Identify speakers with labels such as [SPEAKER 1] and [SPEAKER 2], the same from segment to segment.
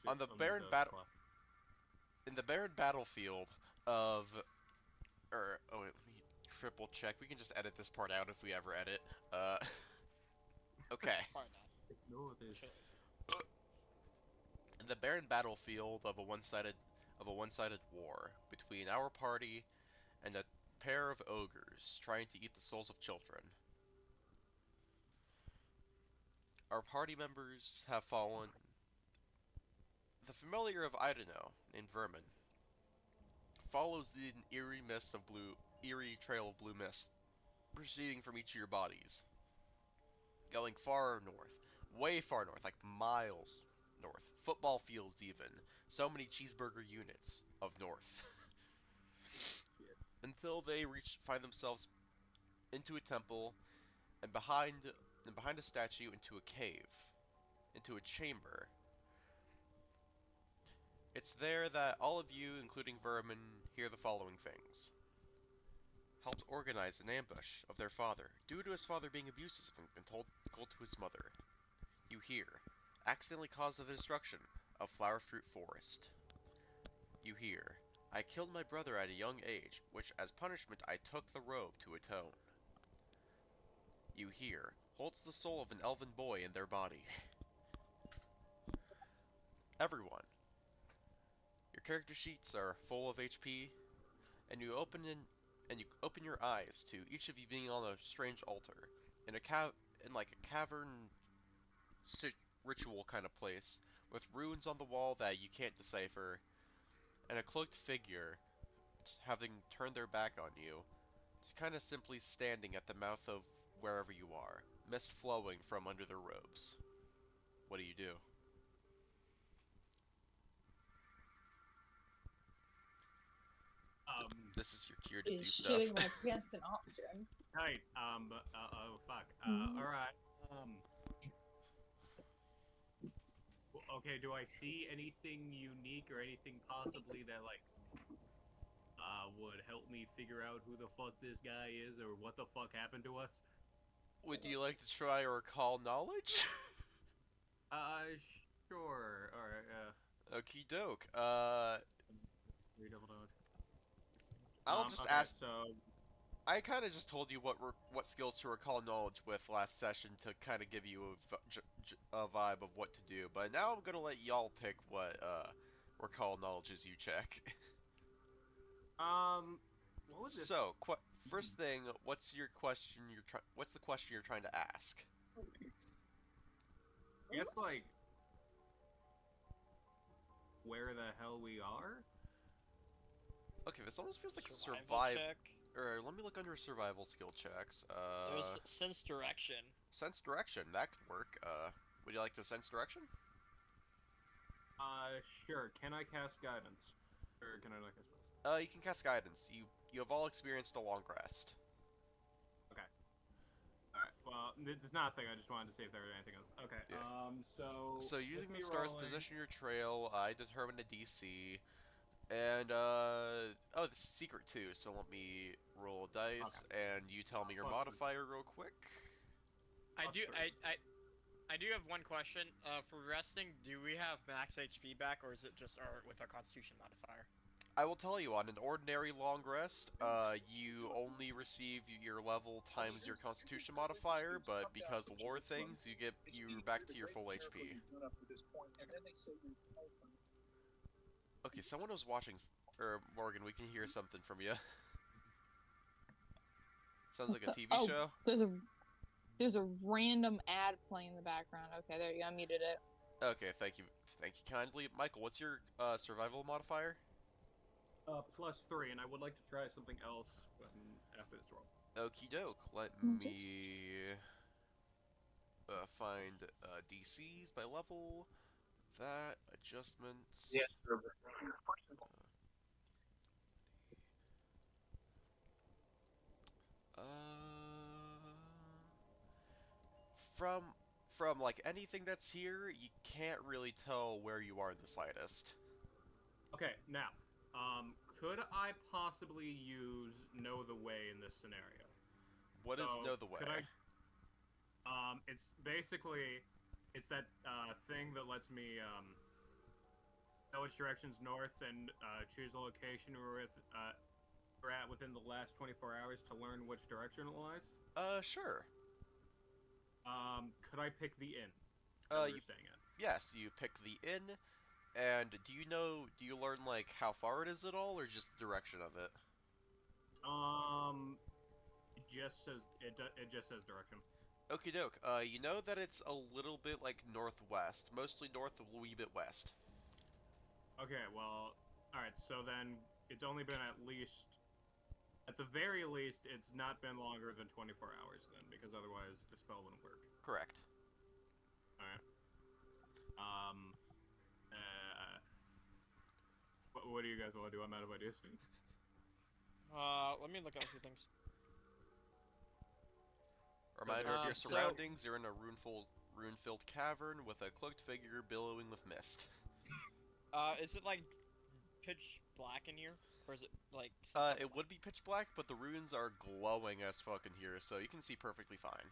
[SPEAKER 1] On the barren battle, in the barren battlefield of, oh wait, let me triple check. We can just edit this part out if we ever edit. Uh, okay.
[SPEAKER 2] Probably not.
[SPEAKER 3] Ignore this.
[SPEAKER 2] Chill easy.
[SPEAKER 1] In the barren battlefield of a one-sided war between our party and a pair of ogres trying to eat the souls of children. Our party members have fallen. The familiar of Idaho, named Vermin, follows the eerie trail of blue mist, proceeding from each of your bodies, going far north, way far north, like miles north, football fields even, so many cheeseburger units of north, until they find themselves into a temple, and behind a statue into a cave, into a chamber. It's there that all of you, including Vermin, hear the following things. Helped organize an ambush of their father, due to his father being abusive and told to his mother. You hear, accidentally caused the destruction of Flower Fruit Forest. You hear, I killed my brother at a young age, which as punishment I took the robe to atone. You hear, holds the soul of an elven boy in their body. Everyone, your character sheets are full of HP, and you open your eyes to each of you being on a strange altar in like a cavern ritual kind of place with runes on the wall that you can't decipher, and a cloaked figure having turned their back on you, just kind of simply standing at the mouth of wherever you are, mist flowing from under their robes. What do you do? This is your cue to do
[SPEAKER 4] Is
[SPEAKER 1] stuff.
[SPEAKER 4] shitting my pants an option?
[SPEAKER 3] Right. Oh fuck.
[SPEAKER 4] Mhm.
[SPEAKER 3] All right. Okay. Do I see anything unique or anything possibly that would help me figure out who the fuck this guy is or what the fuck happened to us?
[SPEAKER 1] Would you like to try or recall knowledge?
[SPEAKER 3] Uh, sure. All right.
[SPEAKER 1] Okie doke.
[SPEAKER 3] Redouble dodge.
[SPEAKER 1] I'll just
[SPEAKER 3] Okay.
[SPEAKER 1] ask.
[SPEAKER 3] So
[SPEAKER 1] I kind of just told you what skills to recall knowledge with last session to kind of give you a vibe of what to do. But now I'm gonna let y'all pick what recall knowledges you check.
[SPEAKER 3] what would this?
[SPEAKER 1] So, first thing, what's the question you're trying to ask?
[SPEAKER 3] I guess like where the hell we are?
[SPEAKER 1] Okay, this almost feels like
[SPEAKER 2] Survival check.
[SPEAKER 1] Or let me look under survival skill checks.
[SPEAKER 2] There's sense direction.
[SPEAKER 1] Sense direction, that could work. Would you like to sense direction?
[SPEAKER 3] Sure. Can I cast guidance? Or can I not cast spells?
[SPEAKER 1] You can cast guidance. You have all experienced a long rest.
[SPEAKER 3] Okay. Alright, well, it's not a thing, I just wanted to see if there was anything else. Okay,
[SPEAKER 1] Yeah.
[SPEAKER 3] So
[SPEAKER 1] So using
[SPEAKER 3] with
[SPEAKER 1] the
[SPEAKER 3] me
[SPEAKER 1] stars
[SPEAKER 3] rolling-
[SPEAKER 1] position your trail, I determine a DC. And, oh, this is secret too, so let me roll a dice, and you tell me your
[SPEAKER 3] Plus
[SPEAKER 1] modifier real quick.
[SPEAKER 2] I
[SPEAKER 3] Plus
[SPEAKER 2] do.
[SPEAKER 3] three.
[SPEAKER 2] I do have one question. For resting, do we have max HP back, or is it just with our Constitution modifier?
[SPEAKER 1] I will tell you, on an ordinary long rest, you only receive your level times your Constitution modifier, but because of lore things, you're back to your full HP. Okay, someone was watching, or Morgan, we can hear something from you. Sounds like a TV
[SPEAKER 4] Oh,
[SPEAKER 1] show.
[SPEAKER 4] there's a random ad playing in the background. Okay, there you go. I muted it.
[SPEAKER 1] Okay, thank you kindly. Michael, what's your survival modifier?
[SPEAKER 3] Plus 3, and I would like to try something else after this roll.
[SPEAKER 1] Okie doke. Let me find DCs by level. That adjustments.
[SPEAKER 5] Yeah.
[SPEAKER 1] Uh, from like anything that's here, you can't really tell where you are in the slightest.
[SPEAKER 3] Okay, now, could I possibly use Know the Way in this scenario?
[SPEAKER 1] What is know the way?
[SPEAKER 3] Could it's basically, it's that, thing that lets me, know which direction's north and choose a location we're at within the last 24 hours to learn which direction it lies?
[SPEAKER 1] Sure.
[SPEAKER 3] Could I pick the inn that we're
[SPEAKER 1] You
[SPEAKER 3] staying at?
[SPEAKER 1] yes, you pick the inn, and do you learn like how far it is at all, or just the direction of it?
[SPEAKER 3] It just says it just says direction.
[SPEAKER 1] Okie doke. You know that it's a little bit like northwest, mostly north, a wee bit west.
[SPEAKER 3] Okay, well, all right. So then it's only been at the very least, it's not been longer than 24 hours then, because otherwise the spell wouldn't work.
[SPEAKER 1] Correct.
[SPEAKER 3] All right. Um. What do you guys want to do? I'm out of ideas.
[SPEAKER 2] Let me look up a few things.
[SPEAKER 1] Reminder of your
[SPEAKER 2] So-
[SPEAKER 1] surroundings. You're in a rune-filled cavern with a cloaked figure billowing with mist.
[SPEAKER 2] Is it like pitch black in here, or is it like?
[SPEAKER 1] It would be pitch black, but the runes are glowing as fuck in here, so you can see perfectly fine.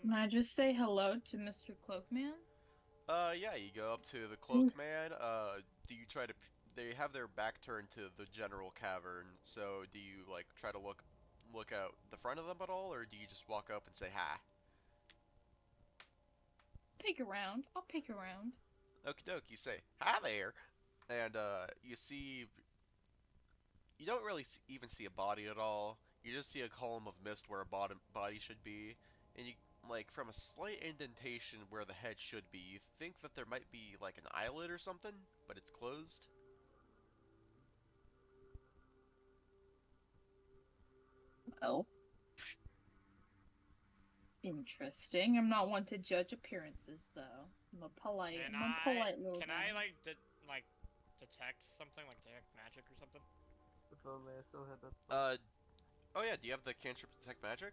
[SPEAKER 4] Can I just say hello to Mr. Cloakman?
[SPEAKER 1] Yeah, you go up to the cloak man. Do you try to? They have their back turned to the general cavern, so do you like try to look out the front of them at all, or do you just walk up and say hi?
[SPEAKER 4] Peek around. I'll peek around.
[SPEAKER 1] Okie doke, you say hi there, and you see. You don't really even see a body at all. You just see a column of mist where a body should be, and you like from a slight indentation where the head should be. You think that there might be like an eyelid or something, but it's closed.
[SPEAKER 4] Well, interesting. I'm not one to judge appearances, though. I'm a polite little
[SPEAKER 2] Can
[SPEAKER 4] guy.
[SPEAKER 2] I like detect something, like detect magic or something?
[SPEAKER 5] If only I still had that spell.
[SPEAKER 1] Oh yeah, do you have the cantrip detect magic?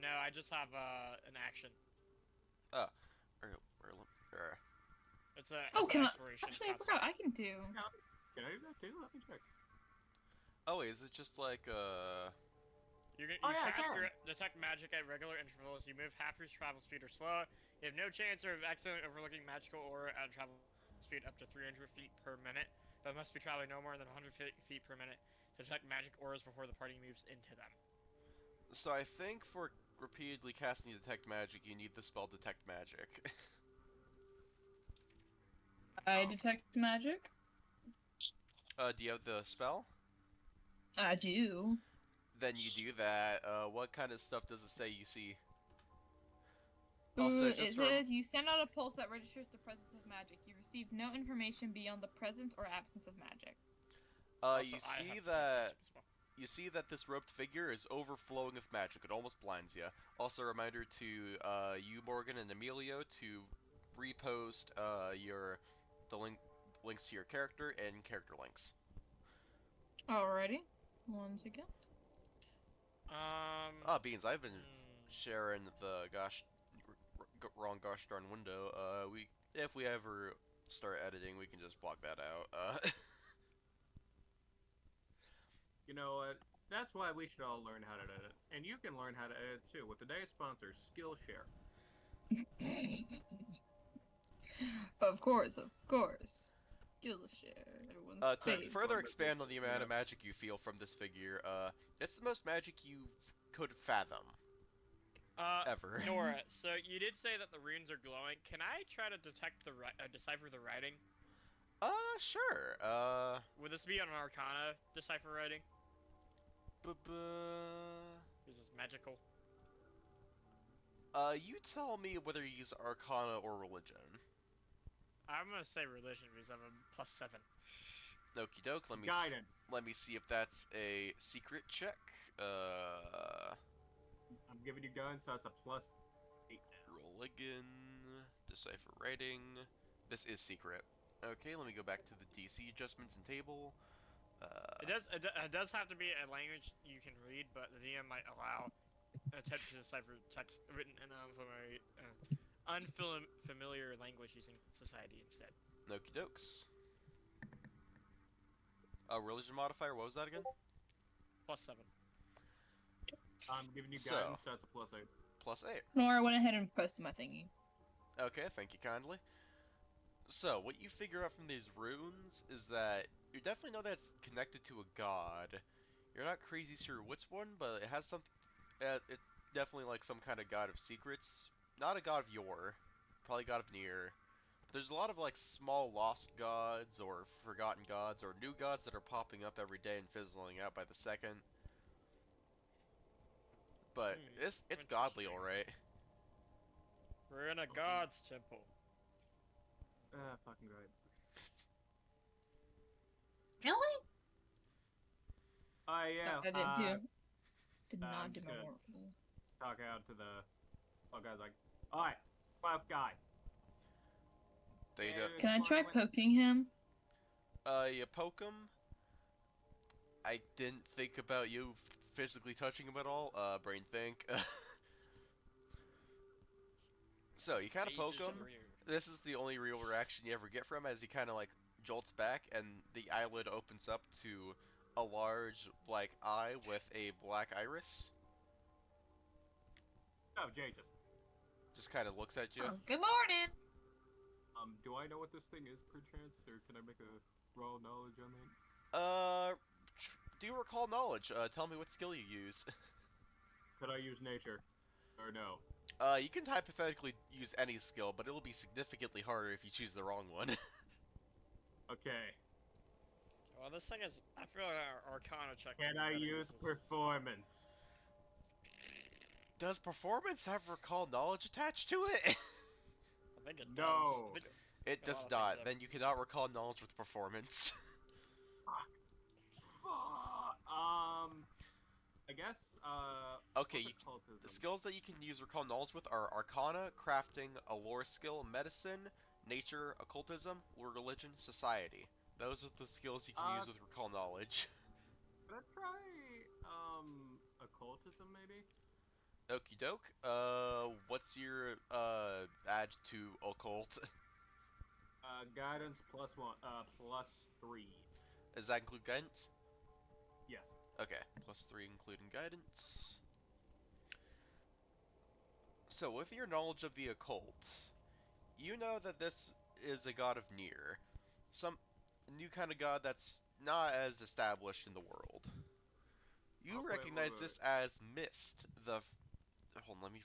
[SPEAKER 2] No, I just have an action.
[SPEAKER 1] Or,
[SPEAKER 2] It's a
[SPEAKER 4] Oh,
[SPEAKER 2] it's
[SPEAKER 4] can
[SPEAKER 2] an
[SPEAKER 4] I?
[SPEAKER 2] exploration.
[SPEAKER 4] Actually, I
[SPEAKER 2] concept.
[SPEAKER 4] forgot. I can do.
[SPEAKER 3] Can I do that too? Let me check.
[SPEAKER 1] oh, wait, is it just like
[SPEAKER 2] You
[SPEAKER 3] Oh, yeah, I
[SPEAKER 2] cast
[SPEAKER 3] can.
[SPEAKER 2] your detect magic at regular intervals. You move half your travel speed or slower. You have no chance of accidentally overlooking magical aura at travel speed up to 300 feet per minute, but must be traveling no more than 100 feet per minute to detect magic auras before the party moves into them.
[SPEAKER 1] So I think for repeatedly casting detect magic, you need the spell detect magic.
[SPEAKER 4] I detect magic.
[SPEAKER 1] Do you have the spell?
[SPEAKER 4] I do.
[SPEAKER 1] Then you do that. What kind of stuff does it say you see? Also,
[SPEAKER 4] It
[SPEAKER 1] just
[SPEAKER 4] says you send out a pulse that registers the presence of magic. You receive no information beyond the presence or absence of magic.
[SPEAKER 2] Also,
[SPEAKER 1] you
[SPEAKER 2] I
[SPEAKER 1] see
[SPEAKER 2] have detect
[SPEAKER 1] that
[SPEAKER 2] magic as well.
[SPEAKER 1] you see that this roped figure is overflowing with magic. It almost blinds you. Also, a reminder to you, Morgan and Emilio, to repost the links to your character and character links.
[SPEAKER 4] Alrighty. One second.
[SPEAKER 1] Beans, I've been sharing the wrong gosh darn window. If we ever start editing, we can just block that out.
[SPEAKER 3] You know what? That's why we should all learn how to edit, and you can learn how to edit too with today's sponsor, Skillshare.
[SPEAKER 4] Of course. Skillshare. Everyone's
[SPEAKER 1] To
[SPEAKER 4] favorite.
[SPEAKER 1] further expand on the amount of magic you feel from this figure, it's the most magic you could fathom. Ever.
[SPEAKER 2] Nora, so you did say that the runes are glowing. Can I try to detect decipher the writing?
[SPEAKER 1] Sure.
[SPEAKER 2] Would this be an Arcana decipher writing?
[SPEAKER 1] Uh,
[SPEAKER 2] Is this magical?
[SPEAKER 1] you tell me whether you use Arcana or Religion.
[SPEAKER 2] I'm gonna say religion because I'm a +7.
[SPEAKER 1] Okie doke.
[SPEAKER 3] Guidance.
[SPEAKER 1] Let me see if that's a secret check.
[SPEAKER 3] I'm giving you guidance, so that's a +8 now.
[SPEAKER 1] Religion, decipher writing. This is secret. Okay, let me go back to the DC adjustments and table.
[SPEAKER 2] It does have to be a language you can read, but the DM might allow an attempt to decipher text written in an unfamiliar language using society instead.
[SPEAKER 1] Okie dokes. Religion modifier, what was that again?
[SPEAKER 2] +7.
[SPEAKER 3] I'm giving you
[SPEAKER 1] So-
[SPEAKER 3] guidance, so that's a +8.
[SPEAKER 1] +8.
[SPEAKER 4] Nora went ahead and posted my thingy.
[SPEAKER 1] Okay, thank you kindly. So, what you figure out from these runes is that you definitely know that it's connected to a god. You're not crazy sure which one, but it has something. It's definitely like some kind of god of secrets. Not a god of yore, probably god of near. But there's a lot of like small lost gods or forgotten gods or new gods that are popping up every day and fizzling out by the second. But it's godly,
[SPEAKER 2] Interesting.
[SPEAKER 1] alright.
[SPEAKER 2] We're in a god's temple.
[SPEAKER 3] Fucking great.
[SPEAKER 4] Really?
[SPEAKER 3] Yeah.
[SPEAKER 4] I did too. Did
[SPEAKER 3] I'm
[SPEAKER 4] not do
[SPEAKER 3] just
[SPEAKER 4] my
[SPEAKER 3] gonna-
[SPEAKER 4] work.
[SPEAKER 3] Talk out to the. Oh, guy's like, alright, well, guy.
[SPEAKER 1] They do.
[SPEAKER 3] There's
[SPEAKER 4] Can I try
[SPEAKER 3] one-
[SPEAKER 4] poking him?
[SPEAKER 1] You poke him. I didn't think about you physically touching him at all. Brain think. So, you kind of poke
[SPEAKER 2] Jesus,
[SPEAKER 1] him.
[SPEAKER 2] rude.
[SPEAKER 1] This is the only real reaction you ever get from him as he kind of like jolts back and the eyelid opens up to a large black eye with a black iris.
[SPEAKER 3] Oh, Jesus.
[SPEAKER 1] Just kind of looks at you.
[SPEAKER 4] Oh, good morning.
[SPEAKER 3] Do I know what this thing is, perchance, or can I make a raw knowledge on that?
[SPEAKER 1] Do you recall knowledge? Tell me what skill you use.
[SPEAKER 3] Could I use nature? Or no?
[SPEAKER 1] You can hypothetically use any skill, but it'll be significantly harder if you choose the wrong one.
[SPEAKER 3] Okay.
[SPEAKER 2] Well, this thing is. I feel like our Arcana check.
[SPEAKER 3] Can
[SPEAKER 2] would be
[SPEAKER 3] I
[SPEAKER 2] better
[SPEAKER 3] use
[SPEAKER 2] because-
[SPEAKER 3] performance?
[SPEAKER 1] Does performance have recall knowledge attached to it?
[SPEAKER 2] I think it does.
[SPEAKER 3] No.
[SPEAKER 2] I think
[SPEAKER 1] It
[SPEAKER 2] A
[SPEAKER 1] does
[SPEAKER 2] lot of
[SPEAKER 1] not.
[SPEAKER 2] things
[SPEAKER 1] Then you cannot recall knowledge with performance.
[SPEAKER 3] I guess,
[SPEAKER 1] Okay,
[SPEAKER 3] what's
[SPEAKER 1] you
[SPEAKER 3] occultism?
[SPEAKER 1] The skills that you can use recall knowledge with are Arcana, Crafting, a lore skill, Medicine, Nature, Occultism, Religion, Society. Those are the skills you can use with recall knowledge.
[SPEAKER 3] Could I try, occultism, maybe?
[SPEAKER 1] Okie doke. What's your, add to occult?
[SPEAKER 3] Guidance +3.
[SPEAKER 1] Does that include guidance?
[SPEAKER 3] Yes.
[SPEAKER 1] Okay, +3 including guidance. So, with your knowledge of the occult, you know that this is a god of Nier. Some new kind of god that's not as established in the world. You
[SPEAKER 3] Wait,
[SPEAKER 1] recognize
[SPEAKER 3] wait.
[SPEAKER 1] this as Mist, the... Hold on, let me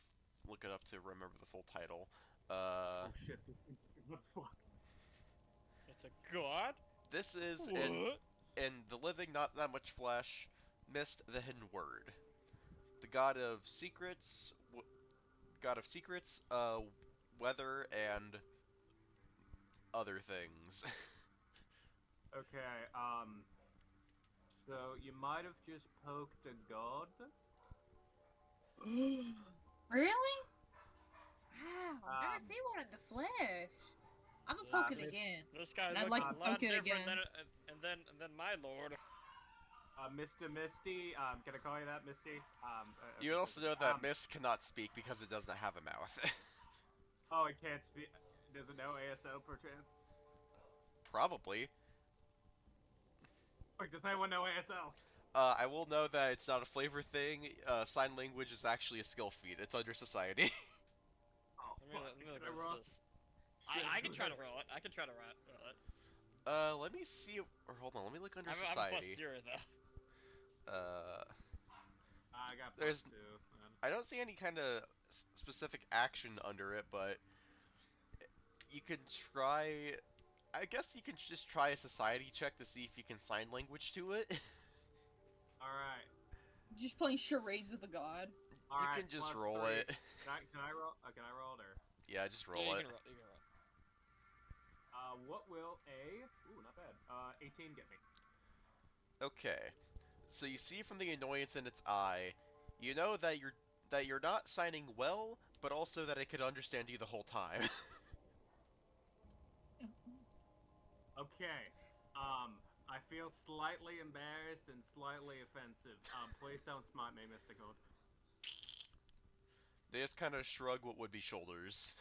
[SPEAKER 1] look it up to remember the full title.
[SPEAKER 3] Oh shit, what the fuck?
[SPEAKER 2] it's a god.
[SPEAKER 1] This is
[SPEAKER 2] What?
[SPEAKER 1] in the living, not that much flesh, Mist, the hidden word. The god of secrets, weather, and other things.
[SPEAKER 3] Okay, so you might have just poked a god?
[SPEAKER 4] Really? Wow, I've never
[SPEAKER 3] Um,
[SPEAKER 4] seen one in the flesh. I'm gonna
[SPEAKER 3] yeah,
[SPEAKER 4] poke it
[SPEAKER 3] this-
[SPEAKER 4] again.
[SPEAKER 2] This guy
[SPEAKER 4] And I'd
[SPEAKER 2] looks
[SPEAKER 4] like
[SPEAKER 2] a
[SPEAKER 4] to
[SPEAKER 2] lot
[SPEAKER 4] poke it
[SPEAKER 2] different
[SPEAKER 4] again.
[SPEAKER 2] than my lord.
[SPEAKER 3] Mr. Misty, can I call you that, Misty?
[SPEAKER 1] You also know that Mist cannot speak because it doesn't have a mouth.
[SPEAKER 3] Oh, it can't speak. Does it know ASL, perchance?
[SPEAKER 1] Probably.
[SPEAKER 3] Wait, does anyone know ASL?
[SPEAKER 1] I will know that it's not a flavor thing. Sign language is actually a skill feat. It's under society.
[SPEAKER 3] Oh,
[SPEAKER 2] Let me
[SPEAKER 3] fuck.
[SPEAKER 2] look
[SPEAKER 3] Can
[SPEAKER 2] at
[SPEAKER 3] I roll?
[SPEAKER 2] this. I can try to roll it. I can try to roll it.
[SPEAKER 1] Let me see. Or hold on, let me look under
[SPEAKER 2] I'm a
[SPEAKER 1] society.
[SPEAKER 2] +0 though.
[SPEAKER 3] I got
[SPEAKER 1] There's-
[SPEAKER 3] +2.
[SPEAKER 1] I don't see any kind of specific action under it, but you can try. I guess you can just try a society check to see if you can sign language to it.
[SPEAKER 3] Alright.
[SPEAKER 4] Just playing charades with a god.
[SPEAKER 1] You can just roll it.
[SPEAKER 3] Can I roll? Can I roll it or?
[SPEAKER 1] Yeah, just roll
[SPEAKER 2] Yeah,
[SPEAKER 1] it.
[SPEAKER 2] you can roll. You can roll.
[SPEAKER 3] What will a? Ooh, not bad. 18 get me.
[SPEAKER 1] Okay. So you see from the annoyance in its eye, you know that you're not signing well, but also that it could understand you the whole time.
[SPEAKER 3] Okay. I feel slightly embarrassed and slightly offensive. Please don't smite me, Mr. God.
[SPEAKER 1] They just kind of shrug what would be shoulders.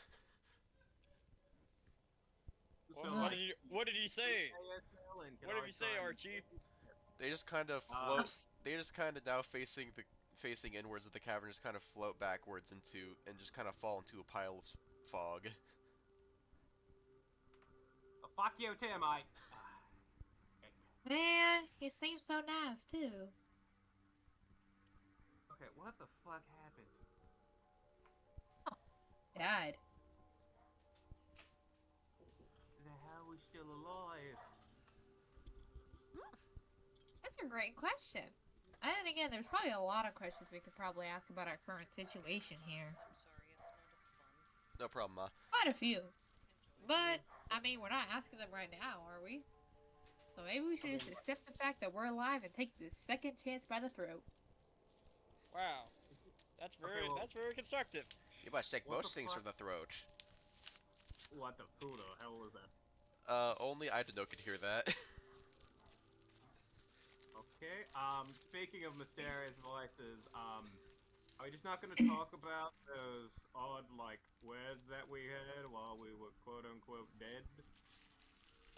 [SPEAKER 3] So,
[SPEAKER 2] What did he say?
[SPEAKER 3] ASL and can
[SPEAKER 2] What did
[SPEAKER 3] I
[SPEAKER 2] he say,
[SPEAKER 3] sign-
[SPEAKER 2] Archie?
[SPEAKER 1] They just kind of float. They just kind of now facing inwards of the cavern, just kind of float backwards and just kind of fall into a pile of fog.
[SPEAKER 3] Fuck you too, mate.
[SPEAKER 6] Man, he seems so nice too.
[SPEAKER 3] Okay, what the fuck happened?
[SPEAKER 6] Died.
[SPEAKER 3] How are we still alive?
[SPEAKER 6] That's a great question. And again, there's probably a lot of questions we could probably ask about our current situation here.
[SPEAKER 7] I'm sorry, it's not as fun.
[SPEAKER 1] No problem, Ma.
[SPEAKER 6] Quite a few. But, I mean, we're not asking them right now, are we? So maybe we should just accept the fact that we're alive and take this second chance by the throat.
[SPEAKER 2] Wow. That's very constructive.
[SPEAKER 1] You must take
[SPEAKER 3] What
[SPEAKER 1] most
[SPEAKER 3] the
[SPEAKER 1] things
[SPEAKER 3] fuck?
[SPEAKER 1] from the throat.
[SPEAKER 3] What the who the hell was that?
[SPEAKER 1] Only I could hear that.
[SPEAKER 3] Okay, speaking of mysterious voices, are we just not gonna talk about those odd, like, words that we heard while we were quote-unquote dead?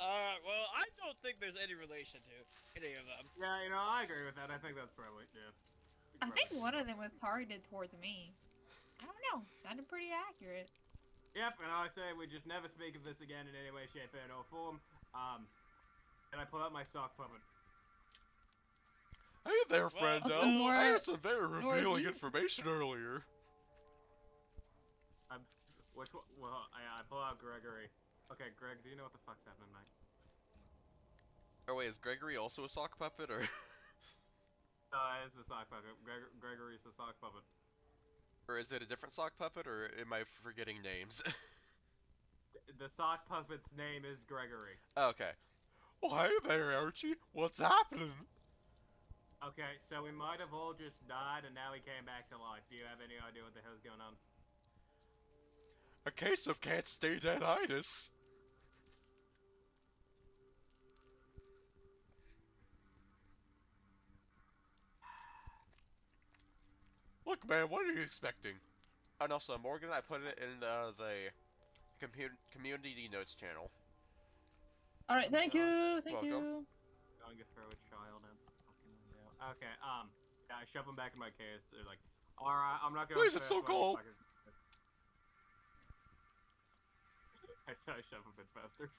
[SPEAKER 2] Well, I don't think there's any relation to any of them.
[SPEAKER 3] Yeah, you know, I agree with that. I think that's probably, yeah.
[SPEAKER 6] I think one of them was targeted towards me. I don't know. Sounded pretty accurate.
[SPEAKER 3] Yep, and I say we just never speak of this again in any way, shape, or form. And I pull out my sock puppet.
[SPEAKER 1] Hey there,
[SPEAKER 2] Well,
[SPEAKER 1] friendo.
[SPEAKER 2] also,
[SPEAKER 6] Nora-
[SPEAKER 1] I had some very
[SPEAKER 6] Nora,
[SPEAKER 1] revealing
[SPEAKER 6] you-
[SPEAKER 1] information earlier.
[SPEAKER 3] Which one? Well, I pull out Gregory. Okay, Greg, do you know what the fuck's happening, mate?
[SPEAKER 1] Oh wait, is Gregory also a sock puppet, or?
[SPEAKER 3] It's the sock puppet. Gregory's the sock puppet.
[SPEAKER 1] Or is it a different sock puppet, or am I forgetting names?
[SPEAKER 3] The sock puppet's name is Gregory.
[SPEAKER 1] Okay. Well, hey there, Archie. What's happening?
[SPEAKER 3] Okay, so we might have all just died and now he came back to life. Do you have any idea what the hell's going on?
[SPEAKER 1] A case of can't stay dead-itis. Look, man, what are you expecting? And also, Morgan, I put it in the community notes channel.
[SPEAKER 6] Alright, thank you. Thank
[SPEAKER 1] Welcome.
[SPEAKER 6] you.
[SPEAKER 3] Going to throw a child in. Okay, yeah, I shove him back in my case. They're like, alright, I'm not going
[SPEAKER 1] Please, it's so cold.
[SPEAKER 3] I said I shove a bit faster.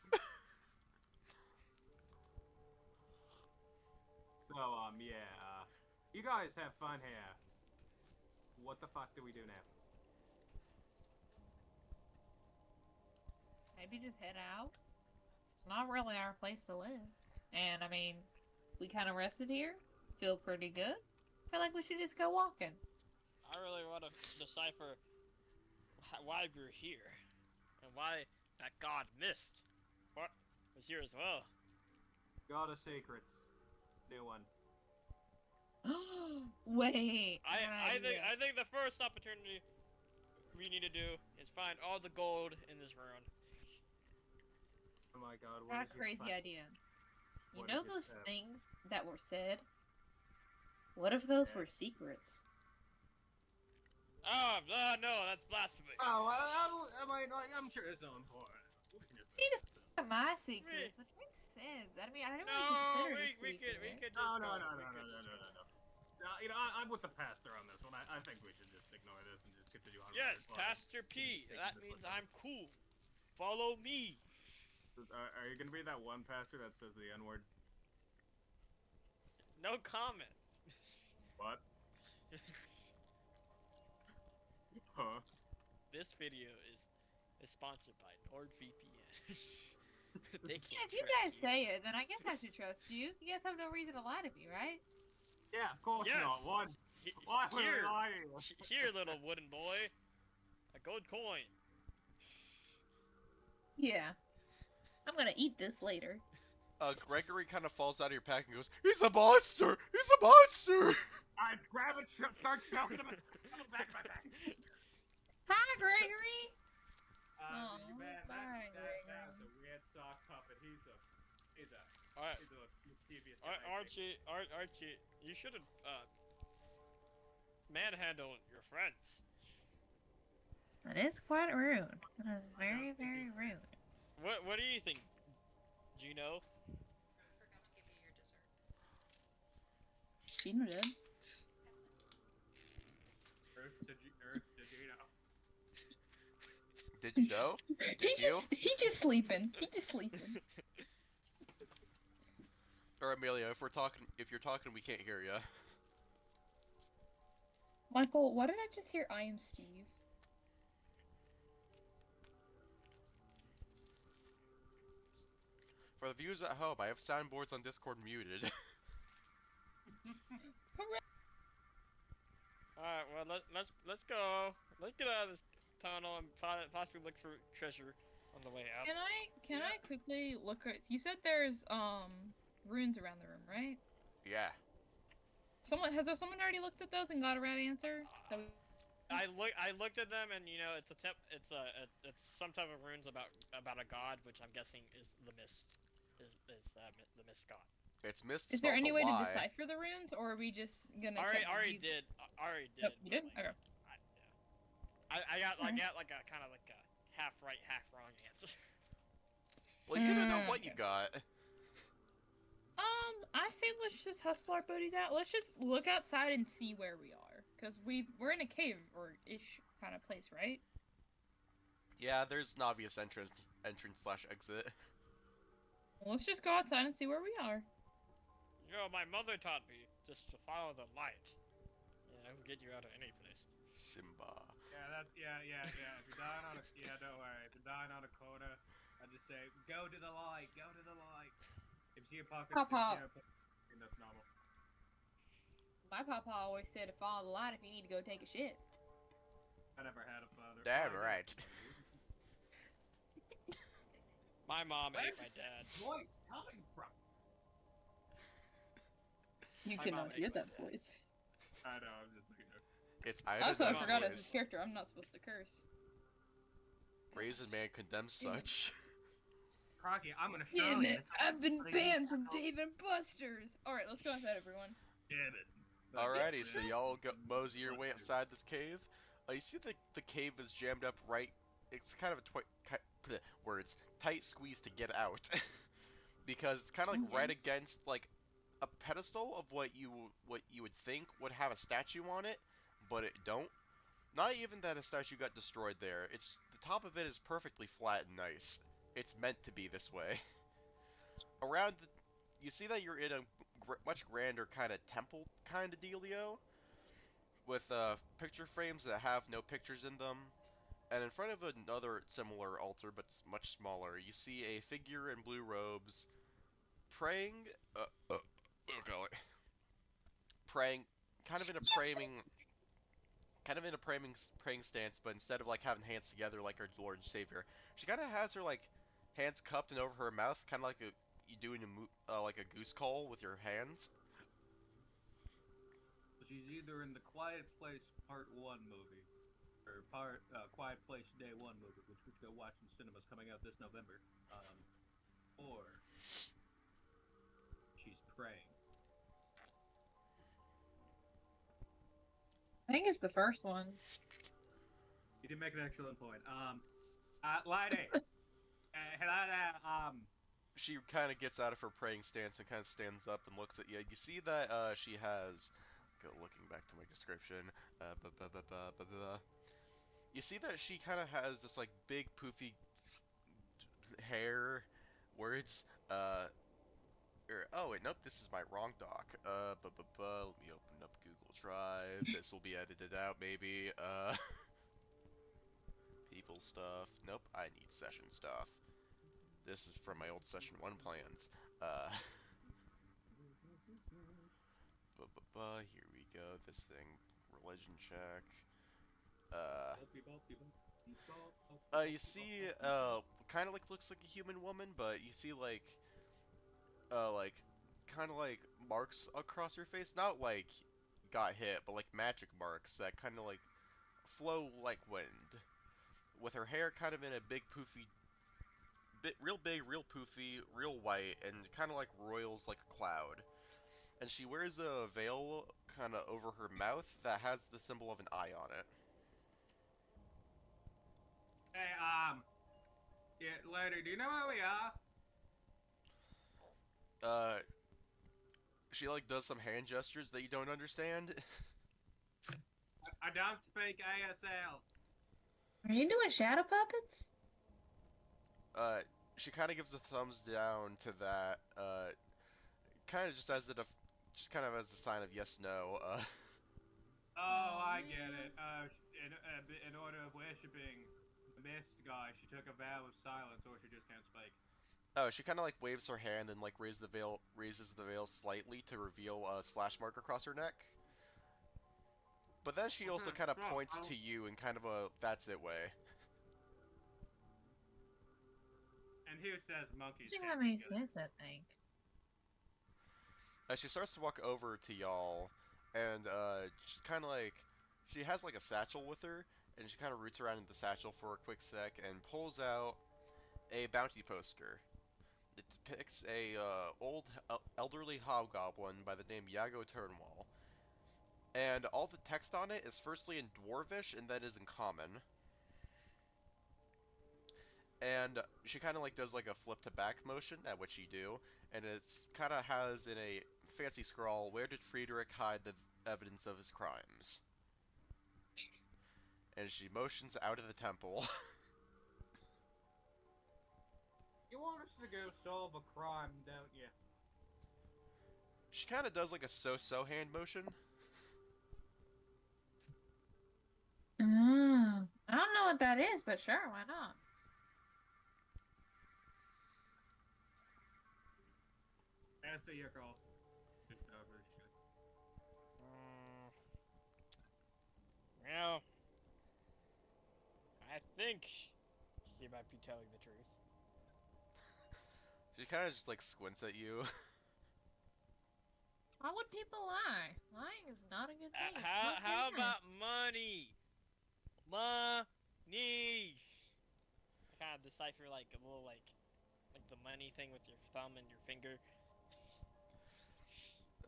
[SPEAKER 3] So, yeah, you guys have fun here. What the fuck do we do now?
[SPEAKER 6] Maybe just head out. It's not really our place to live. And, I mean, we kind of rested here. Feel pretty good. Feel like we should just go walking.
[SPEAKER 2] I really want to decipher why we're here and why that god Mist was here as well.
[SPEAKER 3] God of Secrets. New one.
[SPEAKER 6] Wait.
[SPEAKER 2] I think the first opportunity we need to do is find all the gold in this ruin.
[SPEAKER 3] Oh my god,
[SPEAKER 6] Got a crazy idea. You
[SPEAKER 3] What
[SPEAKER 6] know
[SPEAKER 3] is it,
[SPEAKER 6] those
[SPEAKER 3] Sam?
[SPEAKER 6] things that were said? What if those were secrets?
[SPEAKER 2] Oh, no, that's blasphemy.
[SPEAKER 3] Oh, I mean, like, I'm sure it's not important. We can just
[SPEAKER 6] You just got my secrets, which makes sense. I mean, I don't really
[SPEAKER 2] No,
[SPEAKER 6] consider it a
[SPEAKER 2] we
[SPEAKER 6] secret.
[SPEAKER 2] could just
[SPEAKER 3] No.
[SPEAKER 2] go. We could just go.
[SPEAKER 3] You know, I'm with the pastor on this one. I think we should just ignore this and just continue on.
[SPEAKER 2] Yes,
[SPEAKER 3] with our lives.
[SPEAKER 2] Pastor P.
[SPEAKER 3] Taking
[SPEAKER 2] That
[SPEAKER 3] this
[SPEAKER 2] means
[SPEAKER 3] one.
[SPEAKER 2] I'm cool. Follow me.
[SPEAKER 3] Are you gonna be that one pastor that says the N-word?
[SPEAKER 2] No comment.
[SPEAKER 3] What? Huh?
[SPEAKER 2] This video is sponsored by NordVPN. They can't
[SPEAKER 6] Yeah, if you
[SPEAKER 2] track
[SPEAKER 6] guys say it, then I guess I should trust you. You guys have no reason to lie to me, right?
[SPEAKER 3] Yeah, of course
[SPEAKER 2] Yes.
[SPEAKER 3] not. Why would we
[SPEAKER 2] Here,
[SPEAKER 3] lie to you?
[SPEAKER 2] here, little wooden boy. A gold coin.
[SPEAKER 6] Yeah. I'm gonna eat this later.
[SPEAKER 1] Gregory kind of falls out of your pack and goes, "He's a monster! He's a monster!"
[SPEAKER 3] I grab it, start choking him. Back.
[SPEAKER 6] Hi, Gregory!
[SPEAKER 3] Man,
[SPEAKER 6] bye,
[SPEAKER 3] that's a weird sock puppet. He's a
[SPEAKER 2] Alright,
[SPEAKER 3] mischievous guy, I think.
[SPEAKER 2] Archie, you shouldn't, manhandle your friends.
[SPEAKER 6] That is quite rude. That is very, very rude.
[SPEAKER 2] What do you think, Gino?
[SPEAKER 7] Forgot to give you your dessert.
[SPEAKER 6] Gino did.
[SPEAKER 3] Earth, did you know?
[SPEAKER 1] Did you No?
[SPEAKER 4] He
[SPEAKER 1] Did you?
[SPEAKER 4] just sleeping. He just sleeping.
[SPEAKER 1] Or Amelia, if you're talking, we can't hear ya.
[SPEAKER 4] Michael, why did I just hear I am Steve?
[SPEAKER 1] For the viewers at home, I have soundboards on Discord muted.
[SPEAKER 2] Alright, well let's go. Let's get out of this tunnel and possibly look for treasure on the way out.
[SPEAKER 4] Can I quickly look at? You said there's runes around the room, right?
[SPEAKER 1] Yeah.
[SPEAKER 4] Has someone already looked at those and got a right answer?
[SPEAKER 2] I looked at them and it's some type of runes about a god, which I'm guessing is the mist. The mist god.
[SPEAKER 1] It's mist.
[SPEAKER 4] Is there any
[SPEAKER 1] spelled
[SPEAKER 4] way
[SPEAKER 1] the
[SPEAKER 4] to
[SPEAKER 1] Y.
[SPEAKER 4] decipher the runes, or are we just gonna?
[SPEAKER 2] Already did.
[SPEAKER 4] Oh, you did? Okay.
[SPEAKER 2] I got like a kind of like a half right, half wrong answer.
[SPEAKER 1] Well, you don't know what
[SPEAKER 4] Okay.
[SPEAKER 1] you got.
[SPEAKER 4] I say let's just hustle our booties out. Let's just look outside and see where we are, cause we're in a cave or ish kind of place, right?
[SPEAKER 1] Yeah, there's an obvious entrance/exit.
[SPEAKER 4] Well, let's just go outside and see where we are.
[SPEAKER 2] My mother taught me just to follow the light. It'll get you out of any place.
[SPEAKER 1] Simba.
[SPEAKER 3] Yeah. If you're dying on don't worry. If you're dying on a corner, I just say, go to the light. Go to the light. If you see a pocket,
[SPEAKER 4] Papa.
[SPEAKER 3] That's normal.
[SPEAKER 4] My papa always said to follow the light if you need to go take a shit.
[SPEAKER 3] I never had a father.
[SPEAKER 1] Damn right.
[SPEAKER 2] My mom
[SPEAKER 3] Where
[SPEAKER 2] ate
[SPEAKER 3] is
[SPEAKER 2] my dad.
[SPEAKER 3] Voice coming from?
[SPEAKER 4] You
[SPEAKER 2] My
[SPEAKER 4] cannot
[SPEAKER 2] mom
[SPEAKER 4] hear
[SPEAKER 2] ate my
[SPEAKER 4] that
[SPEAKER 2] dad.
[SPEAKER 4] voice.
[SPEAKER 3] I know. I'm just making it.
[SPEAKER 1] It's
[SPEAKER 4] Also, I
[SPEAKER 1] Ida's
[SPEAKER 4] forgot as
[SPEAKER 1] voice.
[SPEAKER 4] his character, I'm not supposed to curse.
[SPEAKER 1] Raisin Man condemns such.
[SPEAKER 3] Crocky, I'm gonna show
[SPEAKER 4] Damn
[SPEAKER 3] you.
[SPEAKER 4] it! I've been banned from Dave and Buster's. All right, let's go outside, everyone.
[SPEAKER 3] Damn it.
[SPEAKER 1] Alrighty, so y'all go mosey your way outside this cave. You see the cave is jammed up right. It's kind of a tight squeeze to get out, because it's kind of like right against like a pedestal of what you would think would have a statue on it, but it don't. Not even that a statue got destroyed there. It's the top of it is perfectly flat and nice. It's meant to be this way. Around you see that you're in a much grander kind of temple kind of dealio, with picture frames that have no pictures in them. And in front of another similar altar, but much smaller, you see a figure in blue robes praying. Praying, kind of in a praying stance, but instead of like having hands together like our Lord and Savior, she kind of has her like hands cupped and over her mouth, kind of like you do in like a goose call with your hands.
[SPEAKER 3] She's either in the Quiet Place Part 1 movie, or Quiet Place Day 1 movie, which we should go watch in cinemas coming out this November, or she's praying.
[SPEAKER 6] I think it's the first one.
[SPEAKER 3] You did make an excellent point. Lady, hello there,
[SPEAKER 1] She kind of gets out of her praying stance and kind of stands up and looks at you. You see that she has. Looking back to my description. You see that she kind of has this like big poofy hair. Words. Oh wait, nope. This is my wrong doc. Let me open up Google Drive. This will be edited out, maybe. People stuff. Nope. I need session stuff. This is from my old session 1 plans. Here we go. This thing, religion check. You see, kind of like looks like a human woman, but you see like kind of like marks across her face. Not like got hit, but like magic marks that kind of like flow like wind. With her hair kind of in a big poofy, real big, real poofy, real white, and kind of like royals like a cloud. And she wears a veil kind of over her mouth that has the symbol of an eye on it.
[SPEAKER 3] Hey, yeah, lady, do you know where we are?
[SPEAKER 1] She like does some hand gestures that you don't understand.
[SPEAKER 3] I don't speak ASL.
[SPEAKER 6] Are you doing shadow puppets?
[SPEAKER 1] She kind of gives a thumbs down to that. Kind of just kind of as a sign of yes, no.
[SPEAKER 3] Oh, I get it. In order of worshipping the mist guy, she took a vow of silence, or she just can't speak.
[SPEAKER 1] Oh, she kind of like waves her hand and like raises the veil slightly to reveal a slash mark across her neck. But then she also kind of points to you in kind of a that's it way.
[SPEAKER 3] And who says monkeys
[SPEAKER 6] I think
[SPEAKER 3] can't
[SPEAKER 6] that
[SPEAKER 3] be
[SPEAKER 6] makes
[SPEAKER 3] good?
[SPEAKER 6] sense, I think.
[SPEAKER 1] She starts to walk over to y'all, and she's kind of like she has like a satchel with her, and she kind of roots around in the satchel for a quick sec and pulls out a bounty poster. It depicts a elderly hobgoblin by the name Yago Turnwall, and all the text on it is firstly in Dwarvish and then is in Common. And she kind of like does like a flip to back motion, at which you do, and it's kind of has in a fancy scrawl, "Where did Friedrich hide the evidence of his crimes?" And she motions out of the temple.
[SPEAKER 3] You want us to go solve a crime, don't you?
[SPEAKER 1] She kind of does like a so-so hand motion.
[SPEAKER 6] I don't know what that is, but sure, why not?
[SPEAKER 3] Answer your call. Just over shit.
[SPEAKER 2] Well, I think she might be telling the truth.
[SPEAKER 1] She kind of just like squints at you.
[SPEAKER 6] Why would people lie? Lying is not a good thing. It's
[SPEAKER 2] How
[SPEAKER 6] not
[SPEAKER 2] how
[SPEAKER 6] good.
[SPEAKER 2] about money? Money. I kind of decipher like a little like the money thing with your thumb and your finger.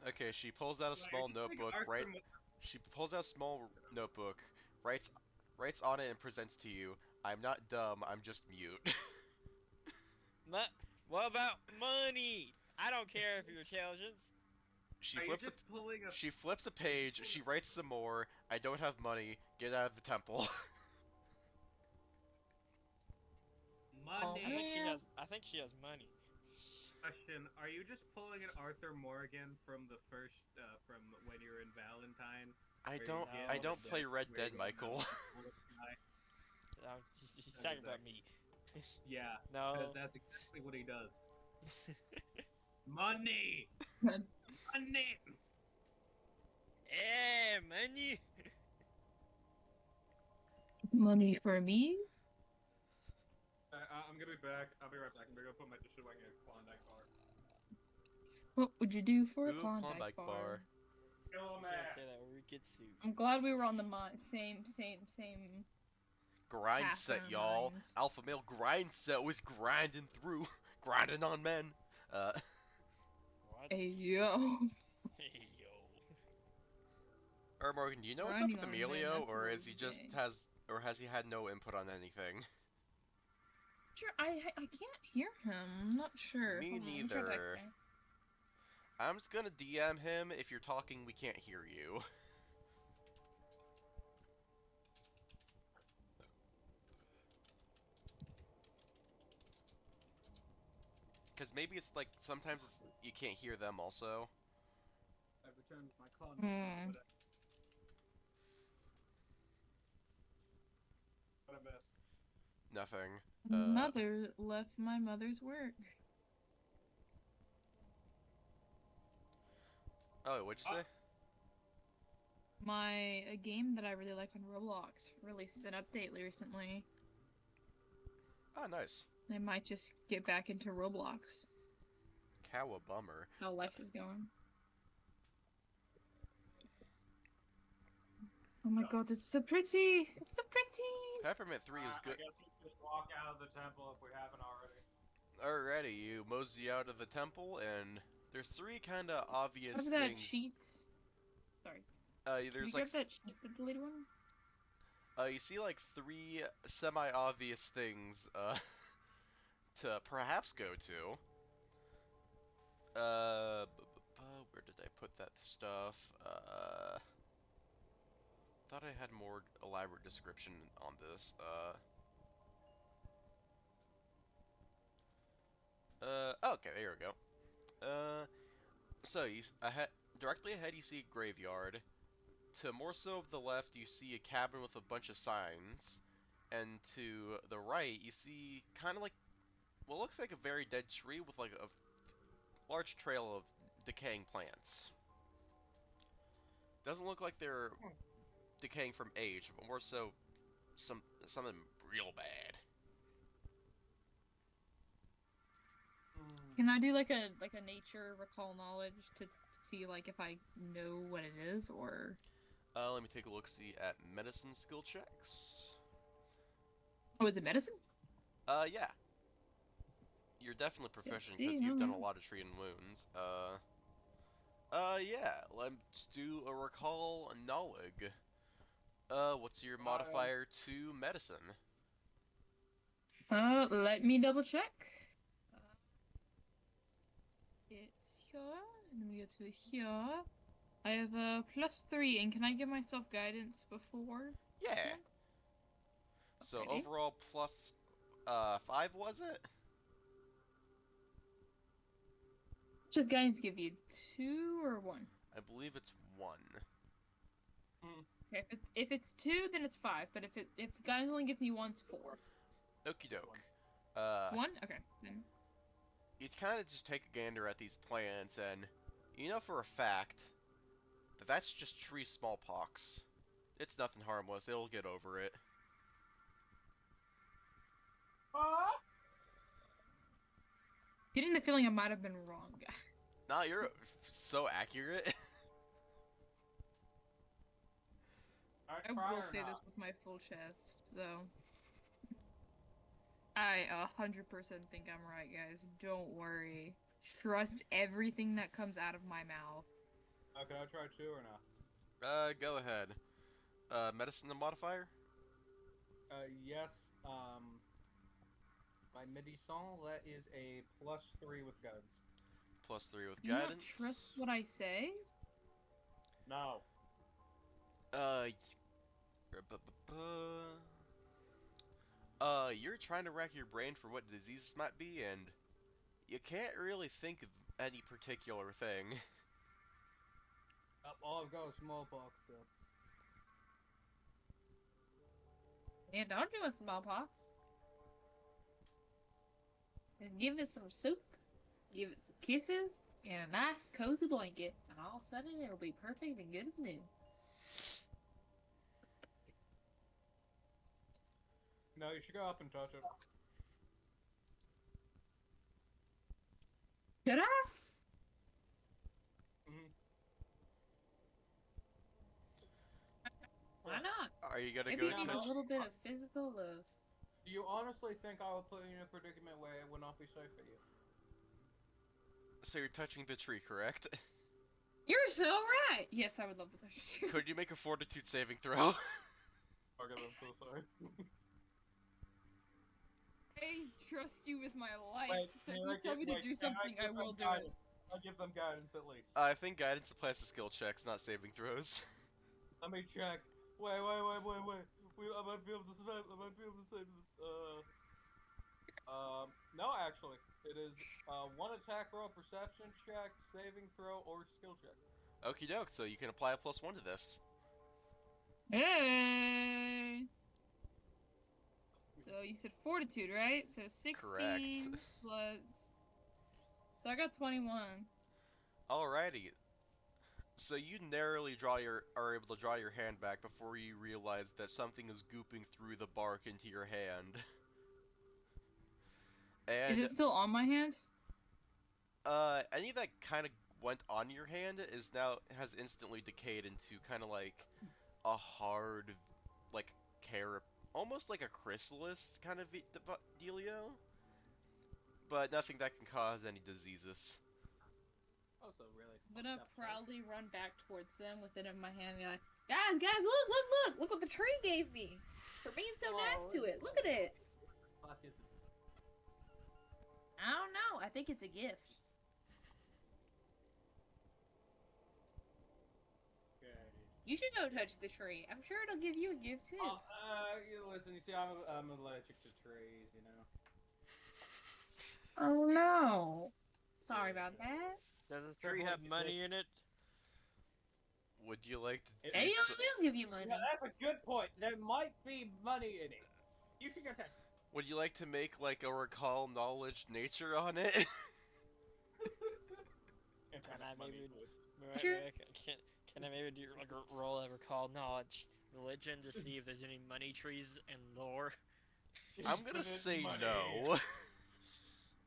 [SPEAKER 1] Okay, she pulls out a small notebook. She pulls out a small notebook, writes on it, and presents to you. "I'm not dumb. I'm just mute."
[SPEAKER 2] What about money? I don't care if you're intelligent.
[SPEAKER 1] She flips the page. She writes some more. "I don't have money. Get out of the temple."
[SPEAKER 3] Money.
[SPEAKER 2] I think she has money.
[SPEAKER 3] Question: Are you just pulling an Arthur Morgan from the first, from when you were in Valentine?
[SPEAKER 1] I don't play Red Dead, Michael.
[SPEAKER 2] He's talking about me.
[SPEAKER 3] Yeah.
[SPEAKER 2] No.
[SPEAKER 3] Because that's exactly what he does. Money.
[SPEAKER 4] Money.
[SPEAKER 3] Money.
[SPEAKER 2] Yeah, money.
[SPEAKER 4] Money for me?
[SPEAKER 3] I'm gonna be back. I'll be right back. I'm gonna go put my dish away in a Klondike bar.
[SPEAKER 4] What would you do for a
[SPEAKER 1] Ooh,
[SPEAKER 4] Klondike bar?
[SPEAKER 3] Kill him,
[SPEAKER 2] Can't say that or we get sued.
[SPEAKER 4] I'm glad we were on the same.
[SPEAKER 1] Grind
[SPEAKER 4] Half
[SPEAKER 1] set,
[SPEAKER 4] our
[SPEAKER 1] y'all.
[SPEAKER 4] minds.
[SPEAKER 1] Alpha male grind set was grinding through. Grinding on men.
[SPEAKER 2] What?
[SPEAKER 4] Hey yo.
[SPEAKER 2] Hey yo.
[SPEAKER 1] Or Morgan, do you know what's up
[SPEAKER 4] Grinding
[SPEAKER 1] with
[SPEAKER 4] on men,
[SPEAKER 1] Emilio,
[SPEAKER 4] that's a
[SPEAKER 1] or
[SPEAKER 4] little
[SPEAKER 1] is he just
[SPEAKER 4] gay.
[SPEAKER 1] has he had no input on anything?
[SPEAKER 4] Sure, I can't hear him. I'm not sure.
[SPEAKER 1] Me
[SPEAKER 4] Hold on, let me try
[SPEAKER 1] neither.
[SPEAKER 4] texting.
[SPEAKER 1] I'm just gonna DM him. If you're talking, we can't hear you. Because maybe it's like sometimes you can't hear them also.
[SPEAKER 3] I returned my Klondike. What a mess.
[SPEAKER 1] Nothing.
[SPEAKER 4] Mother left my mother's work.
[SPEAKER 1] Oh, what'd you say?
[SPEAKER 4] A game that I really like on Roblox released an update recently.
[SPEAKER 1] Oh, nice.
[SPEAKER 4] I might just get back into Roblox.
[SPEAKER 1] Cowabummer.
[SPEAKER 4] How life is going. Oh my god, it's so pretty! It's so pretty!
[SPEAKER 1] Peppermint 3 is good.
[SPEAKER 3] I guess we just walk out of the temple if we haven't already.
[SPEAKER 1] Alrighty, you mosey out of the temple, and there's three kind of obvious
[SPEAKER 4] What that
[SPEAKER 1] things.
[SPEAKER 4] sheet? Sorry.
[SPEAKER 1] There's
[SPEAKER 4] Can you
[SPEAKER 1] like
[SPEAKER 4] grab that sheet, the deleted one?
[SPEAKER 1] you see like three semi-obvious things to perhaps go to. Where did I put that stuff? Thought I had more elaborate description on this. Okay, there we go. So directly ahead you see a graveyard. To more so of the left you see a cabin with a bunch of signs, and to the right you see kind of like what looks like a very dead tree with like a large trail of decaying plants. Doesn't look like they're decaying from age, but more so something real bad.
[SPEAKER 4] Can I do like a nature recall knowledge to see like if I know what it is or?
[SPEAKER 1] Let me take a look. See at medicine skill checks.
[SPEAKER 4] Oh, is it medicine?
[SPEAKER 1] Yeah. You're definitely proficient
[SPEAKER 4] See,
[SPEAKER 1] because you've done a
[SPEAKER 4] alright.
[SPEAKER 1] lot of treating wounds. Yeah. Let's do a recall knowledge. What's your modifier to medicine?
[SPEAKER 4] Let me double check. It's here. Let me go to here. I have a +3, and can I give myself guidance before?
[SPEAKER 1] Yeah. So
[SPEAKER 4] Okay.
[SPEAKER 1] overall plus 5 was it?
[SPEAKER 4] Just guidance give you 2 or 1?
[SPEAKER 1] I believe it's 1.
[SPEAKER 4] Okay, if it's 2, then it's 5. But if guidance only gives me 1, it's 4.
[SPEAKER 1] Okie doke.
[SPEAKER 4] 1? Okay. Then.
[SPEAKER 1] You kind of just take a gander at these plants, and you know for a fact that that's just tree smallpox. It's nothing harmless. It'll get over it.
[SPEAKER 4] Getting the feeling I might have been wrong.
[SPEAKER 1] Nah, you're so accurate.
[SPEAKER 4] I will say this with my full chest, though. I 100% think I'm right, guys. Don't worry. Trust everything that comes out of my mouth.
[SPEAKER 3] Can I try 2 or no?
[SPEAKER 1] Go ahead. Medicine the modifier?
[SPEAKER 3] Yes. My medicine, that is a +3 with guidance.
[SPEAKER 1] +3 with
[SPEAKER 4] Do you not
[SPEAKER 1] guidance.
[SPEAKER 4] trust what I say?
[SPEAKER 3] No.
[SPEAKER 1] You're trying to rack your brain for what diseases might be, and you can't really think of any particular thing.
[SPEAKER 3] All I've got is smallpox, so.
[SPEAKER 6] Yeah, don't do a smallpox. And give it some soup, give it some kisses, and a nice cozy blanket, and all of a sudden it'll be perfect and good as new.
[SPEAKER 3] No, you should go up and touch it.
[SPEAKER 4] Should I?
[SPEAKER 6] Why not?
[SPEAKER 1] Are you gonna
[SPEAKER 6] Maybe
[SPEAKER 1] go
[SPEAKER 6] it needs
[SPEAKER 1] touch?
[SPEAKER 6] a little bit of physical love.
[SPEAKER 3] Do you honestly think I would put you in a predicament where it would not be safe for you?
[SPEAKER 1] So you're touching the tree, correct?
[SPEAKER 4] You're so right! Yes, I would love to touch you.
[SPEAKER 1] Could you make a fortitude saving throw?
[SPEAKER 3] Okay, I'm so sorry.
[SPEAKER 4] I trust you with my life,
[SPEAKER 3] Wait,
[SPEAKER 4] so if
[SPEAKER 3] can
[SPEAKER 4] you
[SPEAKER 3] I
[SPEAKER 4] tell me to
[SPEAKER 3] wait,
[SPEAKER 4] do
[SPEAKER 3] can
[SPEAKER 4] something, I
[SPEAKER 3] give
[SPEAKER 4] will
[SPEAKER 3] them
[SPEAKER 4] do it.
[SPEAKER 3] guidance? I'll give them guidance at least.
[SPEAKER 1] I think guidance applies to skill checks, not saving throws.
[SPEAKER 3] Let me check. Wait. I might be able to save. I might be able to save this. No, actually, it is 1 attack roll, perception check, saving throw, or skill check.
[SPEAKER 1] Okie doke, so you can apply a +1 to this.
[SPEAKER 4] Hey! So you said fortitude, right? So 16
[SPEAKER 1] Correct.
[SPEAKER 4] plus... So I got 21.
[SPEAKER 1] Alrighty. So you narrowly are able to draw your hand back before you realize that something is gooping through the bark into your hand. And
[SPEAKER 4] Is it still on my hand?
[SPEAKER 1] any that kind of went on your hand has instantly decayed into kind of like a hard, like almost like a chrysalis kind of dealio, but nothing that can cause any diseases.
[SPEAKER 3] Also, really.
[SPEAKER 4] I'm gonna proudly run back towards them with it in my hand and be like, guys, look what the tree gave me for being so nice to it. Look at it.
[SPEAKER 3] Fuck is it?
[SPEAKER 4] I don't know. I think it's a gift. You should go touch the tree. I'm sure it'll give you a gift too.
[SPEAKER 3] Listen, you see, I'm allergic to trees, you know.
[SPEAKER 4] Oh no. Sorry about that.
[SPEAKER 2] Does this tree have money in it?
[SPEAKER 1] Would you like to do
[SPEAKER 4] Maybe
[SPEAKER 1] so-
[SPEAKER 4] I will give you money.
[SPEAKER 8] Yeah, that's a good point. There might be money in it. You should go check.
[SPEAKER 1] Would you like to make like a recall knowledge nature on it?
[SPEAKER 2] Can I maybe,
[SPEAKER 4] Sure.
[SPEAKER 2] can I maybe do like a roll a recall knowledge religion to see if there's any money trees and lore?
[SPEAKER 1] I'm gonna say
[SPEAKER 8] Money.
[SPEAKER 1] no.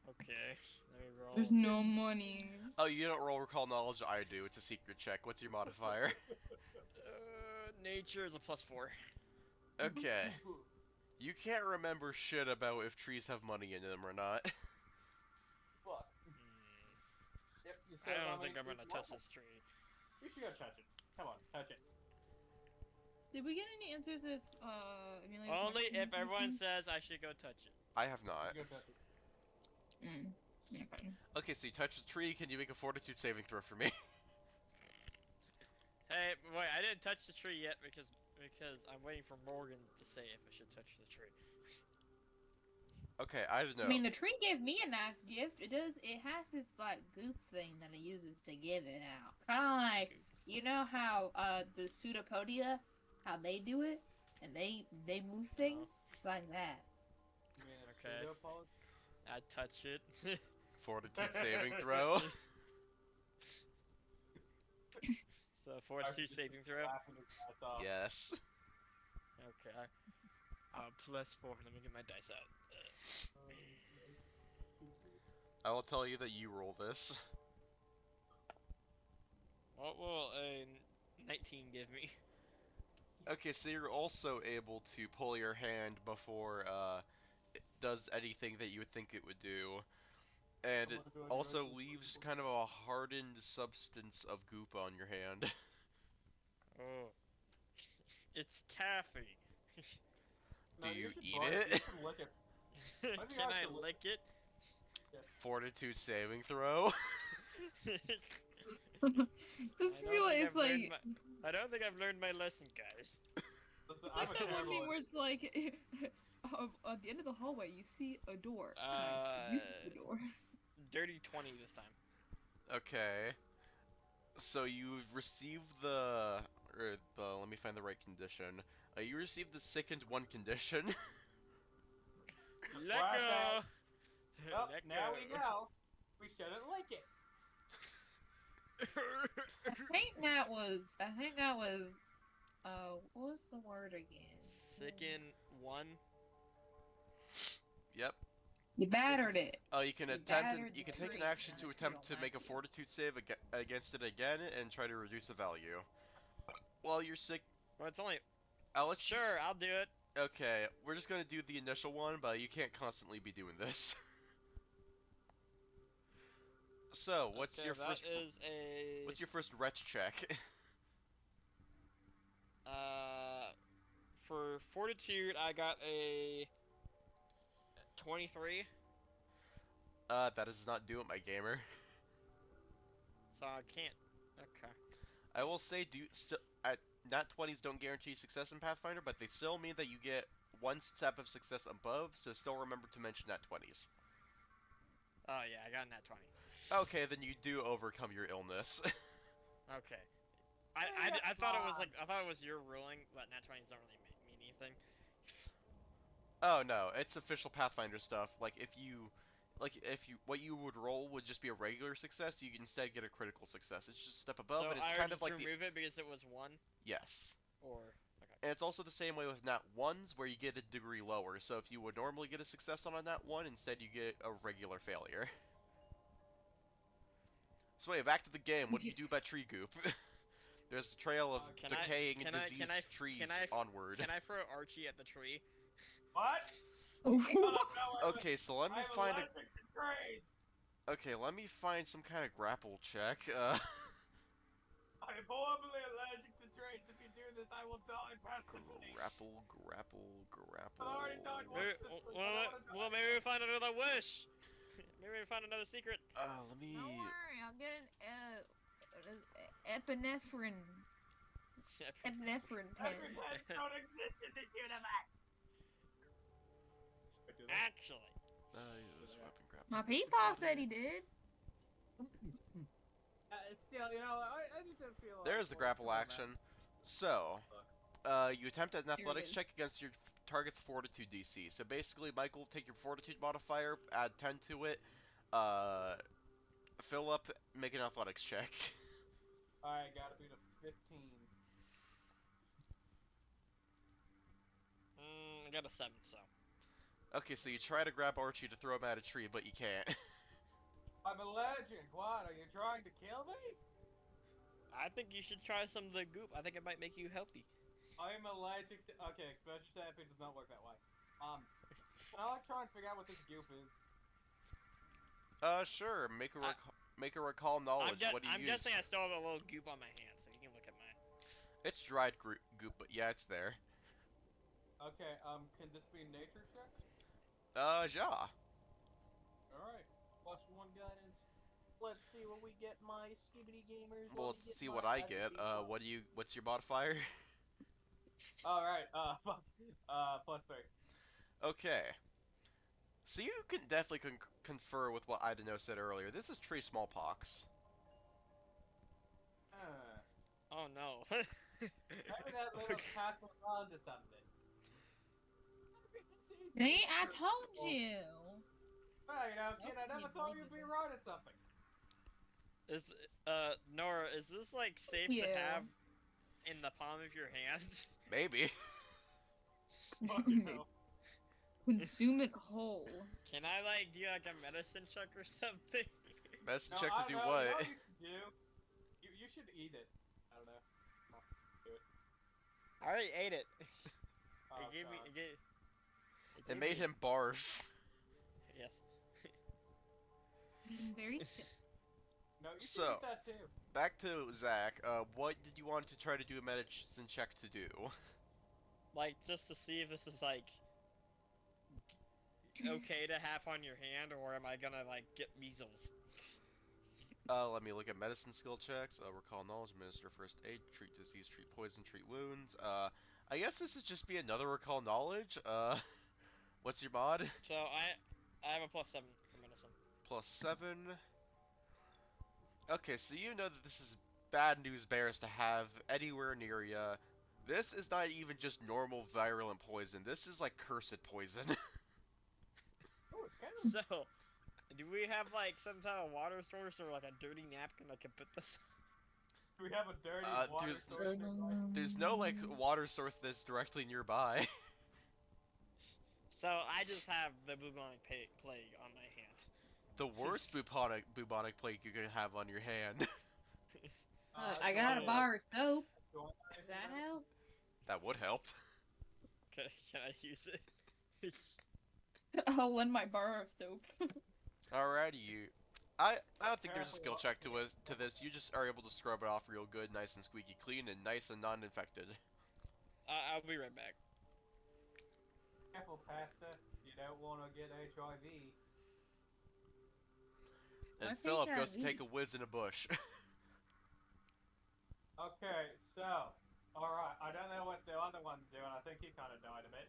[SPEAKER 2] Okay, let me roll.
[SPEAKER 4] There's no money.
[SPEAKER 1] Oh, you don't roll recall knowledge? I do. It's a secret check. What's your modifier?
[SPEAKER 2] Nature is a +4.
[SPEAKER 1] Okay. You can't remember shit about if trees have money in them or not.
[SPEAKER 8] Fuck. Yep, you
[SPEAKER 2] I
[SPEAKER 8] said how
[SPEAKER 2] don't
[SPEAKER 8] many
[SPEAKER 2] think I'm gonna
[SPEAKER 8] trees
[SPEAKER 2] touch
[SPEAKER 8] you
[SPEAKER 2] this tree.
[SPEAKER 8] want. You should go touch it. Come on, touch it.
[SPEAKER 4] Did we get any answers if Amelia's
[SPEAKER 2] Only
[SPEAKER 4] next
[SPEAKER 2] if
[SPEAKER 4] one or
[SPEAKER 2] everyone
[SPEAKER 4] something?
[SPEAKER 2] says I should go touch it.
[SPEAKER 1] I have not.
[SPEAKER 8] Go touch it.
[SPEAKER 4] Yeah, fine.
[SPEAKER 1] Okay, so you touch the tree. Can you make a fortitude saving throw for me?
[SPEAKER 2] Hey, wait, I didn't touch the tree yet because I'm waiting for Morgan to say if I should touch the tree.
[SPEAKER 1] Okay, I don't know.
[SPEAKER 4] I mean, the tree gave me a nice gift. It does. It has this like goop thing that it uses to give it out. Kind of like you know how the pseudopodia, how they do it, and they move things It's like that.
[SPEAKER 8] You mean a
[SPEAKER 2] Okay.
[SPEAKER 8] pseudo polish?
[SPEAKER 2] I touch it.
[SPEAKER 1] Fortitude saving throw.
[SPEAKER 2] So fortitude saving throw.
[SPEAKER 8] Laughing his ass off.
[SPEAKER 1] Yes.
[SPEAKER 2] Okay. +4. Let me get my dice out.
[SPEAKER 1] I will tell you that you roll this.
[SPEAKER 2] What will a 19 give me?
[SPEAKER 1] Okay, so you're also able to pull your hand before it does anything that you would think it would do. And it also leaves kind of a hardened substance of goop on your hand.
[SPEAKER 2] Oh. It's taffy.
[SPEAKER 1] Do
[SPEAKER 8] No,
[SPEAKER 1] you
[SPEAKER 8] should
[SPEAKER 1] eat
[SPEAKER 8] try
[SPEAKER 1] it?
[SPEAKER 8] You should lick it. Maybe
[SPEAKER 2] Can
[SPEAKER 8] I
[SPEAKER 2] I
[SPEAKER 8] should look-
[SPEAKER 2] lick it?
[SPEAKER 1] Fortitude saving throw.
[SPEAKER 4] This feel is like
[SPEAKER 2] I don't think I've learned my lesson, guys.
[SPEAKER 8] Listen,
[SPEAKER 4] it's
[SPEAKER 8] I'm
[SPEAKER 4] like
[SPEAKER 8] a
[SPEAKER 4] that one
[SPEAKER 8] terrible
[SPEAKER 4] thing where it's like at the end of the hallway you see a door. Nice. You see the door.
[SPEAKER 2] Dirty 20 this time.
[SPEAKER 1] Okay. So you received the... let me find the right condition. You received the sickened one condition.
[SPEAKER 2] Let
[SPEAKER 8] Right
[SPEAKER 2] go!
[SPEAKER 8] Well,
[SPEAKER 2] Let
[SPEAKER 8] now
[SPEAKER 2] go.
[SPEAKER 8] we know. We shouldn't lick it.
[SPEAKER 4] I think that was what was the word again?
[SPEAKER 2] Sicken 1.
[SPEAKER 1] Yep.
[SPEAKER 4] You battered it.
[SPEAKER 1] You can
[SPEAKER 4] You
[SPEAKER 1] attempt
[SPEAKER 4] battered
[SPEAKER 1] you
[SPEAKER 4] the
[SPEAKER 1] can take an
[SPEAKER 4] tree.
[SPEAKER 1] action
[SPEAKER 4] No,
[SPEAKER 1] to
[SPEAKER 4] you
[SPEAKER 1] attempt
[SPEAKER 4] don't
[SPEAKER 1] to make a
[SPEAKER 4] like it.
[SPEAKER 1] fortitude save against it again and try to reduce the value. While you're sick,
[SPEAKER 2] Well, it's only.
[SPEAKER 1] I'll let you.
[SPEAKER 2] Sure, I'll do it.
[SPEAKER 1] Okay, we're just gonna do the initial one, but you can't constantly be doing this. So, what's
[SPEAKER 2] Okay,
[SPEAKER 1] your
[SPEAKER 2] that
[SPEAKER 1] first?
[SPEAKER 2] is a.
[SPEAKER 1] What's your first retch check?
[SPEAKER 2] For fortitude, I got a 23,
[SPEAKER 1] That does not do it, my gamer.
[SPEAKER 2] so I can't. Okay.
[SPEAKER 1] I will say, nat 20s don't guarantee success in Pathfinder, but they still mean that you get one step of success above. So still remember to mention nat 20s.
[SPEAKER 2] Oh yeah, I got a nat 20.
[SPEAKER 1] Okay, then you do overcome your illness.
[SPEAKER 2] Okay. I thought it was like I thought it was your ruling, but nat 20s don't really mean anything.
[SPEAKER 1] Oh no, it's official Pathfinder stuff. Like if you what you would roll would just be a regular success, you can instead get a critical success. It's just a step above,
[SPEAKER 2] So
[SPEAKER 1] and it's
[SPEAKER 2] I
[SPEAKER 1] kind
[SPEAKER 2] just
[SPEAKER 1] of like the
[SPEAKER 2] remove it because it was 1,
[SPEAKER 1] yes.
[SPEAKER 2] or okay.
[SPEAKER 1] And it's also the same way with nat 1s, where you get a degree lower. So if you would normally get a success on a nat 1, instead you get a regular failure. So wait, back to the game. What do you do about tree goop? There's a trail of
[SPEAKER 2] Can I-
[SPEAKER 1] decaying
[SPEAKER 2] can
[SPEAKER 1] and
[SPEAKER 2] I-
[SPEAKER 1] diseased
[SPEAKER 2] can I-
[SPEAKER 1] trees
[SPEAKER 2] can I-
[SPEAKER 1] onward.
[SPEAKER 2] Can I throw Archie at the tree?
[SPEAKER 8] What?
[SPEAKER 4] Oh.
[SPEAKER 1] Okay, so let me
[SPEAKER 8] I'm
[SPEAKER 1] find a...
[SPEAKER 8] allergic to trees.
[SPEAKER 1] Okay, let me find some kind of grapple check.
[SPEAKER 8] I'm horribly allergic to trees. If you do this, I will die passively.
[SPEAKER 1] grapple.
[SPEAKER 8] I already died
[SPEAKER 2] Maybe,
[SPEAKER 8] once this week. I don't wanna
[SPEAKER 2] well,
[SPEAKER 8] die
[SPEAKER 2] maybe we find another wish. Maybe we find another secret.
[SPEAKER 1] Let me...
[SPEAKER 4] Don't worry, I'll get an epinephrine pen.
[SPEAKER 8] Epithets don't exist in this universe.
[SPEAKER 2] Actually,
[SPEAKER 1] this weapon grapple.
[SPEAKER 4] My peepaw said he did.
[SPEAKER 3] It's still, I just don't feel like...
[SPEAKER 1] There's the grapple action. So, you attempt an athletics
[SPEAKER 4] is.
[SPEAKER 1] check against your target's fortitude DC. So basically, Michael, take your fortitude modifier, add 10 to it, fill up, make an athletics check.
[SPEAKER 8] Alright, gotta be the 15.
[SPEAKER 2] I got a 7, so.
[SPEAKER 1] Okay, so you try to grab Archie to throw him at a tree, but you can't.
[SPEAKER 8] I'm allergic. What? Are you trying to kill me?
[SPEAKER 2] I think you should try some of the goop. I think it might make you healthy.
[SPEAKER 8] I am allergic to. Okay, exposure therapy does not work that way. Can I try and figure out what this goop is?
[SPEAKER 1] Sure. Make a recall knowledge. What do you
[SPEAKER 2] I'm
[SPEAKER 1] use?
[SPEAKER 2] guessing I still have a little goop on my hand, so you can look at mine.
[SPEAKER 1] It's dried goop, but yeah, it's there.
[SPEAKER 8] Okay, can this be nature check?
[SPEAKER 1] Yeah.
[SPEAKER 8] Alright. +1 guidance. Let's see what we get, my skibidi gamers.
[SPEAKER 1] Well, let's see what I get. What's your modifier?
[SPEAKER 8] Alright, fuck. +3.
[SPEAKER 1] Okay. So you can definitely confer with what Idano said earlier. This is tree smallpox.
[SPEAKER 2] Oh no.
[SPEAKER 8] Maybe that little cat was onto something.
[SPEAKER 4] See, I told you.
[SPEAKER 8] Well, kid, I never
[SPEAKER 4] you
[SPEAKER 8] thought
[SPEAKER 4] believe
[SPEAKER 8] you'd be
[SPEAKER 4] me.
[SPEAKER 8] right at something.
[SPEAKER 2] Is Nora, is this like safe to
[SPEAKER 4] Yeah.
[SPEAKER 2] have in the palm of your hand?
[SPEAKER 1] Maybe.
[SPEAKER 8] Fuck no.
[SPEAKER 4] Consume it whole.
[SPEAKER 2] Can I like do like a medicine check or something?
[SPEAKER 1] Medicine
[SPEAKER 8] No,
[SPEAKER 1] check
[SPEAKER 8] I
[SPEAKER 1] to do
[SPEAKER 8] know,
[SPEAKER 1] what?
[SPEAKER 8] You know what you should do? You should eat it. I don't know. Do it.
[SPEAKER 2] I already ate it.
[SPEAKER 8] Oh,
[SPEAKER 2] It gave me.
[SPEAKER 8] God.
[SPEAKER 1] It made him barf.
[SPEAKER 2] Yes.
[SPEAKER 4] I'm very sick.
[SPEAKER 8] No, you should
[SPEAKER 1] So,
[SPEAKER 8] eat that too.
[SPEAKER 1] back to Zach. What did you want to try to do a medicine check to do?
[SPEAKER 2] Like just to see if this is like okay to have on your hand, or am I gonna like get measles?
[SPEAKER 1] Let me look at medicine skill checks. Recall knowledge, administer first aid, treat disease, treat poison, treat wounds. I guess this is just be another recall knowledge. What's your mod?
[SPEAKER 2] So I have a +7 for medicine.
[SPEAKER 1] +7. Okay, so you know that this is bad news bears to have anywhere near ya. This is not even just normal virulent poison. This is like cursed poison.
[SPEAKER 8] Oh, it's kind of.
[SPEAKER 2] So, do we have like some type of water source or like a dirty napkin I can put this?
[SPEAKER 8] Do we have a dirty water
[SPEAKER 1] there's-
[SPEAKER 8] source?
[SPEAKER 1] There's no like water source that's directly nearby.
[SPEAKER 2] So I just have the bubonic plague on my hand.
[SPEAKER 1] The worst bubonic plague you could have on your hand.
[SPEAKER 4] I got a
[SPEAKER 2] yeah.
[SPEAKER 4] bar of soap.
[SPEAKER 8] Do I-
[SPEAKER 4] Does that help?
[SPEAKER 1] That would help.
[SPEAKER 2] Can I use it?
[SPEAKER 4] I'll lend my bar of soap.
[SPEAKER 1] Alrighty, you. I don't think there's a skill check to this. You just are able to scrub it off real good, nice and squeaky clean, and nice and non-infected.
[SPEAKER 2] I'll be right back.
[SPEAKER 8] Careful, Pastor. You don't want to get HIV.
[SPEAKER 1] And
[SPEAKER 4] What's
[SPEAKER 1] Philip goes to
[SPEAKER 4] HIV?
[SPEAKER 1] take a whiz in a bush.
[SPEAKER 8] Okay, so. Alright, I don't know what the other one's doing. I think he kind of died a bit.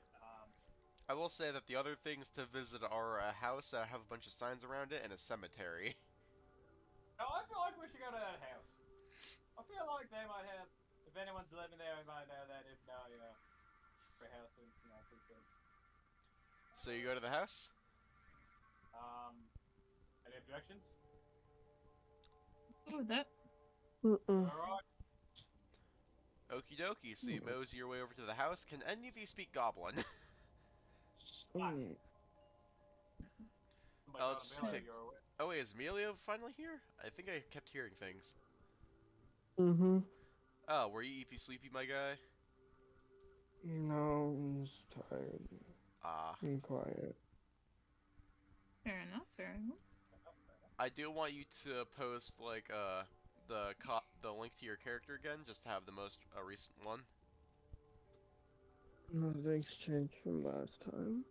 [SPEAKER 1] I will say that the other things to visit are a house that have a bunch of signs around it and a cemetery.
[SPEAKER 8] No, I feel like we should go to that house. I feel like they might have. If anyone's living there, we might know that. If not, for house is pretty good.
[SPEAKER 1] So you go to the house?
[SPEAKER 8] Any objections?
[SPEAKER 4] Oh, that.
[SPEAKER 8] Alright.
[SPEAKER 1] Okie dokie, so you mosey your way over to the house. Can any of you speak Goblin?
[SPEAKER 8] Somebody
[SPEAKER 1] I'll
[SPEAKER 8] ought to
[SPEAKER 1] just
[SPEAKER 8] be like,
[SPEAKER 1] take-
[SPEAKER 8] "You're away."
[SPEAKER 1] Oh wait, is Emilio finally here? I think I kept hearing things.
[SPEAKER 5] Mm-hmm.
[SPEAKER 1] Oh, were you EP sleepy, my guy?
[SPEAKER 5] No, I'm just tired
[SPEAKER 1] Ah.
[SPEAKER 5] and quiet.
[SPEAKER 4] Fair enough, fair enough.
[SPEAKER 1] I do want you to post, like, the link to your character again, just to have the most recent one.
[SPEAKER 5] Nothing's changed from last time.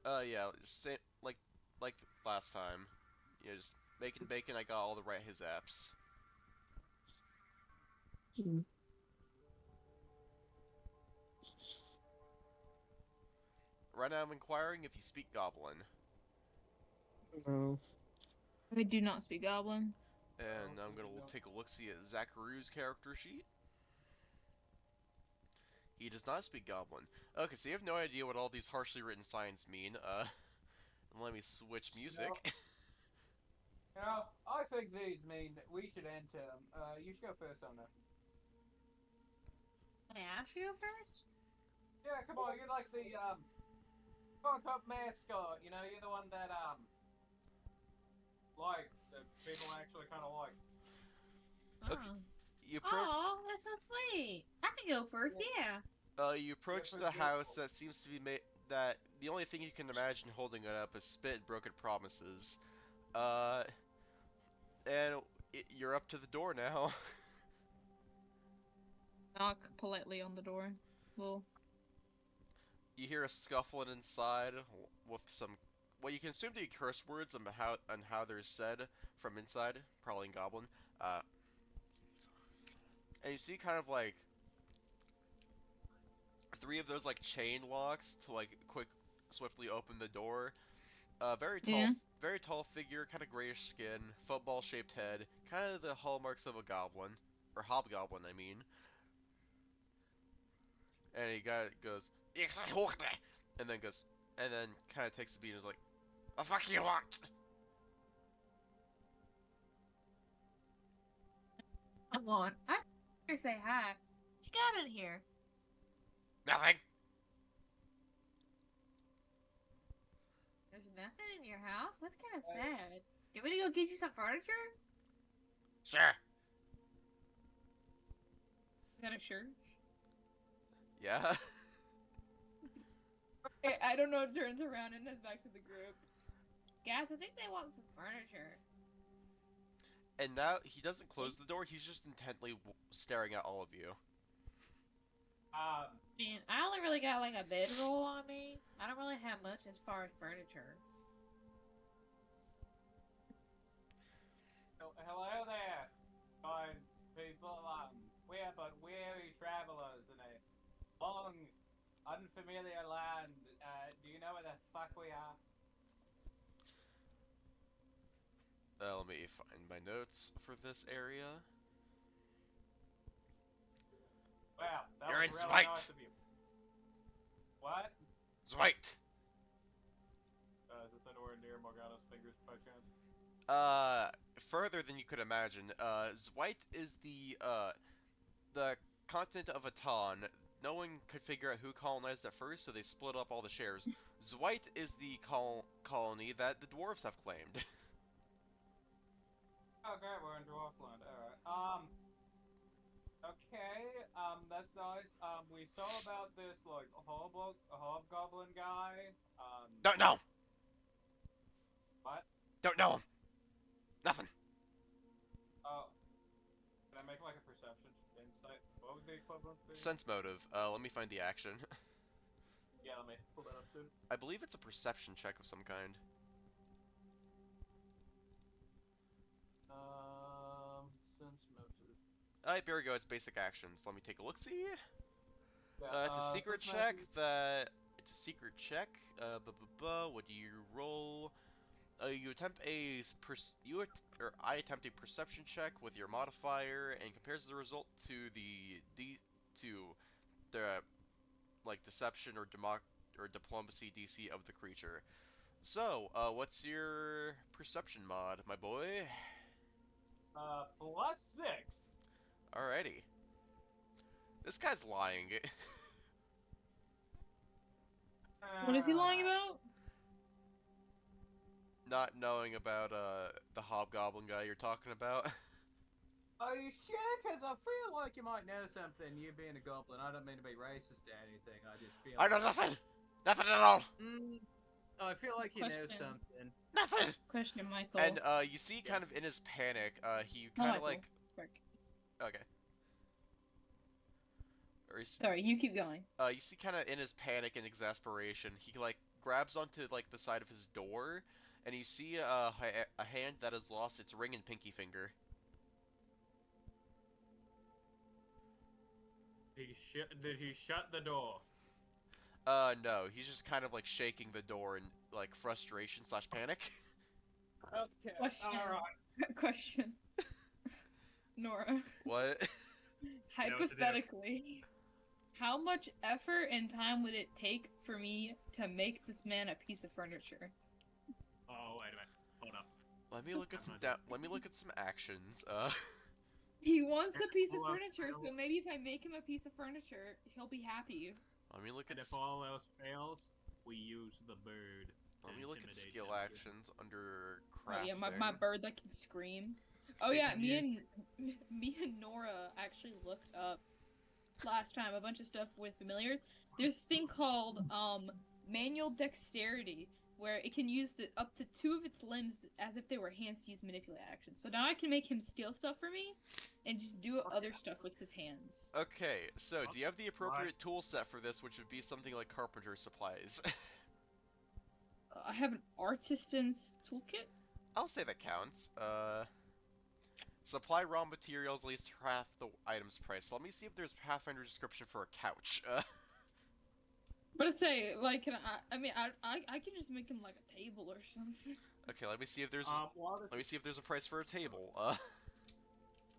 [SPEAKER 1] Yeah, same, like last time. You know, just making bacon, I got all the right his apps.
[SPEAKER 5] Mm.
[SPEAKER 1] Right now I'm inquiring if you speak Goblin.
[SPEAKER 5] No.
[SPEAKER 6] I do not speak Goblin.
[SPEAKER 1] And I'm
[SPEAKER 3] Also
[SPEAKER 1] gonna
[SPEAKER 3] don't-
[SPEAKER 1] take a look see at Zacharu's character sheet. He does not speak Goblin. Okay, so you have no idea what all these harshly written signs mean. Let me switch music.
[SPEAKER 8] You know, I think these mean that we should enter. You should go first on that.
[SPEAKER 6] Can I ask you first?
[SPEAKER 8] Yeah, come on, you're like the quote-unquote mascot. You know, you're the one that like that people actually kind of like.
[SPEAKER 1] Okay.
[SPEAKER 6] Oh.
[SPEAKER 1] You approach.
[SPEAKER 6] Oh, that's so sweet. I can go first, yeah.
[SPEAKER 1] You approach
[SPEAKER 8] for
[SPEAKER 1] the house
[SPEAKER 8] example.
[SPEAKER 1] that seems to be made. That the only thing you can imagine holding it up is spit and broken promises. Uh, and you're up to the door now.
[SPEAKER 6] Knock politely on the door. Well,
[SPEAKER 1] You hear a scuffling inside with some what you can assume to be curse words on how they're said from inside, probably in Goblin. Uh, and you see kind of like three of those like chain locks to like swiftly open the door.
[SPEAKER 6] Yeah.
[SPEAKER 1] Very tall figure, kind of grayish skin, football-shaped head, kind of the hallmarks of a goblin or hobgoblin, I mean. And he goes, and then goes, and then kind of takes a beat and is like, "The fuck you want?"
[SPEAKER 6] Come on. I here say hi. What you got in here?
[SPEAKER 1] Nothing.
[SPEAKER 6] There's nothing in your house? That's kind of sad. Do you want me to go get you some furniture?
[SPEAKER 1] Sure.
[SPEAKER 6] Is that a shirt?
[SPEAKER 1] Yeah.
[SPEAKER 6] I don't know. Turns around and heads back to the group. Guys, I think they want some furniture.
[SPEAKER 1] And now he doesn't close the door. He's just intently staring at all of you.
[SPEAKER 6] Man, I only really got like a bedroll on me. I don't really have much as far as furniture.
[SPEAKER 8] Hello there, fine people. We're but weary travelers in a long, unfamiliar land. Do you know where the fuck we are?
[SPEAKER 1] Let me find my notes for this area.
[SPEAKER 8] Well, that
[SPEAKER 1] You're
[SPEAKER 8] was
[SPEAKER 1] in
[SPEAKER 8] really
[SPEAKER 1] Zweit.
[SPEAKER 8] nice of you. What?
[SPEAKER 1] Zweit.
[SPEAKER 3] Is this anywhere near Morgana's fingers by chance?
[SPEAKER 1] Further than you could imagine. Zweit is the continent of Atan. No one could figure out who colonized it first, so they split up all the shares. Zweit is the colony that the dwarves have claimed.
[SPEAKER 8] Okay, we're in Dwarfland. Alright. Okay, that's nice. We saw about this, like, hobgoblin guy.
[SPEAKER 1] Don't know.
[SPEAKER 8] What?
[SPEAKER 1] Don't know him. Nothing.
[SPEAKER 8] Oh. Can I make, like, a perception insight? What would the equivalent be?
[SPEAKER 1] Sense motive. Let me find the action.
[SPEAKER 3] Yeah, let me pull that up too.
[SPEAKER 1] I believe it's a perception check of some kind.
[SPEAKER 3] Sense motive.
[SPEAKER 1] Alright, there we go. It's basic actions. Let me take a look. See.
[SPEAKER 8] Yeah,
[SPEAKER 1] It's a secret
[SPEAKER 8] sense
[SPEAKER 1] check.
[SPEAKER 8] motive-
[SPEAKER 1] It's a secret check. What do you roll? You attempt I attempt a perception check with your modifier and compares the result to the like deception or diplomacy DC of the creature. So, what's your perception mod, my boy?
[SPEAKER 8] +6.
[SPEAKER 1] Alrighty. This guy's lying.
[SPEAKER 6] What is he lying about?
[SPEAKER 1] Not knowing about the hobgoblin guy you're talking about.
[SPEAKER 8] Are you sure? Because I feel like you might know something, you being a goblin. I don't mean to be racist or anything, I just feel
[SPEAKER 1] I know nothing! Nothing at all!
[SPEAKER 8] I feel like you know
[SPEAKER 6] Question.
[SPEAKER 8] something.
[SPEAKER 1] Nothing!
[SPEAKER 6] Question, Michael.
[SPEAKER 1] And you see kind of in his panic, he kind of
[SPEAKER 6] Michael.
[SPEAKER 1] like...
[SPEAKER 6] Sorry.
[SPEAKER 1] Okay.
[SPEAKER 6] Sorry, you keep going.
[SPEAKER 1] You see kind of in his panic and exasperation, he like grabs onto like the side of his door, and you see a hand that has lost its ring and pinky finger.
[SPEAKER 3] Did he shut the door?
[SPEAKER 1] No, he's just kind of like shaking the door in like frustration slash panic.
[SPEAKER 8] Okay.
[SPEAKER 6] Question.
[SPEAKER 8] Alright.
[SPEAKER 6] Question. Nora,
[SPEAKER 1] What?
[SPEAKER 3] know what to do.
[SPEAKER 6] hypothetically, how much effort and time would it take for me to make this man a piece of furniture?
[SPEAKER 3] Oh, wait a minute. Hold up.
[SPEAKER 1] Let me look at some let me look at some actions.
[SPEAKER 6] He wants a piece of
[SPEAKER 3] Hold up,
[SPEAKER 6] furniture, so maybe if I make him a piece of furniture, he'll be happy.
[SPEAKER 1] Let me look
[SPEAKER 3] And
[SPEAKER 1] at
[SPEAKER 3] if all else fails, we use the bird.
[SPEAKER 1] let
[SPEAKER 3] to
[SPEAKER 1] me look at
[SPEAKER 3] intimidate
[SPEAKER 1] skill
[SPEAKER 3] them.
[SPEAKER 1] actions under
[SPEAKER 6] Oh
[SPEAKER 1] crafting.
[SPEAKER 6] yeah, my bird that can scream. Oh
[SPEAKER 3] They
[SPEAKER 6] yeah,
[SPEAKER 3] can
[SPEAKER 6] me and Nora actually looked up last time a bunch of stuff with familiars. There's this thing called manual dexterity, where it can use up to 2 of its limbs as if they were hands to use manipulate actions. So now I can make him steal stuff for me and just do other stuff with his hands.
[SPEAKER 1] Okay, so do you have the appropriate tool set for this, which would be something like carpenter supplies?
[SPEAKER 6] I have an artisan's toolkit.
[SPEAKER 1] I'll say that counts. Supply raw materials at least half the item's price. So let me see if there's Pathfinder description for a couch.
[SPEAKER 6] But I say, like, I mean, I can just make him like a table or something.
[SPEAKER 1] Okay, let me see if there's let me see if there's a price for a table.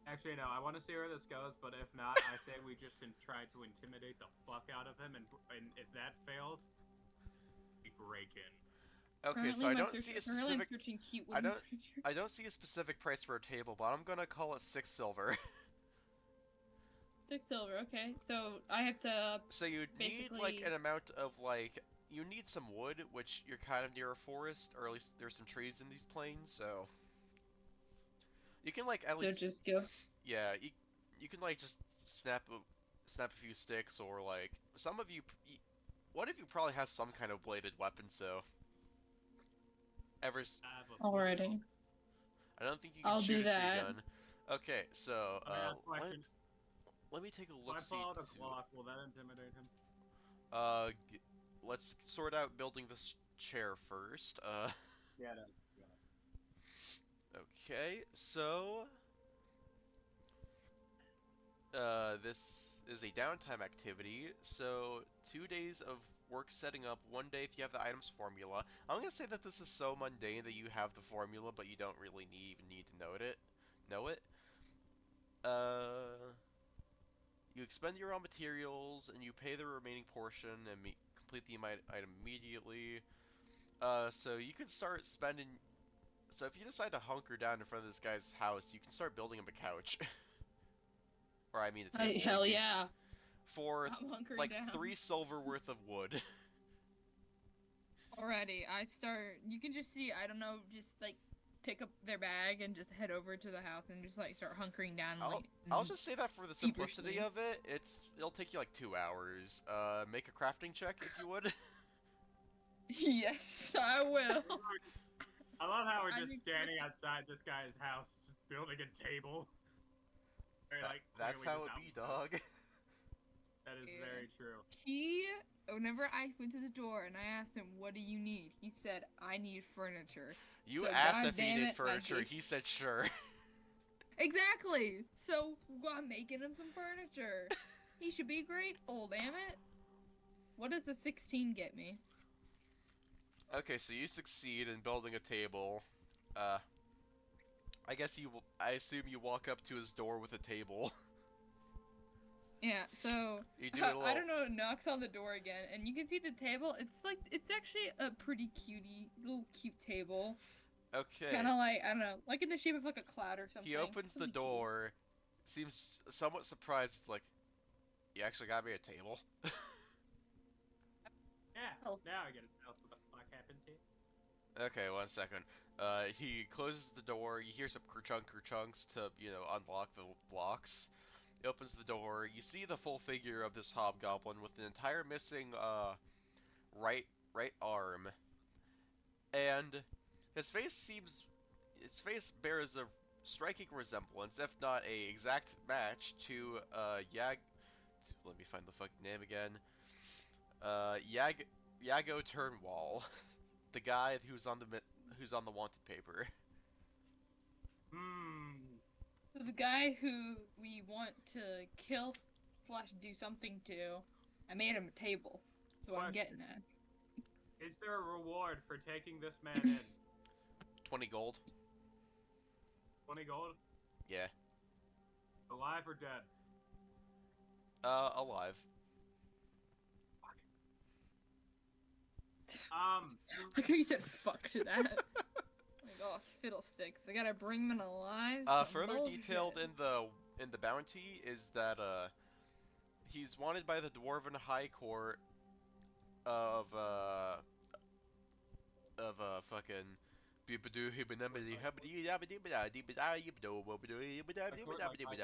[SPEAKER 3] Actually, no. I want to see where this goes, but if not, I say we just try to intimidate the fuck out of him, and if that fails, we break in.
[SPEAKER 1] Okay, so I don't see a specific.
[SPEAKER 6] Cute
[SPEAKER 1] I don't.
[SPEAKER 6] furniture.
[SPEAKER 1] I don't see a specific price for a table, but I'm gonna call it 6 silver.
[SPEAKER 6] 6 silver, okay. So I have to.
[SPEAKER 1] So you need like
[SPEAKER 6] Basically-
[SPEAKER 1] an amount of like you need some wood, which you're kind of near a forest, or at least there's some trees in these plains, so you can like at
[SPEAKER 6] So
[SPEAKER 1] least
[SPEAKER 6] just go.
[SPEAKER 1] yeah you can like just snap a few sticks, or like some of you. One of you probably has some kind of bladed weapon, so
[SPEAKER 6] Alrighty.
[SPEAKER 1] I don't think you can
[SPEAKER 6] I'll
[SPEAKER 1] shoot
[SPEAKER 6] do
[SPEAKER 1] a tree
[SPEAKER 6] that.
[SPEAKER 1] gun. Okay, so
[SPEAKER 3] Question.
[SPEAKER 1] let me take a
[SPEAKER 3] If
[SPEAKER 1] look.
[SPEAKER 3] I
[SPEAKER 1] See
[SPEAKER 3] pull out a
[SPEAKER 1] to-
[SPEAKER 3] clock, will that intimidate him?
[SPEAKER 1] let's sort out building this chair first.
[SPEAKER 3] Yeah, no.
[SPEAKER 1] Okay, so this is a downtime activity. So 2 days of work setting up, 1 day if you have the items formula. I'm gonna say that this is so mundane that you have the formula, but you don't really even need to know it. You expend your raw materials and you pay the remaining portion and complete the item immediately. So you can start spending. So if you decide to hunker down in front of this guy's house, you can start building him a couch. Or I mean a table.
[SPEAKER 6] Hell yeah.
[SPEAKER 1] For
[SPEAKER 6] I'm hunkering
[SPEAKER 1] like
[SPEAKER 6] down.
[SPEAKER 1] 3 silver worth of wood.
[SPEAKER 6] Alrighty, I start. You can just see, I don't know, just like pick up their bag and just head over to the house and just like start hunkering down.
[SPEAKER 1] I'll just say that for the simplicity
[SPEAKER 6] feverishly.
[SPEAKER 1] of it, it'll take you like 2 hours. Make a crafting check if you would.
[SPEAKER 6] Yes, I will.
[SPEAKER 3] I love how we're
[SPEAKER 6] I
[SPEAKER 3] just
[SPEAKER 6] think-
[SPEAKER 3] standing outside this guy's house, just building a table. Very, like,
[SPEAKER 1] That's
[SPEAKER 3] clearly
[SPEAKER 1] how it
[SPEAKER 3] just
[SPEAKER 1] be,
[SPEAKER 3] out-
[SPEAKER 1] dog.
[SPEAKER 3] That is
[SPEAKER 6] Yeah.
[SPEAKER 3] very true.
[SPEAKER 6] Whenever I went to the door and I asked him, "What do you need?" He said, "I need furniture."
[SPEAKER 1] You
[SPEAKER 6] So,
[SPEAKER 1] asked if he
[SPEAKER 6] goddamn
[SPEAKER 1] needed
[SPEAKER 6] it, I
[SPEAKER 1] furniture.
[SPEAKER 6] gave-
[SPEAKER 1] He said sure.
[SPEAKER 6] Exactly. So I'm making him some furniture. He should be grateful. Damn it. What does the 16 get me?
[SPEAKER 1] Okay, so you succeed in building a table. I guess I assume you walk up to his door with a table.
[SPEAKER 6] Yeah. So
[SPEAKER 1] You do a little.
[SPEAKER 6] I don't know. It knocks on the door again, and you can see the table. It's actually a pretty little cute table.
[SPEAKER 1] Okay.
[SPEAKER 6] Kind of like, I don't know, like in the shape of like a cloud or something.
[SPEAKER 1] He opens the
[SPEAKER 6] Really cute.
[SPEAKER 1] door, seems somewhat surprised. It's like, you actually got me a table?
[SPEAKER 3] Yeah,
[SPEAKER 6] Oh.
[SPEAKER 3] now I get it. What the fuck happened to you?
[SPEAKER 1] Okay, 1 second. He closes the door. You hear some kerchunks to, unlock the locks. He opens the door. You see the full figure of this hobgoblin with an entire missing, right arm. And his face bears a striking resemblance, if not a exact match, to, let me find the fucking name again. Yago Turnwall, the guy who's on the wanted paper.
[SPEAKER 6] So the guy who we want to kill / do something to, I made him a table. That's what I'm
[SPEAKER 3] Question.
[SPEAKER 6] getting at.
[SPEAKER 3] Is there a reward for taking this man in?
[SPEAKER 1] 20 gold.
[SPEAKER 3] 20 gold?
[SPEAKER 1] Yeah.
[SPEAKER 3] Alive or dead?
[SPEAKER 1] Alive.
[SPEAKER 6] Like how you said fuck to that. Like, oh, fiddlesticks. I gotta bring them alive.
[SPEAKER 1] Further detailed in the bounty is that he's wanted by the Dwarven High Court of fucking
[SPEAKER 3] High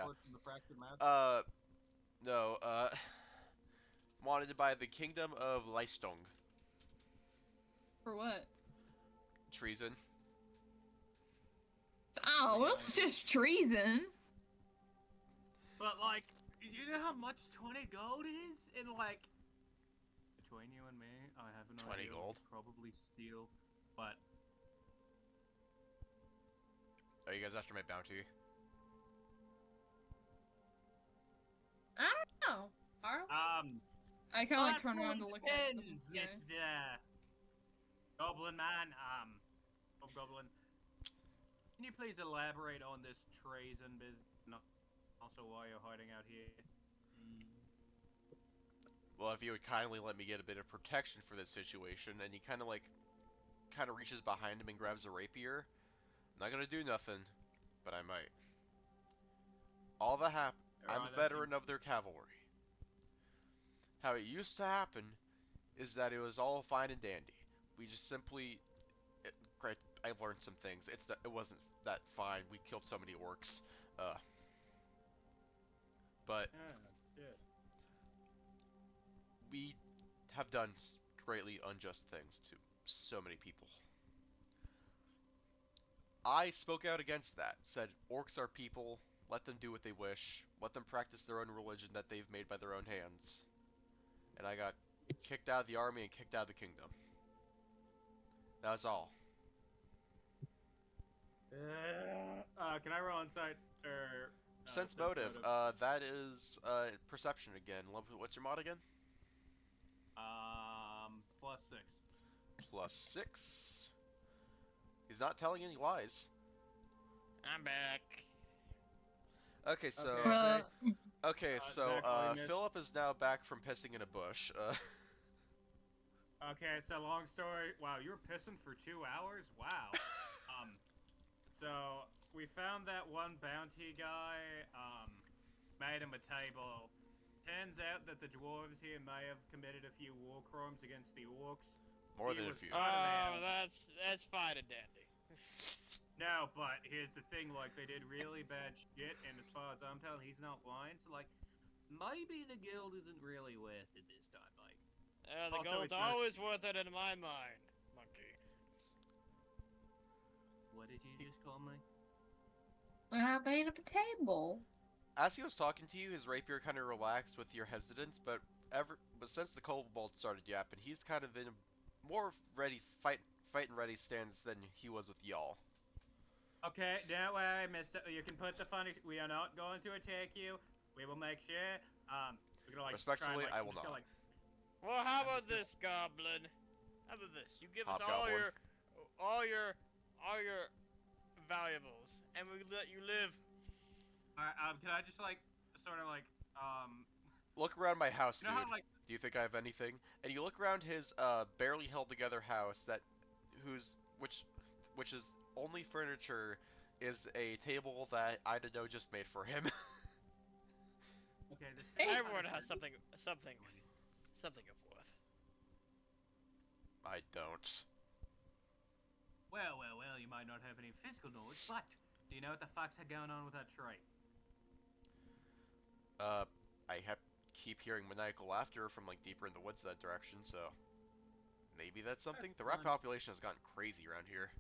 [SPEAKER 3] court from the fractured mass?
[SPEAKER 1] No, wanted by the Kingdom of Leistung.
[SPEAKER 6] For what?
[SPEAKER 1] Treason.
[SPEAKER 6] Oh, that's just treason.
[SPEAKER 3] But like, do you know how much 20 gold is? And like, between you and me, I have an
[SPEAKER 1] 20
[SPEAKER 3] idea.
[SPEAKER 1] gold?
[SPEAKER 3] Probably steal, but
[SPEAKER 1] Are you guys after my bounty?
[SPEAKER 6] I don't know. Are we? I kind of like turn around to look at them.
[SPEAKER 3] depends, Mr. Goblin Man. Goblin. Can you please elaborate on this treason business? No, also why you're hiding out here?
[SPEAKER 1] Well, if you would kindly let me get a bit of protection for this situation, and he kind of reaches behind him and grabs a rapier. I'm not gonna do nothing, but I might. All that happened. I'm a veteran of their cavalry. How it used to happen is that it was all fine and dandy. We just simply, great. I've learned some things. It wasn't that fine. We killed so many orcs, but we have done greatly unjust things to so many people. I spoke out against that, said orcs are people, let them do what they wish, let them practice their own religion that they've made by their own hands. And I got kicked out of the army and kicked out of the kingdom. That was all.
[SPEAKER 3] Can I roll insight or
[SPEAKER 1] Sense motive, that is perception again. What's your mod again?
[SPEAKER 3] +6.
[SPEAKER 1] +6. He's not telling any lies.
[SPEAKER 2] I'm back.
[SPEAKER 1] Okay, so
[SPEAKER 3] Exactly,
[SPEAKER 1] Philip is now back from pissing in a bush.
[SPEAKER 3] Okay, so long story. Wow, you were pissing for 2 hours? Wow. So we found that one bounty guy, made him a table. Turns out that the dwarves here may have committed a few war crimes against the orcs.
[SPEAKER 1] More
[SPEAKER 3] He
[SPEAKER 1] than a
[SPEAKER 3] was
[SPEAKER 1] few.
[SPEAKER 2] Oh, that's fine and dandy.
[SPEAKER 3] No, but here's the thing, like, they did really bad shit, and as far as I'm telling, he's not lying, so, like, maybe the guild isn't really worth it this time, like.
[SPEAKER 2] The
[SPEAKER 3] Also,
[SPEAKER 2] gold's
[SPEAKER 3] it's not-
[SPEAKER 2] always worth it in my mind, monkey.
[SPEAKER 3] What did you just call me?
[SPEAKER 4] I made up a table.
[SPEAKER 1] As he was talking to you, his rapier kind of relaxed with your hesitance, but since the kobold started yapping, he's kind of in a more fight and ready stance than he was with y'all.
[SPEAKER 3] Okay, don't worry, mister. You can put the funny. We are not going to attack you. We will make sure. We're gonna, like,
[SPEAKER 1] Respectfully,
[SPEAKER 3] try and, like,
[SPEAKER 1] I will
[SPEAKER 3] just go,
[SPEAKER 1] not.
[SPEAKER 3] like,
[SPEAKER 2] Well, how about this, goblin? How about this? You give us all
[SPEAKER 1] Hobgoblin.
[SPEAKER 2] your valuables, and we let you live.
[SPEAKER 3] Alright, can I just, like, sort of, like,
[SPEAKER 1] Look around my house,
[SPEAKER 3] you know
[SPEAKER 1] dude.
[SPEAKER 3] how, like,
[SPEAKER 1] Do you think I have anything? And you look around his barely held together house which is only furniture is a table that I don't know just made for him.
[SPEAKER 3] okay, this
[SPEAKER 2] Everyone has something of worth.
[SPEAKER 1] I don't.
[SPEAKER 3] Well, you might not have any physical knowledge, but do you know what the fuck's going on with that tree?
[SPEAKER 1] I keep hearing maniacal laughter from like deeper in the woods that direction, so maybe that's something. The rat population has gotten crazy around here.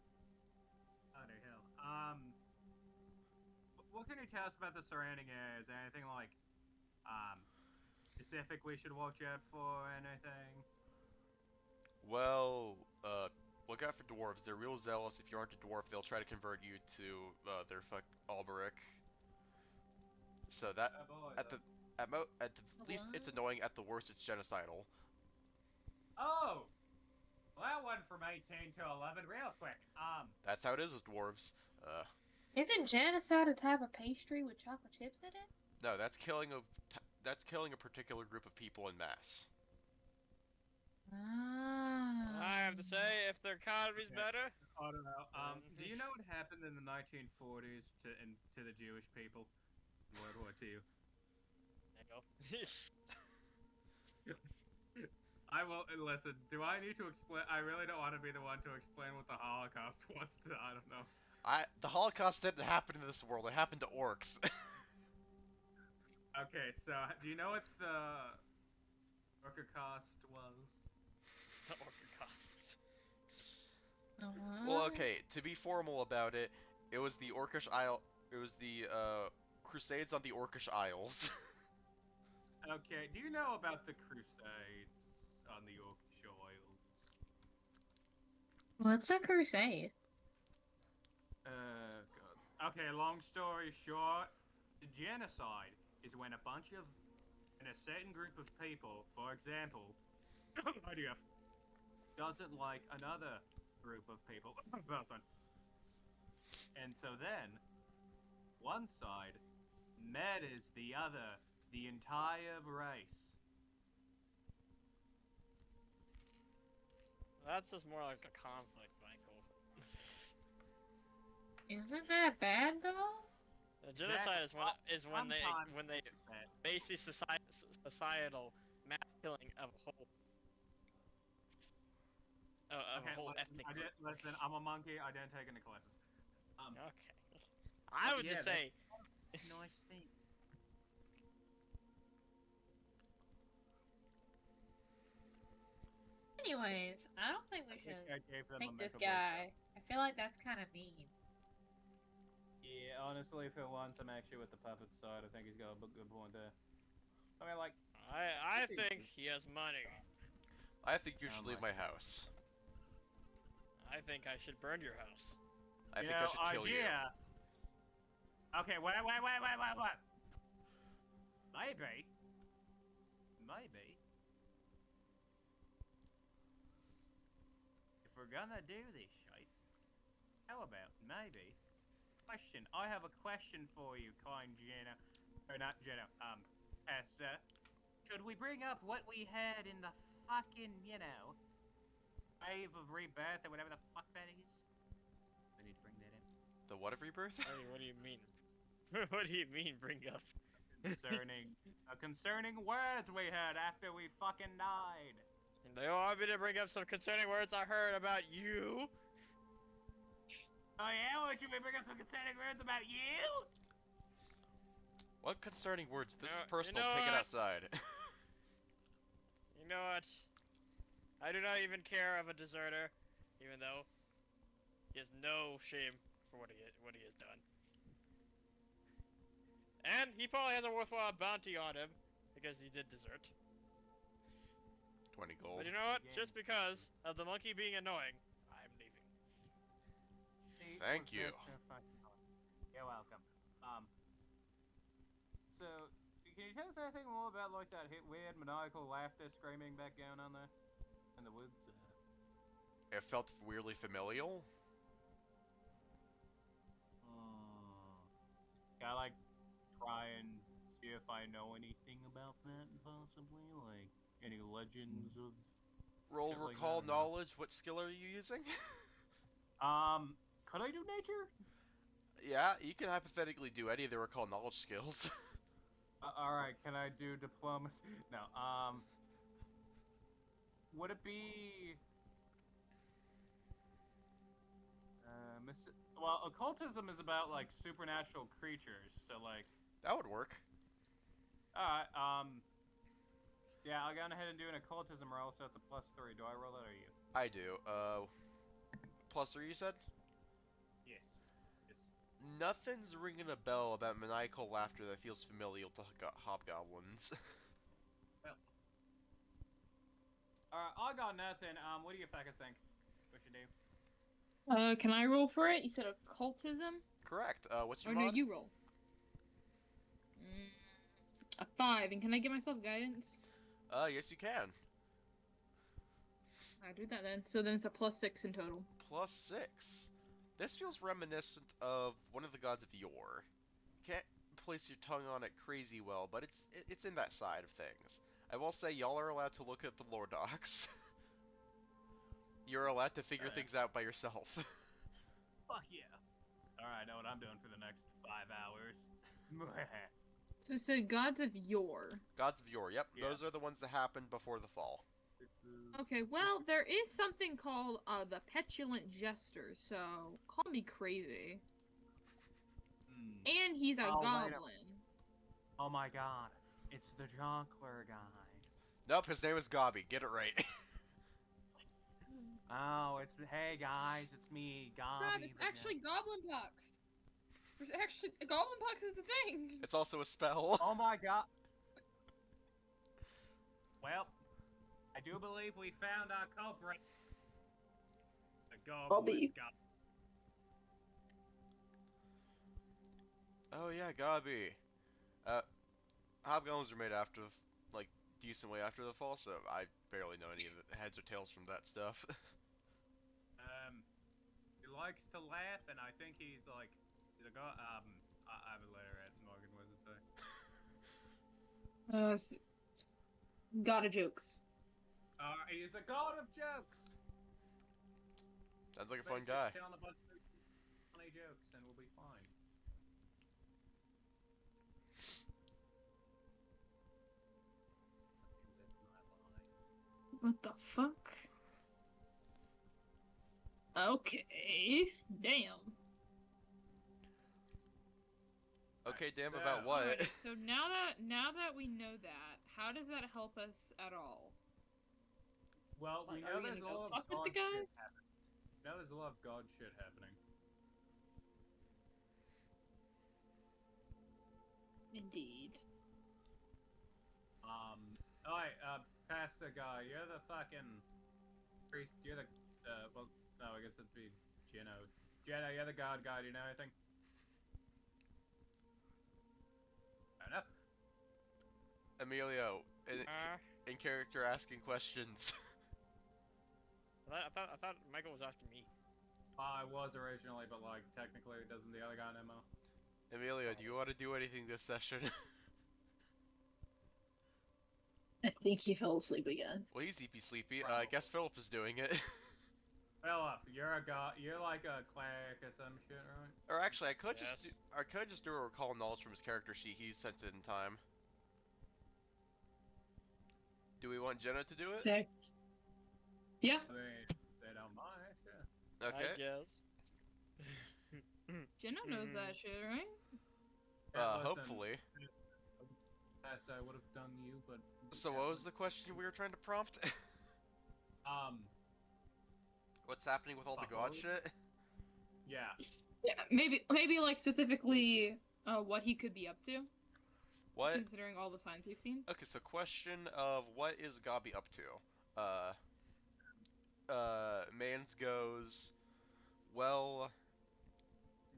[SPEAKER 3] Oh, the hell. What can you tell us about the surrounding areas? Anything like, specific we should watch out for? Anything?
[SPEAKER 1] Well, look out for dwarves. They're real zealous. If you aren't a dwarf, they'll try to convert you to their Alberic. So that at the least it's annoying. At the worst, it's genocidal.
[SPEAKER 3] Oh.
[SPEAKER 8] Well, that one from 18 to 11, real quick.
[SPEAKER 1] That's how it is with dwarves.
[SPEAKER 4] Isn't genocide a type of pastry with chocolate chips in it?
[SPEAKER 1] No, that's killing a particular group of people in mass.
[SPEAKER 2] I have to say, if their economy's
[SPEAKER 3] Okay.
[SPEAKER 2] better,
[SPEAKER 3] Auto, do you know what happened in the 1940s to the Jewish people in World War II?
[SPEAKER 2] there you go.
[SPEAKER 3] I will listen. Do I need to explain? I really don't want to be the one to explain what the Holocaust was. I don't know.
[SPEAKER 1] The Holocaust didn't happen in this world. It happened to orcs.
[SPEAKER 3] Okay, so do you know what the Holocaust was?
[SPEAKER 2] The orca costs.
[SPEAKER 1] Well, okay. To be formal about it, it was the Orcish Isle. It was the Crusades on the Orcish Isles.
[SPEAKER 3] Okay, do you know about the Crusades on the Orcish Isles?
[SPEAKER 4] What's a crusade?
[SPEAKER 3] God. Okay, long story short, the genocide is when a bunch of, and a certain group of people, for example, IDF, doesn't like another group of people, person. And so then, one side murders the other, the entire race.
[SPEAKER 2] That's just more like a conflict, Michael.
[SPEAKER 4] Isn't that bad though?
[SPEAKER 2] The genocide is when
[SPEAKER 3] Sometimes
[SPEAKER 2] they
[SPEAKER 3] it's bad.
[SPEAKER 2] basic societal mass killing of a whole
[SPEAKER 3] Okay,
[SPEAKER 2] a whole
[SPEAKER 3] listen,
[SPEAKER 2] ethnic
[SPEAKER 3] I
[SPEAKER 2] group.
[SPEAKER 3] listen, I'm a monkey. I didn't take any classes.
[SPEAKER 2] Okay. I would
[SPEAKER 3] yeah,
[SPEAKER 2] just say
[SPEAKER 3] Nice thing.
[SPEAKER 4] Anyways, I don't think we should
[SPEAKER 3] I gave them
[SPEAKER 4] take
[SPEAKER 3] a
[SPEAKER 4] this
[SPEAKER 3] mental
[SPEAKER 4] guy. I feel like that's kind of mean.
[SPEAKER 3] Yeah, honestly, for once, I'm actually with the puppet side. I think he's got a good point there. I mean, like,
[SPEAKER 2] I think he has money.
[SPEAKER 1] I think you should
[SPEAKER 3] Oh
[SPEAKER 1] leave
[SPEAKER 3] my
[SPEAKER 1] my house.
[SPEAKER 2] I think I should burn your house.
[SPEAKER 1] I think I should kill you.
[SPEAKER 3] Okay, wait. Maybe. If we're gonna do this shit, how about maybe? Question. I have a question for you, kind Jenna. Or not Jenna, Esther. Should we bring up what we had in the fucking, wave of rebirth or whatever the fuck that is? I need to bring that up.
[SPEAKER 1] The what of rebirth?
[SPEAKER 2] What do you mean? What do you mean, bring up?
[SPEAKER 3] Concerning words we heard after we fucking died.
[SPEAKER 2] They want me to bring up some concerning words I heard about you?
[SPEAKER 3] Oh yeah? Well, should we bring up some concerning words about you?
[SPEAKER 1] What concerning words? This is
[SPEAKER 2] You
[SPEAKER 1] personal.
[SPEAKER 2] know
[SPEAKER 1] Take it
[SPEAKER 2] what?
[SPEAKER 1] outside.
[SPEAKER 2] You know what? I do not even care of a deserter, even though he has no shame for what he has done. And he probably has a worthwhile bounty on him because he did desert.
[SPEAKER 1] 20 gold.
[SPEAKER 2] But you know what?
[SPEAKER 3] Again.
[SPEAKER 2] Just because of the monkey being annoying, I'm leaving.
[SPEAKER 1] Thank you.
[SPEAKER 3] You're welcome. So, can you tell us anything more about like that weird maniacal laughter screaming back down on there in the woods?
[SPEAKER 1] It felt weirdly familial.
[SPEAKER 3] Can I like try and see if I know anything about that possibly? Like any legends of
[SPEAKER 1] Roll
[SPEAKER 3] shit like
[SPEAKER 1] recall
[SPEAKER 3] that?
[SPEAKER 1] knowledge. What skill are you using?
[SPEAKER 3] Could I do nature?
[SPEAKER 1] Yeah, you can hypothetically do any of the recall knowledge skills.
[SPEAKER 3] Alright, can I do diplomacy? No, would it be... Well, occultism is about, like, supernatural creatures, so, like...
[SPEAKER 1] That would work.
[SPEAKER 3] Alright, yeah, I'll go ahead and do an occultism roll, so it's a +3. Do I roll that or you?
[SPEAKER 1] I do. +3 you said?
[SPEAKER 3] Yes.
[SPEAKER 1] Nothing's ringing a bell about maniacal laughter that feels familial to hobgoblins.
[SPEAKER 3] Alright, I got nothing. What do you fuckers think we should do?
[SPEAKER 6] Can I roll for it? You said occultism?
[SPEAKER 1] Correct. What's your
[SPEAKER 6] Or no,
[SPEAKER 1] mod?
[SPEAKER 6] you roll. A 5, and can I give myself guidance?
[SPEAKER 1] Yes you can.
[SPEAKER 6] I do that then. So then it's a +6 in total.
[SPEAKER 1] +6. This feels reminiscent of one of the gods of yore. Can't place your tongue on it crazy well, but it's in that side of things. I will say y'all are allowed to look at the lore docs. You're allowed to figure things out by yourself.
[SPEAKER 3] Fuck yeah. Alright, I know what I'm doing for the next 5 hours.
[SPEAKER 6] So it said gods of yore.
[SPEAKER 1] Gods of yore, yep.
[SPEAKER 3] Yeah.
[SPEAKER 1] Those are the ones that happened before the fall.
[SPEAKER 6] Okay, well, there is something called the Petulant Jester, so call me crazy.
[SPEAKER 3] Hmm.
[SPEAKER 6] And he's a
[SPEAKER 3] Oh, wait a-
[SPEAKER 6] goblin.
[SPEAKER 3] Oh my god. It's the Jonkler guys.
[SPEAKER 1] Nope, his name is Gobby. Get it right.
[SPEAKER 3] Oh, it's hey guys, it's me,
[SPEAKER 6] Crap,
[SPEAKER 3] Gobby.
[SPEAKER 6] it's actually goblin pox. There's actually goblin pox is the thing.
[SPEAKER 1] It's also a spell.
[SPEAKER 3] Oh my god. Well, I do believe we found our culprit. The goblin.
[SPEAKER 1] Oh yeah, Gobby. Hobgoblins are made after the like decent way after the fall, so I barely know any of the heads or tails from that stuff.
[SPEAKER 3] He likes to laugh, and I think he's like, he's a god. I have a letter at Morgan. What does it say?
[SPEAKER 6] God of jokes.
[SPEAKER 3] He's a god of jokes.
[SPEAKER 1] Sounds like a fun guy.
[SPEAKER 3] Tell him a bunch of funny jokes, and we'll be fine.
[SPEAKER 6] What the fuck? Okay. Damn.
[SPEAKER 1] Okay, damn
[SPEAKER 3] So-
[SPEAKER 1] about what?
[SPEAKER 6] Alright, so now that we know that, how does that help us at all?
[SPEAKER 3] Well, we
[SPEAKER 6] Like, are
[SPEAKER 3] know
[SPEAKER 6] we
[SPEAKER 3] there's a
[SPEAKER 6] gonna go
[SPEAKER 3] lot of
[SPEAKER 6] fuck with
[SPEAKER 3] god
[SPEAKER 6] the guy?
[SPEAKER 3] shit happening. We know there's a lot of god shit happening.
[SPEAKER 6] Indeed.
[SPEAKER 3] Alright, Pastor guy, you're the fucking priest. You're the well, no, I guess it'd be Gino. Gino, you're the god guy. Do you know anything? Fair enough.
[SPEAKER 1] Emilio, in character asking questions.
[SPEAKER 2] I thought Michael was asking me.
[SPEAKER 3] I was originally, but like technically, doesn't the other guy know more?
[SPEAKER 1] Emilio, do you want to do anything this session?
[SPEAKER 4] I think he fell asleep again.
[SPEAKER 1] Well, he's eepy sleepy. I guess Philip is doing it.
[SPEAKER 3] Philip, you're a god. You're like a cleric or some shit, right?
[SPEAKER 1] Or actually, I could
[SPEAKER 2] Yes.
[SPEAKER 1] just do a recall knowledge from his character sheet. He sent it in time. Do we want Jenna to do it?
[SPEAKER 4] 6. Yeah.
[SPEAKER 3] I mean, they don't mind. Yeah.
[SPEAKER 1] Okay.
[SPEAKER 2] I guess.
[SPEAKER 6] Jenna knows that shit, right?
[SPEAKER 3] Listen,
[SPEAKER 1] Hopefully.
[SPEAKER 3] Best I would have done you, but.
[SPEAKER 1] So what was the question we were trying to prompt? What's happening with all the god shit?
[SPEAKER 3] Yeah.
[SPEAKER 6] Yeah, maybe like specifically what he could be up to,
[SPEAKER 1] What?
[SPEAKER 6] considering all the signs we've seen.
[SPEAKER 1] Okay, so question of what is Gabi up to? Mans goes, well,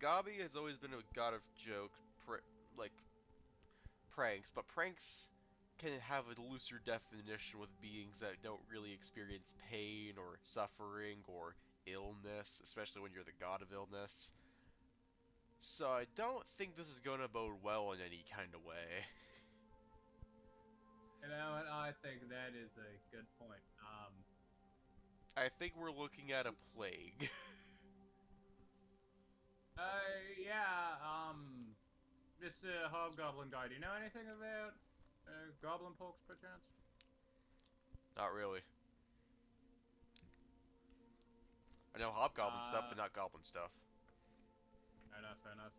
[SPEAKER 1] Gabi has always been a god of jokes, like pranks, but pranks can have a looser definition with beings that don't really experience pain or suffering or illness, especially when you're the god of illness. So I don't think this is going to bode well in any kind of way.
[SPEAKER 3] You know what? I think that is a good point.
[SPEAKER 1] I think we're looking at a plague.
[SPEAKER 3] Yeah, this hobgoblin guy, do you know anything about goblin pokes, perchance?
[SPEAKER 1] Not really. I know hobgoblin stuff, but not goblin stuff.
[SPEAKER 3] Fair enough, fair enough.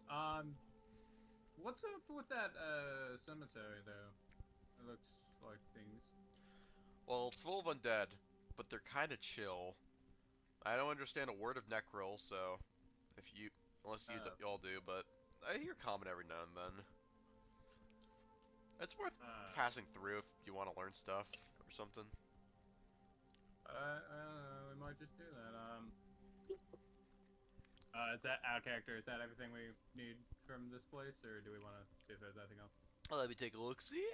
[SPEAKER 3] What's up with that, cemetery, though? It looks like things.
[SPEAKER 1] Well, it's full of undead, but they're kind of chill. I don't understand a word of Necrol, so unless you all do, but I hear common every now and then. It's worth passing through if you want to learn stuff or something.
[SPEAKER 3] We might just do that. Is that our character? Is that everything we need from this place, or do we want to see if there's anything else?
[SPEAKER 1] Well, let me take a look. See.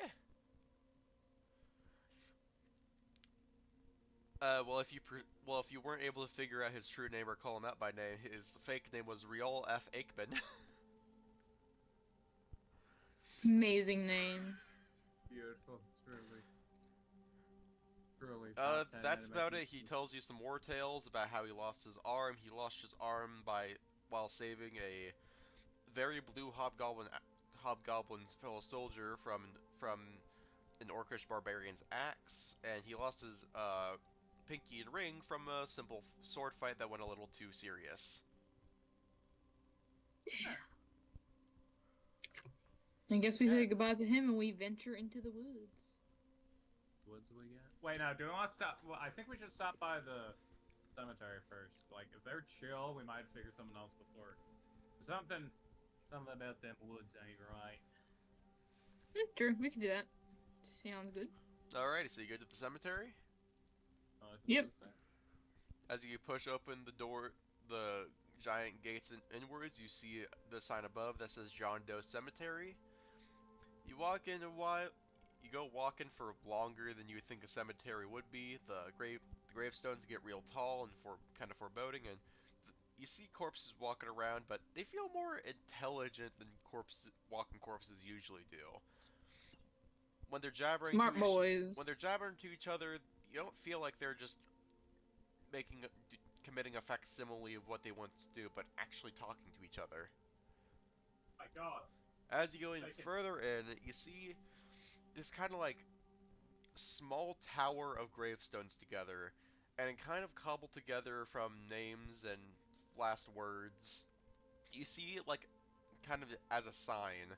[SPEAKER 1] Well, if you weren't able to figure out his true name or call him out by name, his fake name was Riol F. Aikman.
[SPEAKER 6] Amazing name.
[SPEAKER 3] Beautiful. It's truly top 10
[SPEAKER 1] That's about it.
[SPEAKER 3] animation.
[SPEAKER 1] He tells you some more tales about how he lost his arm. He lost his arm while saving a very blue hobgoblin fellow soldier from an orcish barbarian's axe, and he lost his pinky and ring from a simple sword fight that went a little too serious.
[SPEAKER 6] I guess we say goodbye to him and we venture into the woods.
[SPEAKER 3] Woods we got? Wait, now, do we want to stop? Well, I think we should stop by the cemetery first. Like, if they're chill, we might figure something else before. Something about them woods ain't right.
[SPEAKER 6] True, we can do that. Sounds good.
[SPEAKER 1] Alrighty, so you go to the cemetery.
[SPEAKER 6] Yep.
[SPEAKER 1] As you push open the giant gates inwards, you see the sign above that says John Doe Cemetery. You walk in a while. You go walking for longer than you would think a cemetery would be. The gravestones get real tall and kind of foreboding, and you see corpses walking around, but they feel more intelligent than walking corpses usually do. When they're jabbering
[SPEAKER 6] Smart boys.
[SPEAKER 1] when they're jabbering to each other, you don't feel like they're just committing a facsimile of what they once do, but actually talking to each other.
[SPEAKER 3] My God.
[SPEAKER 1] As you go in further in, you see this kind of like small tower of gravestones together, and kind of cobbled together from names and last words. You see it like kind of as a sign.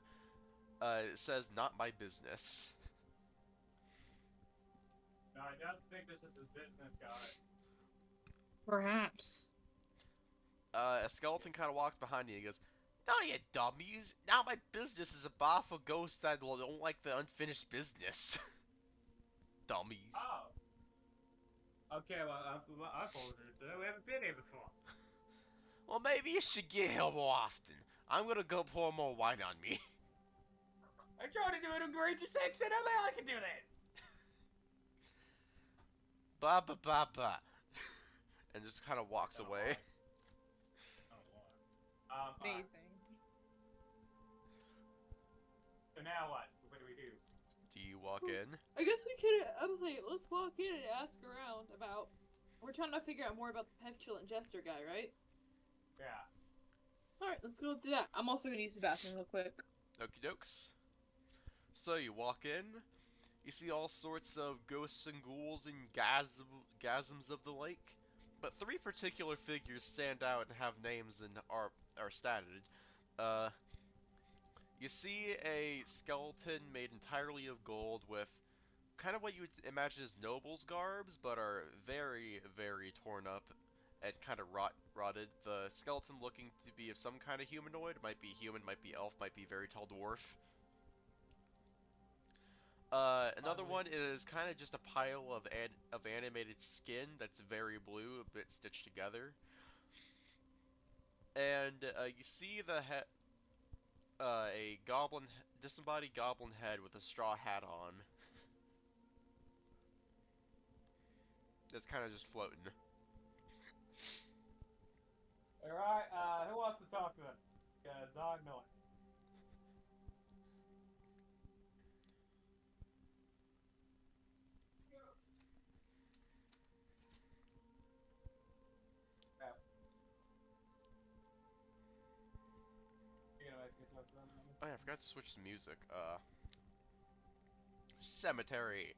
[SPEAKER 1] It says "Not my business."
[SPEAKER 3] No, I don't think this is his business, guys.
[SPEAKER 6] Perhaps.
[SPEAKER 1] A skeleton kind of walks behind you and goes, "No, you dummies! Now my business is a bar for ghosts that don't like the unfinished business." Dummies.
[SPEAKER 3] Oh. Okay, well, I apologize. We haven't been here before.
[SPEAKER 1] Well, maybe you should get here more often. I'm gonna go pour more wine on me.
[SPEAKER 3] I tried to do an egregious accent. How the hell I can do that?
[SPEAKER 1] Ba ba ba ba. And just kind of walks away.
[SPEAKER 6] Amazing.
[SPEAKER 3] So now what? What do we do?
[SPEAKER 1] Do you walk in?
[SPEAKER 6] I guess we could. I'm like, let's walk in and ask around about. We're trying to figure out more about the petulant jester guy, right?
[SPEAKER 3] Yeah.
[SPEAKER 6] All right, let's go do that. I'm also gonna use the bathroom real quick.
[SPEAKER 1] Okie dokes. So you walk in. You see all sorts of ghosts and ghouls and gasms of the like. But three particular figures stand out and have names and are statted. You see a skeleton made entirely of gold with kind of what you would imagine as nobles' garbs, but are very, very torn up and kind of rotted. The skeleton looking to be of some kind of humanoid. Might be human, might be elf, might be very tall dwarf. Another one is kind of just a pile of animated skin that's very blue, a bit stitched together. And you see a disembodied goblin head with a straw hat on. That's kind of just floating.
[SPEAKER 8] Alright, who wants to talk to him? Cause I'm not.
[SPEAKER 1] Oh yeah, I forgot to switch to music. Cemetery.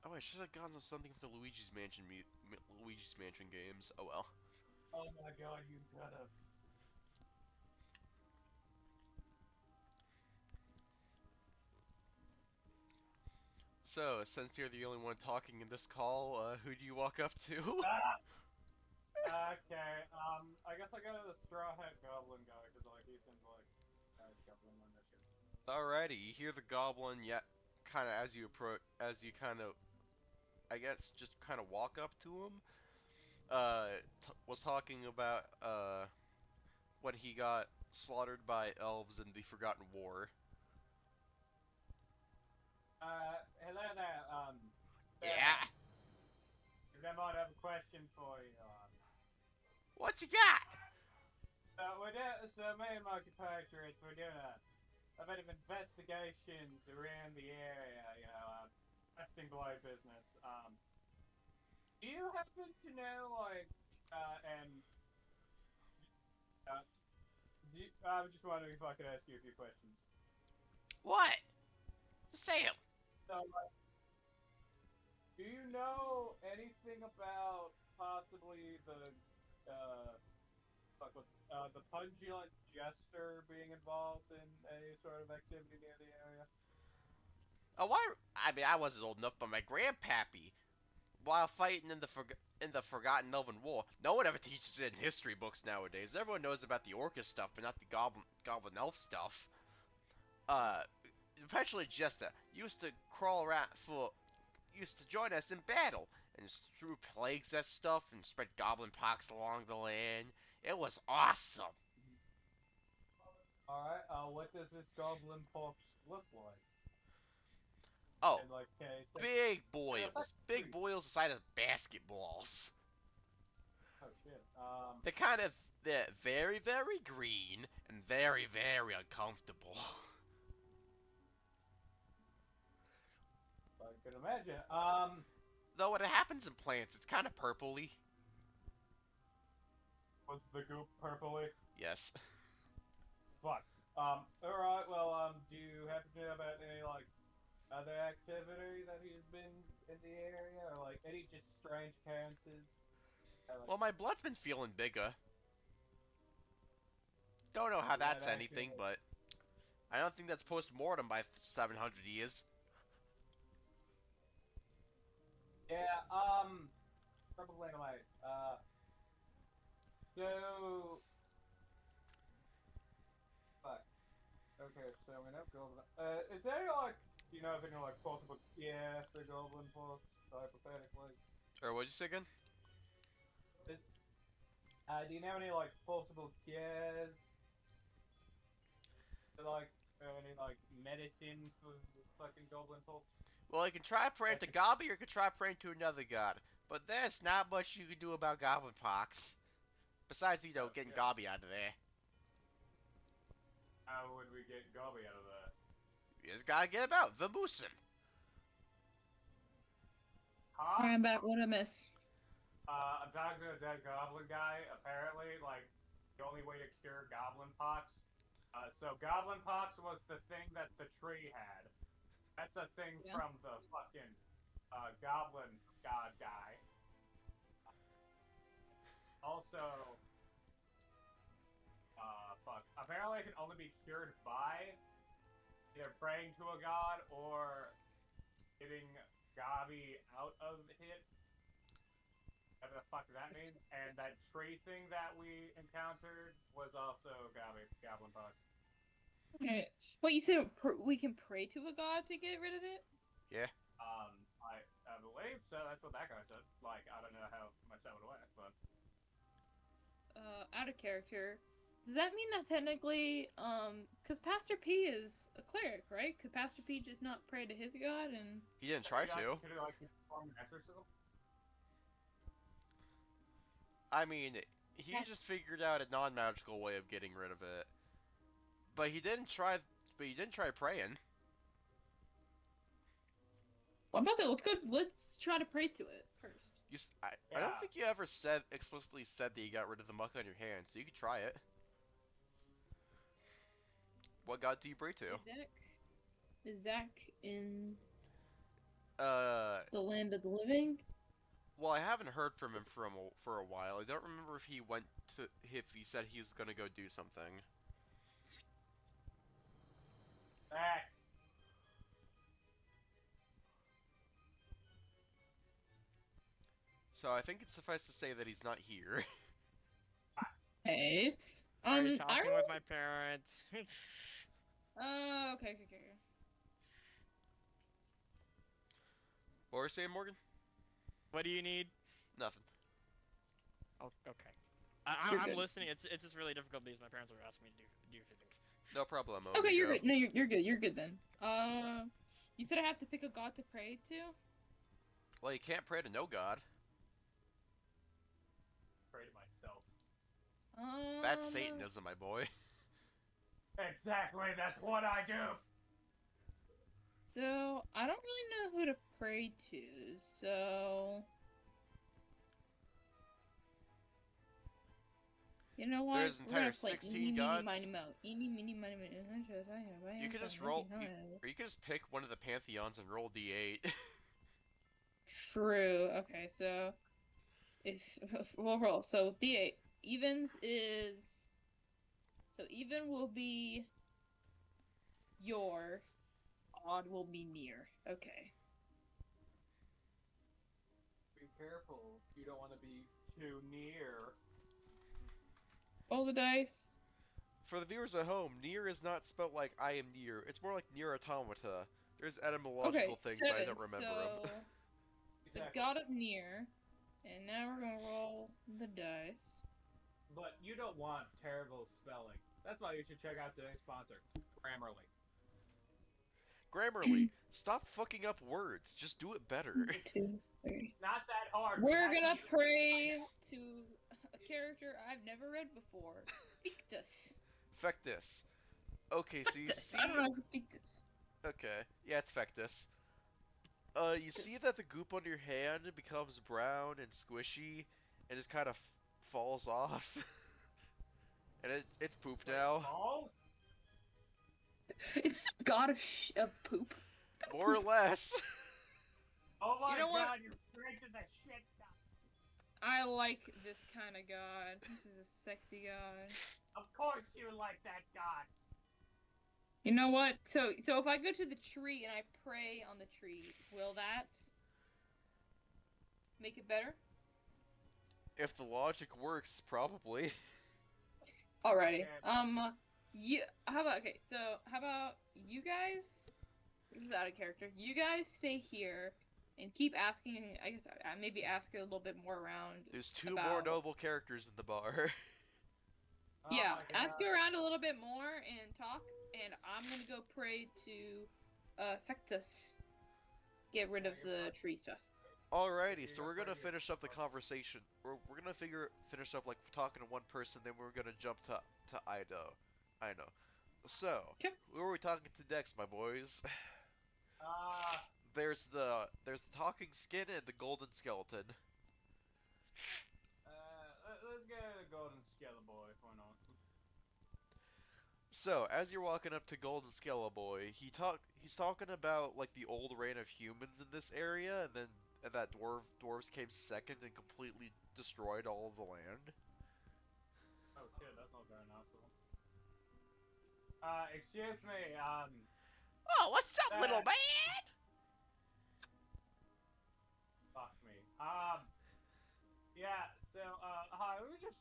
[SPEAKER 1] Oh, I should have gotten something from the Luigi's Mansion games. Oh well.
[SPEAKER 8] Oh my god, you could've.
[SPEAKER 1] So, since you're the only one talking in this call, who do you walk up to?
[SPEAKER 8] Okay, I guess I go to the Straw Hat Goblin guy, cause like, he seems like a goblin on this shit.
[SPEAKER 1] Alrighty, you hear the goblin, kind of as you kind of, I guess, just kind of walk up to him. Was talking about when he got slaughtered by elves in the Forgotten War.
[SPEAKER 8] Hello there,
[SPEAKER 1] Yeah.
[SPEAKER 8] I might have a question for you.
[SPEAKER 1] What you got?
[SPEAKER 8] So me and my compatriots, we're doing a bit of investigations around the area, testing blow business. Do you happen to know, like, I was just wondering if I could ask you a few questions.
[SPEAKER 1] What? Say 'em.
[SPEAKER 8] So, like, do you know anything about possibly the Pungulant Jester being involved in a sort of activity near the area?
[SPEAKER 1] Oh, I mean, I wasn't old enough, but my grandpappy, while fighting in the Forgotten Elven War, no one ever teaches it in history books nowadays. Everyone knows about the Orcish stuff, but not the Goblin Elf stuff. Eventually Jester used to used to join us in battle and threw plagues at stuff and spread goblin pox along the land. It was awesome.
[SPEAKER 8] Alright, what does this goblin pox look like?
[SPEAKER 1] Oh,
[SPEAKER 8] And, like,
[SPEAKER 1] big boils the size of basketballs.
[SPEAKER 8] Oh shit.
[SPEAKER 1] They're very, very green and very, very uncomfortable.
[SPEAKER 8] I can imagine.
[SPEAKER 1] Though when it happens in plants, it's kind of purpley.
[SPEAKER 8] Was the goop purpley?
[SPEAKER 1] Yes.
[SPEAKER 8] Fuck. Alright, well, do you happen to know about any, like, other activity that he's been in the area? Or, like, any just strange occurrences?
[SPEAKER 1] Well, my blood's been feeling bigger. Don't know how that's anything, but I don't think that's post-mortem by 700 years.
[SPEAKER 8] Yeah, probably anyway. So... Fuck. Okay, so we know Goblin... is there, like, do you know of any, like, possible... Yeah, the Goblin Fox, hypothetically.
[SPEAKER 1] Or what'd you say again?
[SPEAKER 8] Do you know any, like, possible cures? Like, any, like, medicine for fucking Goblin Fox?
[SPEAKER 1] Well, you can try praying to Gobby, or you can try praying to another god. But there's not much you can do about goblin pox. Besides, getting Gobby out of there.
[SPEAKER 8] How would we get Gobby out of there?
[SPEAKER 1] You just gotta get him out. Vamoose him.
[SPEAKER 8] Huh?
[SPEAKER 6] Alright, but what I miss?
[SPEAKER 8] I'm talking to a dead goblin guy. Apparently, like, the only way to cure goblin pox. So goblin pox was the thing that the tree had. That's a thing from the fucking goblin god guy. Also, fuck. Apparently, it can only be cured by either praying to a god or getting Gobby out of it. Whatever the fuck that means. And that tree thing that we encountered was also goblin pox.
[SPEAKER 6] Okay. What you said? We can pray to a god to get rid of it?
[SPEAKER 1] Yeah.
[SPEAKER 8] I believe so. That's what that guy said. Like, I don't know how much that would work, but
[SPEAKER 6] Out of character. Does that mean that technically, because Pastor P is a cleric, right? Could Pastor P just not pray to his god and?
[SPEAKER 1] He didn't try to.
[SPEAKER 8] Could he, like, perform an exorcism?
[SPEAKER 1] I mean, he just figured out a non-magical way of getting rid of it. But he didn't try. But he didn't try praying.
[SPEAKER 6] What about that? Let's try to pray to it first.
[SPEAKER 1] I don't think you ever explicitly said that you got rid of the muck on your hands, so you could try it. What god do you pray to?
[SPEAKER 6] Is Zach in
[SPEAKER 1] the
[SPEAKER 6] land of the living?
[SPEAKER 1] Well, I haven't heard from him for a while. I don't remember if he said he's gonna go do something.
[SPEAKER 8] Back.
[SPEAKER 1] So I think it's suffice to say that he's not here.
[SPEAKER 6] Hey.
[SPEAKER 2] Already talking with my parents.
[SPEAKER 6] Okay.
[SPEAKER 1] What were you saying, Morgan?
[SPEAKER 2] What do you need?
[SPEAKER 1] Nothing.
[SPEAKER 2] Oh, okay.
[SPEAKER 6] You're
[SPEAKER 2] I'm
[SPEAKER 6] good.
[SPEAKER 2] listening. It's just really difficult because my parents are asking me to do a few things.
[SPEAKER 1] No problem.
[SPEAKER 6] Okay, you're
[SPEAKER 1] amigo.
[SPEAKER 6] good. No, you're good. You're good then. You said I have to pick a god to pray to.
[SPEAKER 1] Well, you can't pray to no god.
[SPEAKER 8] Pray to myself.
[SPEAKER 1] That's Satanism, my boy.
[SPEAKER 8] Exactly, that's what I do.
[SPEAKER 6] So I don't really know who to pray to. So you know what?
[SPEAKER 1] There's an
[SPEAKER 6] We're gonna
[SPEAKER 1] entire
[SPEAKER 6] play
[SPEAKER 1] 16
[SPEAKER 6] eeny, meeny,
[SPEAKER 1] gods.
[SPEAKER 6] miny, mo. Eeny, meeny, miny, mo.
[SPEAKER 1] You can just roll, or you can just pick one of the pantheons and roll d8.
[SPEAKER 6] True. Okay, so if we'll roll. So D8 evens is even will be your, odd will be near. Okay.
[SPEAKER 8] Be careful. You don't want to be too near.
[SPEAKER 6] Roll the dice.
[SPEAKER 1] For the viewers at home, near is not spelled like I am near. It's more like near automata. There's etymological
[SPEAKER 6] Okay,
[SPEAKER 1] things,
[SPEAKER 6] 7.
[SPEAKER 1] but I don't remember them.
[SPEAKER 6] So god of near, and now we're gonna roll the dice.
[SPEAKER 8] But you don't want terrible spelling. That's why you should check out today's sponsor, Grammarly.
[SPEAKER 1] Grammarly, stop fucking up words. Just do it better.
[SPEAKER 6] 2, 3.
[SPEAKER 8] Not that hard.
[SPEAKER 6] We're gonna pray to a character I've never read before, Fictus.
[SPEAKER 1] Fectus. Okay, so you see.
[SPEAKER 6] I don't know Fictus.
[SPEAKER 1] Okay, yeah, it's Fectus. You see that the goop on your hand becomes brown and squishy, and just kind of falls off, and it's poop now.
[SPEAKER 8] Balls?
[SPEAKER 6] It's god of poop.
[SPEAKER 1] More or less.
[SPEAKER 8] Oh my
[SPEAKER 6] You know what?
[SPEAKER 8] god, you're straight to the shit.
[SPEAKER 6] I like this kind of god. This is a sexy god.
[SPEAKER 8] Of course you like that god.
[SPEAKER 6] You know what? So if I go to the tree and I pray on the tree, will that make it better?
[SPEAKER 1] If the logic works, probably.
[SPEAKER 6] Alrighty. How about you guys? This is out of character. You guys stay here and keep asking. I guess I maybe ask a little bit more around.
[SPEAKER 1] There's 2 more noble characters in the bar.
[SPEAKER 8] Oh
[SPEAKER 6] Yeah,
[SPEAKER 8] my
[SPEAKER 6] ask
[SPEAKER 8] God.
[SPEAKER 6] around a little bit more and talk. And I'm gonna go pray to Fectus. Get rid of the tree stuff.
[SPEAKER 1] Alrighty, so we're gonna finish up the conversation. We're gonna finish up like talking to one person, then we're gonna jump to Ido. I know. So,
[SPEAKER 6] Okay.
[SPEAKER 1] who are we talking to next, my boys?
[SPEAKER 8] Uh,
[SPEAKER 1] There's the talking skin and the golden skeleton.
[SPEAKER 8] let's get a golden skeleton boy. Why not?
[SPEAKER 1] So, as you're walking up to Golden Skeleton, he's talking about like the old reign of humans in this area, and that dwarves came second and completely destroyed all of the land.
[SPEAKER 8] Oh shit, that's not very nice of him. Excuse me,
[SPEAKER 1] Oh, what's up, little
[SPEAKER 8] That-
[SPEAKER 1] man?
[SPEAKER 8] fuck me. Yeah, so, hi, we just,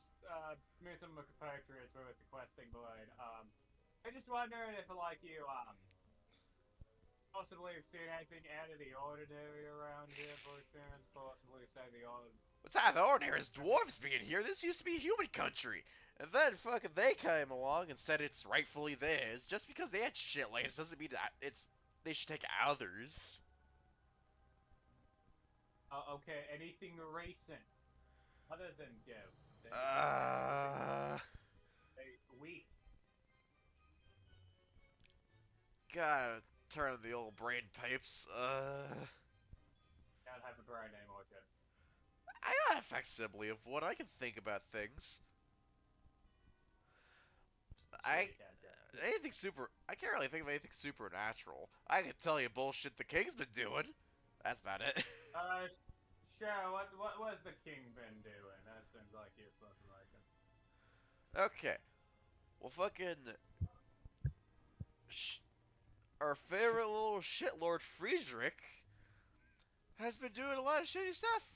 [SPEAKER 8] made some compatriots with the questing blade. I just wondered if, like, you, possibly have seen anything out of the ordinary around here, for chance, possibly say the odd...
[SPEAKER 1] What's out of the ordinary is dwarves being here. This used to be human country. And then fucking they came along and said it's rightfully theirs. Just because they had shit like this doesn't mean that they should take others.
[SPEAKER 8] Okay, anything recent? Other than ghosts? We.
[SPEAKER 1] Gotta turn on the old brain pipes.
[SPEAKER 8] Can't have a brain anymore, Jed.
[SPEAKER 1] I got a facsimile of one. I can think about things. I can't really think of anything supernatural. I can tell you bullshit the king's been doing. That's about it.
[SPEAKER 8] Sure, what has the king been doing? That seems like you're supposed to like him.
[SPEAKER 1] Okay. Well, fucking... our favorite little shitlord Friedrich has been doing a lot of shitty stuff.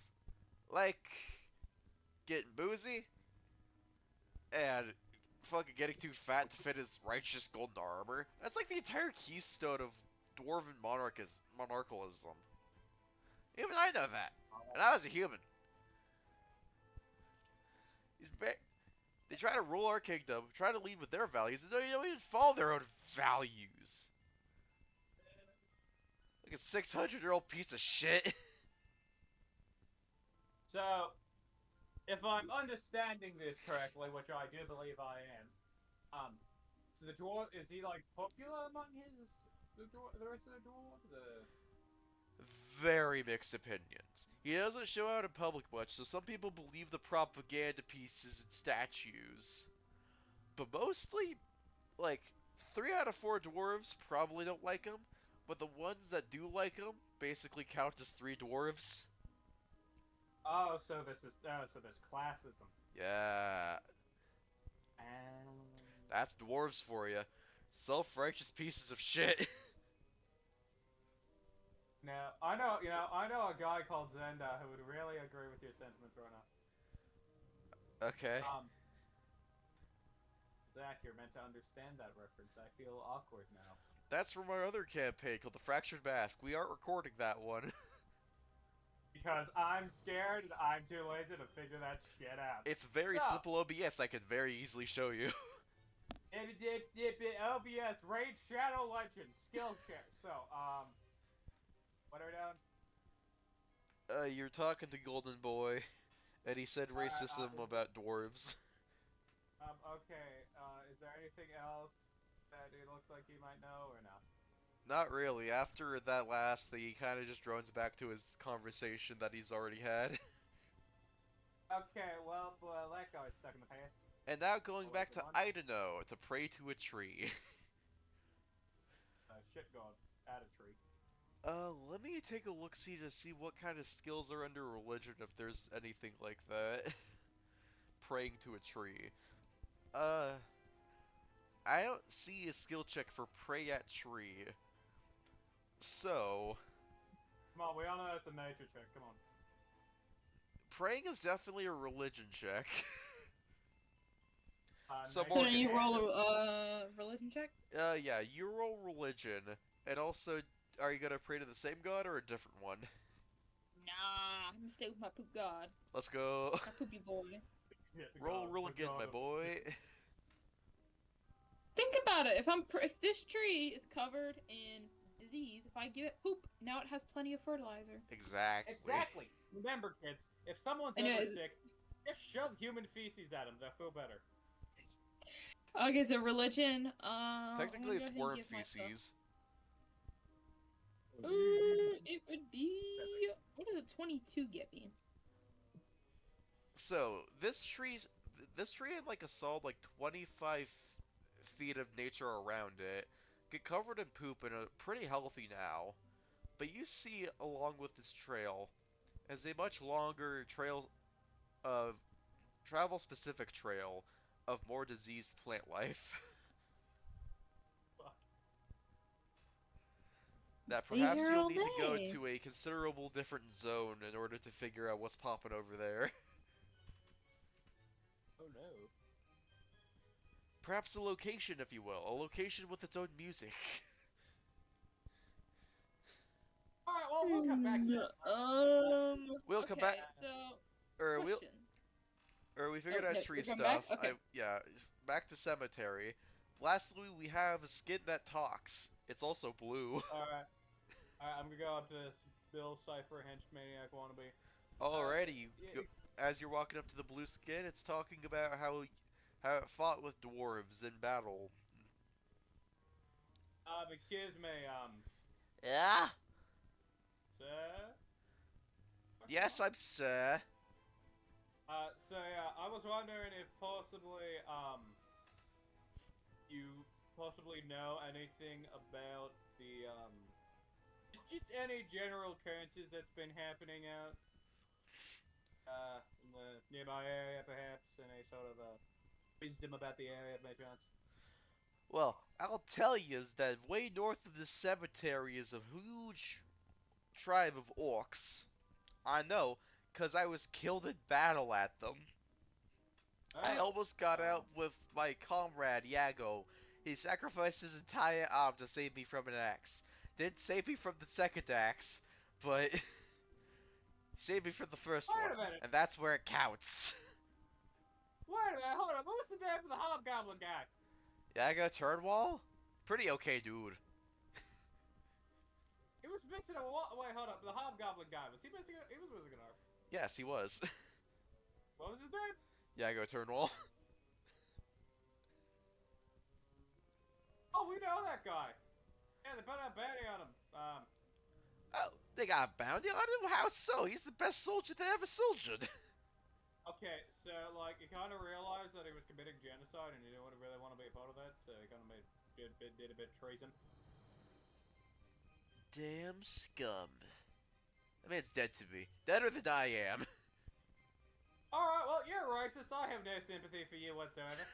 [SPEAKER 1] Like, getting boozy, and fucking getting too fat to fit his righteous golden armor. That's like the entire keystone of dwarven monarchalism. Even I know that. And I was a human. They try to rule our kingdom, try to lead with their values, and they don't even follow their own values. Like a 600-year-old piece of shit.
[SPEAKER 8] So, if I'm understanding this correctly, which I do believe I am, so the dwarf, is he like popular among the rest of the dwarves?
[SPEAKER 1] Very mixed opinions. He doesn't show out in public much, so some people believe the propaganda pieces and statues. But mostly, like, 3 out of 4 dwarves probably don't like him, but the ones that do like him basically count as 3 dwarves.
[SPEAKER 8] Oh, so there's classism.
[SPEAKER 1] Yeah, that's dwarves for you. Self-righteous pieces of shit.
[SPEAKER 8] Now, I know a guy called Zenda who would really agree with your sentiments right now.
[SPEAKER 1] Okay.
[SPEAKER 8] Zach, you're meant to understand that reference. I feel awkward now.
[SPEAKER 1] That's from our other campaign called the Fractured Mask. We aren't recording that one.
[SPEAKER 8] Because I'm scared and I'm too lazy to figure that shit out.
[SPEAKER 1] It's very simple OBS. I can very easily show you.
[SPEAKER 8] OBS, Raid Shadow Legends, skill check. So, what are we doing?
[SPEAKER 1] You're talking to Golden Boy, and he said racism about dwarves.
[SPEAKER 8] Okay, is there anything else that it looks like you might know, or no?
[SPEAKER 1] Not really. After that last thing, he kind of just drones back to his conversation that he's already had.
[SPEAKER 8] Okay, well, that guy's stuck in the past.
[SPEAKER 1] And now going back to Idano to pray to a tree.
[SPEAKER 8] Shit god, at a tree.
[SPEAKER 1] Let me take a look-see to see what kind of skills are under religion, if there's anything like that. Praying to a tree. I don't see a skill check for pray at tree. So...
[SPEAKER 8] Come on, we all know it's a nature check, come on.
[SPEAKER 1] Praying is definitely a religion check.
[SPEAKER 6] So then you roll a religion check?
[SPEAKER 1] Yeah, you roll religion, and also, are you gonna pray to the same god or a different one?
[SPEAKER 6] Nah, I'm gonna stay with my poop god.
[SPEAKER 1] Let's go.
[SPEAKER 6] My poopy boy.
[SPEAKER 1] Roll again, my boy.
[SPEAKER 6] Think about it. If this tree is covered in disease, if I give it poop, now it has plenty of fertilizer.
[SPEAKER 1] Exactly.
[SPEAKER 8] Exactly. Remember, kids, if someone's ever sick, just shove human feces at them. They'll feel better.
[SPEAKER 6] Okay, so religion.
[SPEAKER 1] Technically, it's worm feces.
[SPEAKER 6] It would be. What does a 22 get me?
[SPEAKER 1] So this tree had like a solid 25 feet of nature around it. Get covered in poop and are pretty healthy now. But you see, along with this trail, as a much longer travel-specific trail of more diseased plant life. That perhaps you'll need to go to a considerable different zone in order to figure out what's popping over there.
[SPEAKER 8] Oh no.
[SPEAKER 1] Perhaps a location, if you will. A location with its own music.
[SPEAKER 8] Alright, well, we'll come back to that.
[SPEAKER 1] We'll come back.
[SPEAKER 6] So,
[SPEAKER 1] We figured out tree stuff.
[SPEAKER 6] Back? Okay.
[SPEAKER 1] Yeah, back to cemetery. Lastly, we have a skin that talks. It's also blue.
[SPEAKER 8] Alright, I'm gonna go up to this Bill Cipher Henchmaniac wannabe.
[SPEAKER 1] Alrighty, as you're walking up to the blue skin, it's talking about how it fought with dwarves in battle.
[SPEAKER 8] Excuse me,
[SPEAKER 1] Yeah?
[SPEAKER 8] sir?
[SPEAKER 1] Yes, I'm sir.
[SPEAKER 8] So yeah, I was wondering if possibly, you possibly know anything about the, just any general occurrences that's been happening out, in the nearby area, perhaps, any sort of, wisdom about the area, by chance?
[SPEAKER 1] Well, I'll tell you is that way north of the cemetery is a huge tribe of orcs. I know, because I was killed in battle at them. I almost got out with my comrade, Yago. He sacrificed his entire arm to save me from an axe. Didn't save me from the second axe, but he saved me from the first one. And that's where it counts.
[SPEAKER 8] Wait a minute, hold on, who's
[SPEAKER 3] the name of the hobgoblin guy?
[SPEAKER 1] Yaga Turnwall? Pretty okay, dude.
[SPEAKER 3] He was missing a wait, hold up. The hobgoblin guy, was he missing he was missing an arm.
[SPEAKER 1] Yes, he was.
[SPEAKER 3] What was his name?
[SPEAKER 1] Yago Turnwall.
[SPEAKER 3] Oh, we know that guy. Yeah, they put a bounty on him.
[SPEAKER 1] Oh, they got a bounty on him? How so? He's the best soldier they ever soldiered.
[SPEAKER 3] Okay, so like he kind of realized that he was committing genocide, and he didn't really want to be a part of that, so he kind of did a bit of treason.
[SPEAKER 1] Damn scum. I mean, it's dead to me. Deader than I am.
[SPEAKER 3] All right, well you're racist. I have no sympathy for you whatsoever.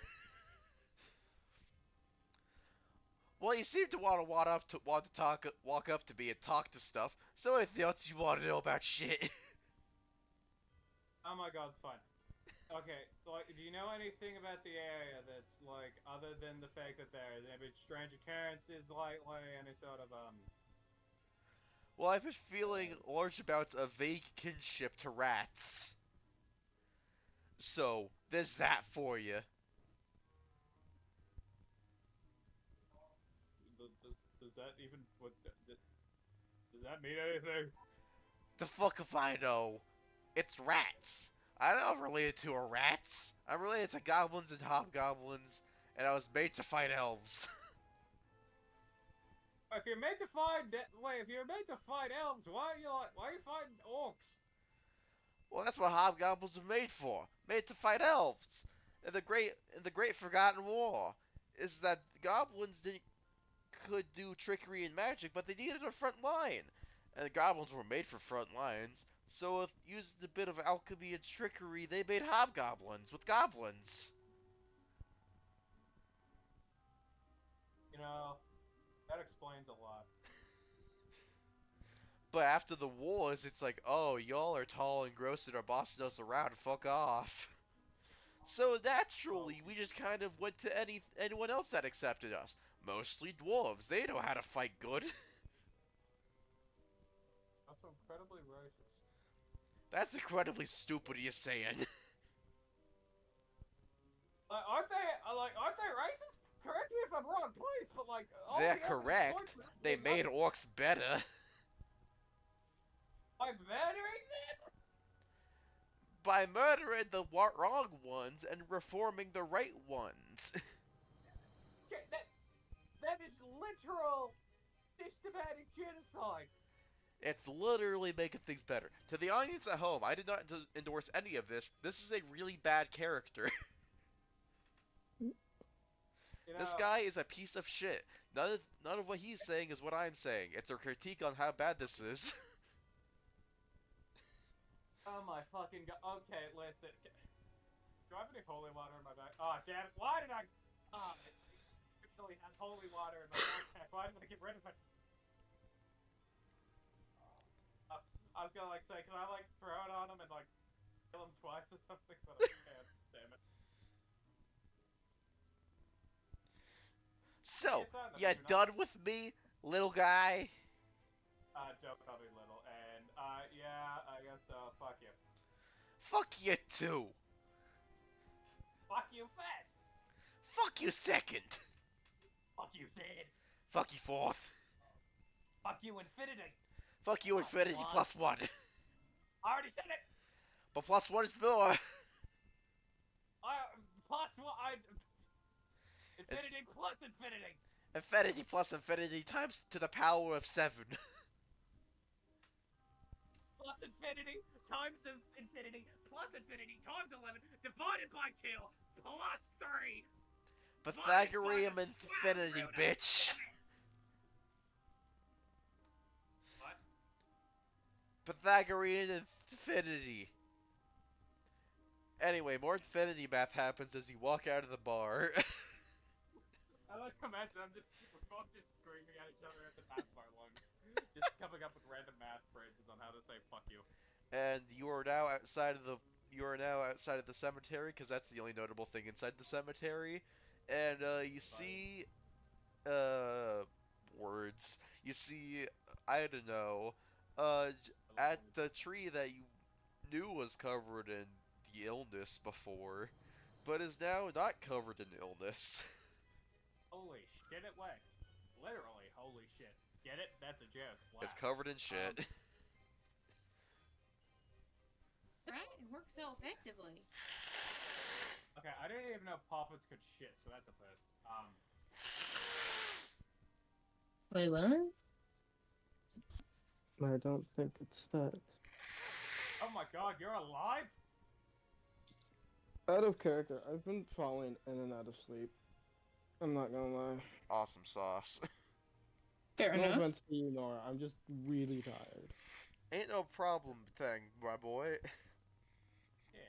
[SPEAKER 1] Well, you seem to want to walk up to me and talk to stuff. So anything else you want to know about shit?
[SPEAKER 3] Oh my god, it's fine. Okay, like, do you know anything about the area that's, like, other than the fact that there have been strange occurrences lately, any sort of,
[SPEAKER 1] Well, I've been feeling large amounts of vague kinship to rats. So, there's that for you.
[SPEAKER 3] does that even, does that mean anything?
[SPEAKER 1] The fuck if I know. It's rats. I'm not related to a rats. I'm related to goblins and hobgoblins, and I was made to fight elves.
[SPEAKER 3] If you're made to fight, if you're made to fight elves, why are you fighting orcs?
[SPEAKER 1] Well, that's what hobgoblins are made for. Made to fight elves. And the great Forgotten War is that goblins could do trickery and magic, but they needed a front line. And the goblins were made for front lines, so with using a bit of alchemy and trickery, they made hobgoblins with goblins.
[SPEAKER 3] You know, that explains a lot.
[SPEAKER 1] But after the wars, it's like, oh, y'all are tall and gross and are bossing us around, fuck off. So naturally, we just kind of went to anyone else that accepted us. Mostly dwarves, they know how to fight good.
[SPEAKER 3] That's incredibly racist.
[SPEAKER 1] That's incredibly stupid, you're saying.
[SPEAKER 3] Aren't they racist? Correct me if I'm wrong, please, but like...
[SPEAKER 1] They're correct. They made orcs better.
[SPEAKER 3] By murdering them?
[SPEAKER 1] By murdering the wrong ones and reforming the right ones.
[SPEAKER 3] Okay, that is literal systematic genocide.
[SPEAKER 1] It's literally making things better. To the audience at home, I did not endorse any of this. This is a really bad character. This guy is a piece of shit. None of what he's saying is what I'm saying. It's a critique on how bad this is.
[SPEAKER 3] Oh my fucking god. Okay, listen. Do I have any holy water in my bag? Oh, damn it. Why did I... I originally had holy water in my backpack. Why did I get rid of it? I was gonna, like, say, can I, like, throw it on him and, like, kill him twice or something? But I can't. Damn it.
[SPEAKER 1] So, you done with me, little guy?
[SPEAKER 3] Don't call me little. And, yeah, I guess so. Fuck you.
[SPEAKER 1] Fuck you too.
[SPEAKER 3] Fuck you fast.
[SPEAKER 1] Fuck you second.
[SPEAKER 3] Fuck you third.
[SPEAKER 1] Fuck you fourth.
[SPEAKER 3] Fuck you infinity.
[SPEAKER 1] Fuck you infinity plus one.
[SPEAKER 3] I already said it.
[SPEAKER 1] But plus one is more.
[SPEAKER 3] Plus one. Infinity plus infinity.
[SPEAKER 1] Infinity plus infinity times to the power of 7.
[SPEAKER 3] Plus infinity times infinity plus infinity times 11 divided by 2 plus 3.
[SPEAKER 1] Pythagorean infinity, bitch.
[SPEAKER 3] What?
[SPEAKER 1] Pythagorean infinity. Anyway, more infinity math happens as you walk out of the bar.
[SPEAKER 3] I like to imagine we're both just screaming at each other at the top of our lungs. Just coming up with random math phrases on how to say fuck you.
[SPEAKER 1] And you are now outside of the cemetery, because that's the only notable thing inside the cemetery. And you see words. You see, I don't know, at the tree that you knew was covered in the illness before, but is now not covered in illness.
[SPEAKER 8] Holy shit, it worked. Literally, holy shit. Get it? That's a joke.
[SPEAKER 1] It's
[SPEAKER 8] Wow.
[SPEAKER 1] covered in shit.
[SPEAKER 6] Right? It works so effectively.
[SPEAKER 8] Okay, I didn't even know poppets could shit, so that's a first.
[SPEAKER 6] Wait, what?
[SPEAKER 5] I don't think it's that.
[SPEAKER 8] Oh my god, you're alive?
[SPEAKER 5] Out of character, I've been falling in and out of sleep. I'm not gonna lie.
[SPEAKER 1] Awesome sauce.
[SPEAKER 6] Fair
[SPEAKER 5] No
[SPEAKER 6] enough.
[SPEAKER 5] offense to you, Nora. I'm just really tired.
[SPEAKER 1] Ain't no problem thing, my boy.
[SPEAKER 8] Yeah.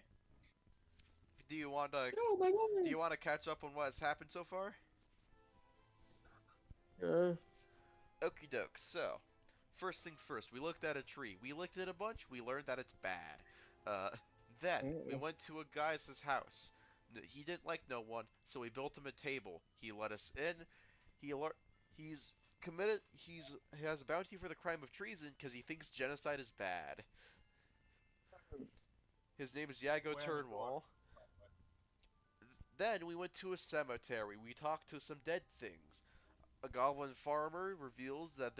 [SPEAKER 1] Do you want to
[SPEAKER 6] Oh my god.
[SPEAKER 1] do you want to catch up on what has happened so far?
[SPEAKER 5] Yeah.
[SPEAKER 1] Okie doke. So, first things first, we looked at a tree. We looked at a bunch. We learned that it's bad. Then we
[SPEAKER 5] Oh.
[SPEAKER 1] went to a guy's house. He didn't like no one, so we built him a table. He let us in. He's committed. He has a bounty for the crime of treason because he thinks genocide is bad. His name is Yago
[SPEAKER 8] Where in the
[SPEAKER 1] Turnwall. Then we went to a cemetery. We talked to some dead things. A goblin farmer reveals that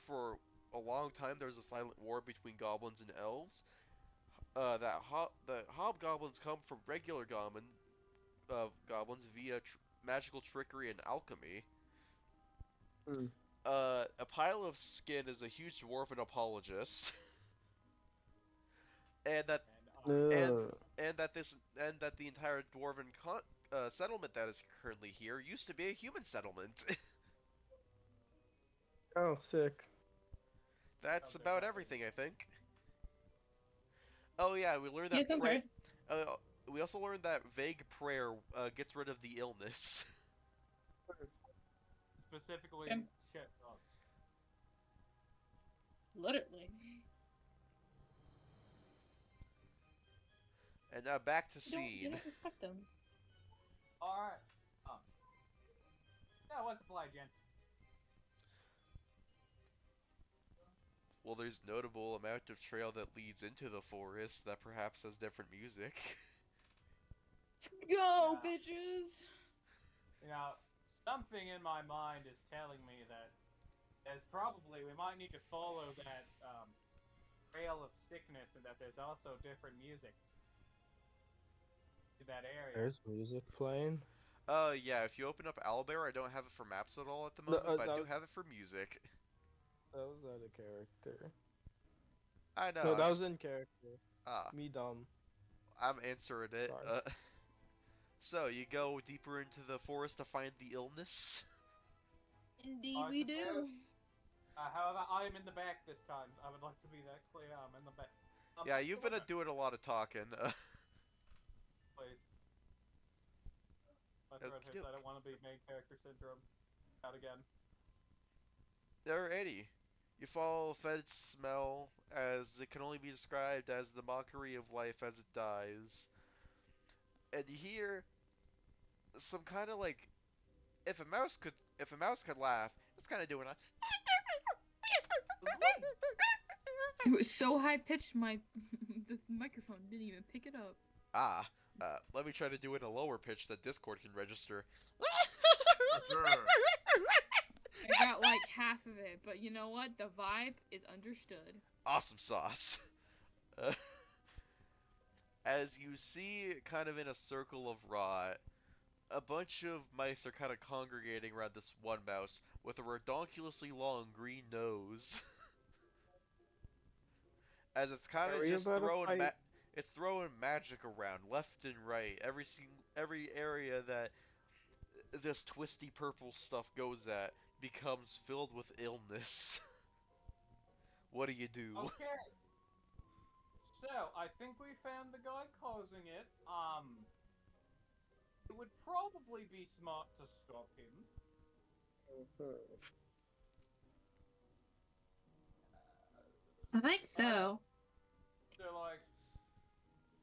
[SPEAKER 1] for a long time there's a silent war between goblins and elves. The hobgoblins come from regular goblins via magical trickery and alchemy.
[SPEAKER 5] Hmm.
[SPEAKER 1] A pile of skin is a huge dwarven apologist, and that
[SPEAKER 8] And,
[SPEAKER 5] Ugh.
[SPEAKER 1] and that the entire dwarven settlement that is currently here used to be a human settlement.
[SPEAKER 5] Oh, sick.
[SPEAKER 1] That's
[SPEAKER 8] Sounds
[SPEAKER 1] about
[SPEAKER 8] exactly
[SPEAKER 1] everything, I
[SPEAKER 8] right.
[SPEAKER 1] think. Oh yeah, we learned
[SPEAKER 6] Yeah,
[SPEAKER 1] that
[SPEAKER 6] sounds
[SPEAKER 1] pray.
[SPEAKER 6] right.
[SPEAKER 1] We also learned that vague prayer gets rid of the illness.
[SPEAKER 8] specifically,
[SPEAKER 6] Okay.
[SPEAKER 8] shit dogs.
[SPEAKER 6] Literally.
[SPEAKER 1] And now back to
[SPEAKER 6] You
[SPEAKER 1] scene.
[SPEAKER 6] don't respect them.
[SPEAKER 8] Alright. Yeah, what's the play, gents?
[SPEAKER 1] Well, there's notable amount of trail that leads into the forest that perhaps has different music.
[SPEAKER 6] Go,
[SPEAKER 8] Yeah.
[SPEAKER 6] bitches!
[SPEAKER 8] You know, something in my mind is telling me that we might need to follow that trail of sickness, and that there's also different music in that area.
[SPEAKER 5] There's music playing.
[SPEAKER 1] Yeah, if you open up Owlbear, I don't have it for maps at all at the
[SPEAKER 5] No,
[SPEAKER 1] moment, but I
[SPEAKER 5] that
[SPEAKER 1] do
[SPEAKER 5] was-
[SPEAKER 1] have it for music.
[SPEAKER 5] That was out of character.
[SPEAKER 1] I know.
[SPEAKER 5] No, that
[SPEAKER 1] I'm
[SPEAKER 5] was in character.
[SPEAKER 1] ah,
[SPEAKER 5] Me dumb.
[SPEAKER 1] I'm answering it.
[SPEAKER 5] Sorry.
[SPEAKER 1] So you go deeper into the forest to find the illness.
[SPEAKER 6] Indeed,
[SPEAKER 8] I
[SPEAKER 6] we
[SPEAKER 8] suppose-
[SPEAKER 6] do.
[SPEAKER 8] However, I am in the back this time. I would like to be that clear. I'm in the back.
[SPEAKER 1] Yeah, you've been doing a lot of talking.
[SPEAKER 8] Please. My throat hurts.
[SPEAKER 1] Okey-doke.
[SPEAKER 8] I don't want to be main character syndrome. Out again.
[SPEAKER 1] Alrighty. You follow Fed's smell, as it can only be described as the mockery of life as it dies. And you hear some kind of like, if a mouse could laugh, it's kind of doing a.
[SPEAKER 6] It was so high pitched, the microphone didn't even pick it up.
[SPEAKER 1] Let me try to do it in a lower pitch that Discord can register.
[SPEAKER 6] I got like half of it, but you know what? The vibe is understood.
[SPEAKER 1] Awesome sauce. As you see, kind of in a circle of rot, a bunch of mice are kind of congregating around this one mouse with a redonkulously long green nose. As it's kind
[SPEAKER 5] Are
[SPEAKER 1] of
[SPEAKER 5] we
[SPEAKER 1] just
[SPEAKER 5] about to
[SPEAKER 1] throwing
[SPEAKER 5] fight?
[SPEAKER 1] it's throwing magic around left and right. Every area that this twisty purple stuff goes at becomes filled with illness. What do you do?
[SPEAKER 8] Okay. So, I think we found the guy causing it. It would probably be smart to stop him.
[SPEAKER 6] I think so.
[SPEAKER 8] So, like,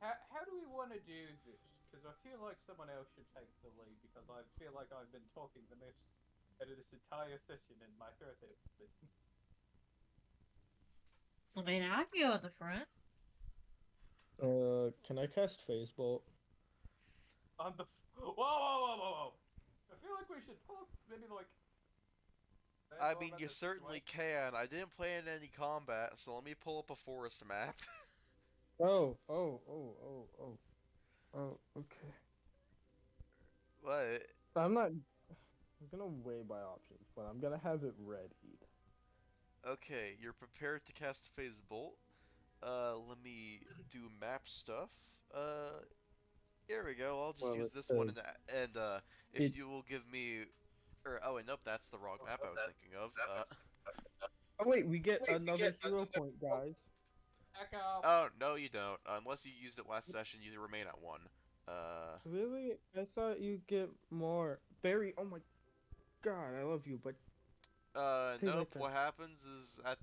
[SPEAKER 8] how do we want to do this? Because I feel like someone else should take the lead, because I feel like I've been talking the most out of this entire session, and my throat hurts.
[SPEAKER 6] I mean, I can go at the front.
[SPEAKER 5] Can I cast Phase Bolt?
[SPEAKER 8] on the. Whoa, whoa, whoa, whoa, whoa! I feel like we should talk. Maybe like.
[SPEAKER 1] I
[SPEAKER 8] more
[SPEAKER 1] mean,
[SPEAKER 8] about
[SPEAKER 1] you
[SPEAKER 8] the
[SPEAKER 1] certainly
[SPEAKER 8] situation.
[SPEAKER 1] can. I didn't play in any combat, so let me pull up a forest map.
[SPEAKER 5] Oh, oh, oh, oh, oh, oh. Okay.
[SPEAKER 1] What?
[SPEAKER 5] I'm not. I'm gonna weigh my options, but I'm gonna have it ready.
[SPEAKER 1] Okay, you're prepared to cast a phase bolt. Let me do map stuff. Here we go. I'll just
[SPEAKER 5] Well,
[SPEAKER 1] use
[SPEAKER 5] it
[SPEAKER 1] this one,
[SPEAKER 5] says
[SPEAKER 1] and
[SPEAKER 5] it.
[SPEAKER 1] if you will give me, or oh wait, nope, that's the wrong map I was thinking of.
[SPEAKER 5] Oh wait, we get another hero point, guys.
[SPEAKER 8] Echo.
[SPEAKER 1] Oh no, you don't. Unless you used it last session, you remain at one. Uh,
[SPEAKER 5] Really? I thought you get more. Barry, oh my god, I love you, but stay
[SPEAKER 1] nope.
[SPEAKER 5] right there.
[SPEAKER 1] What happens is at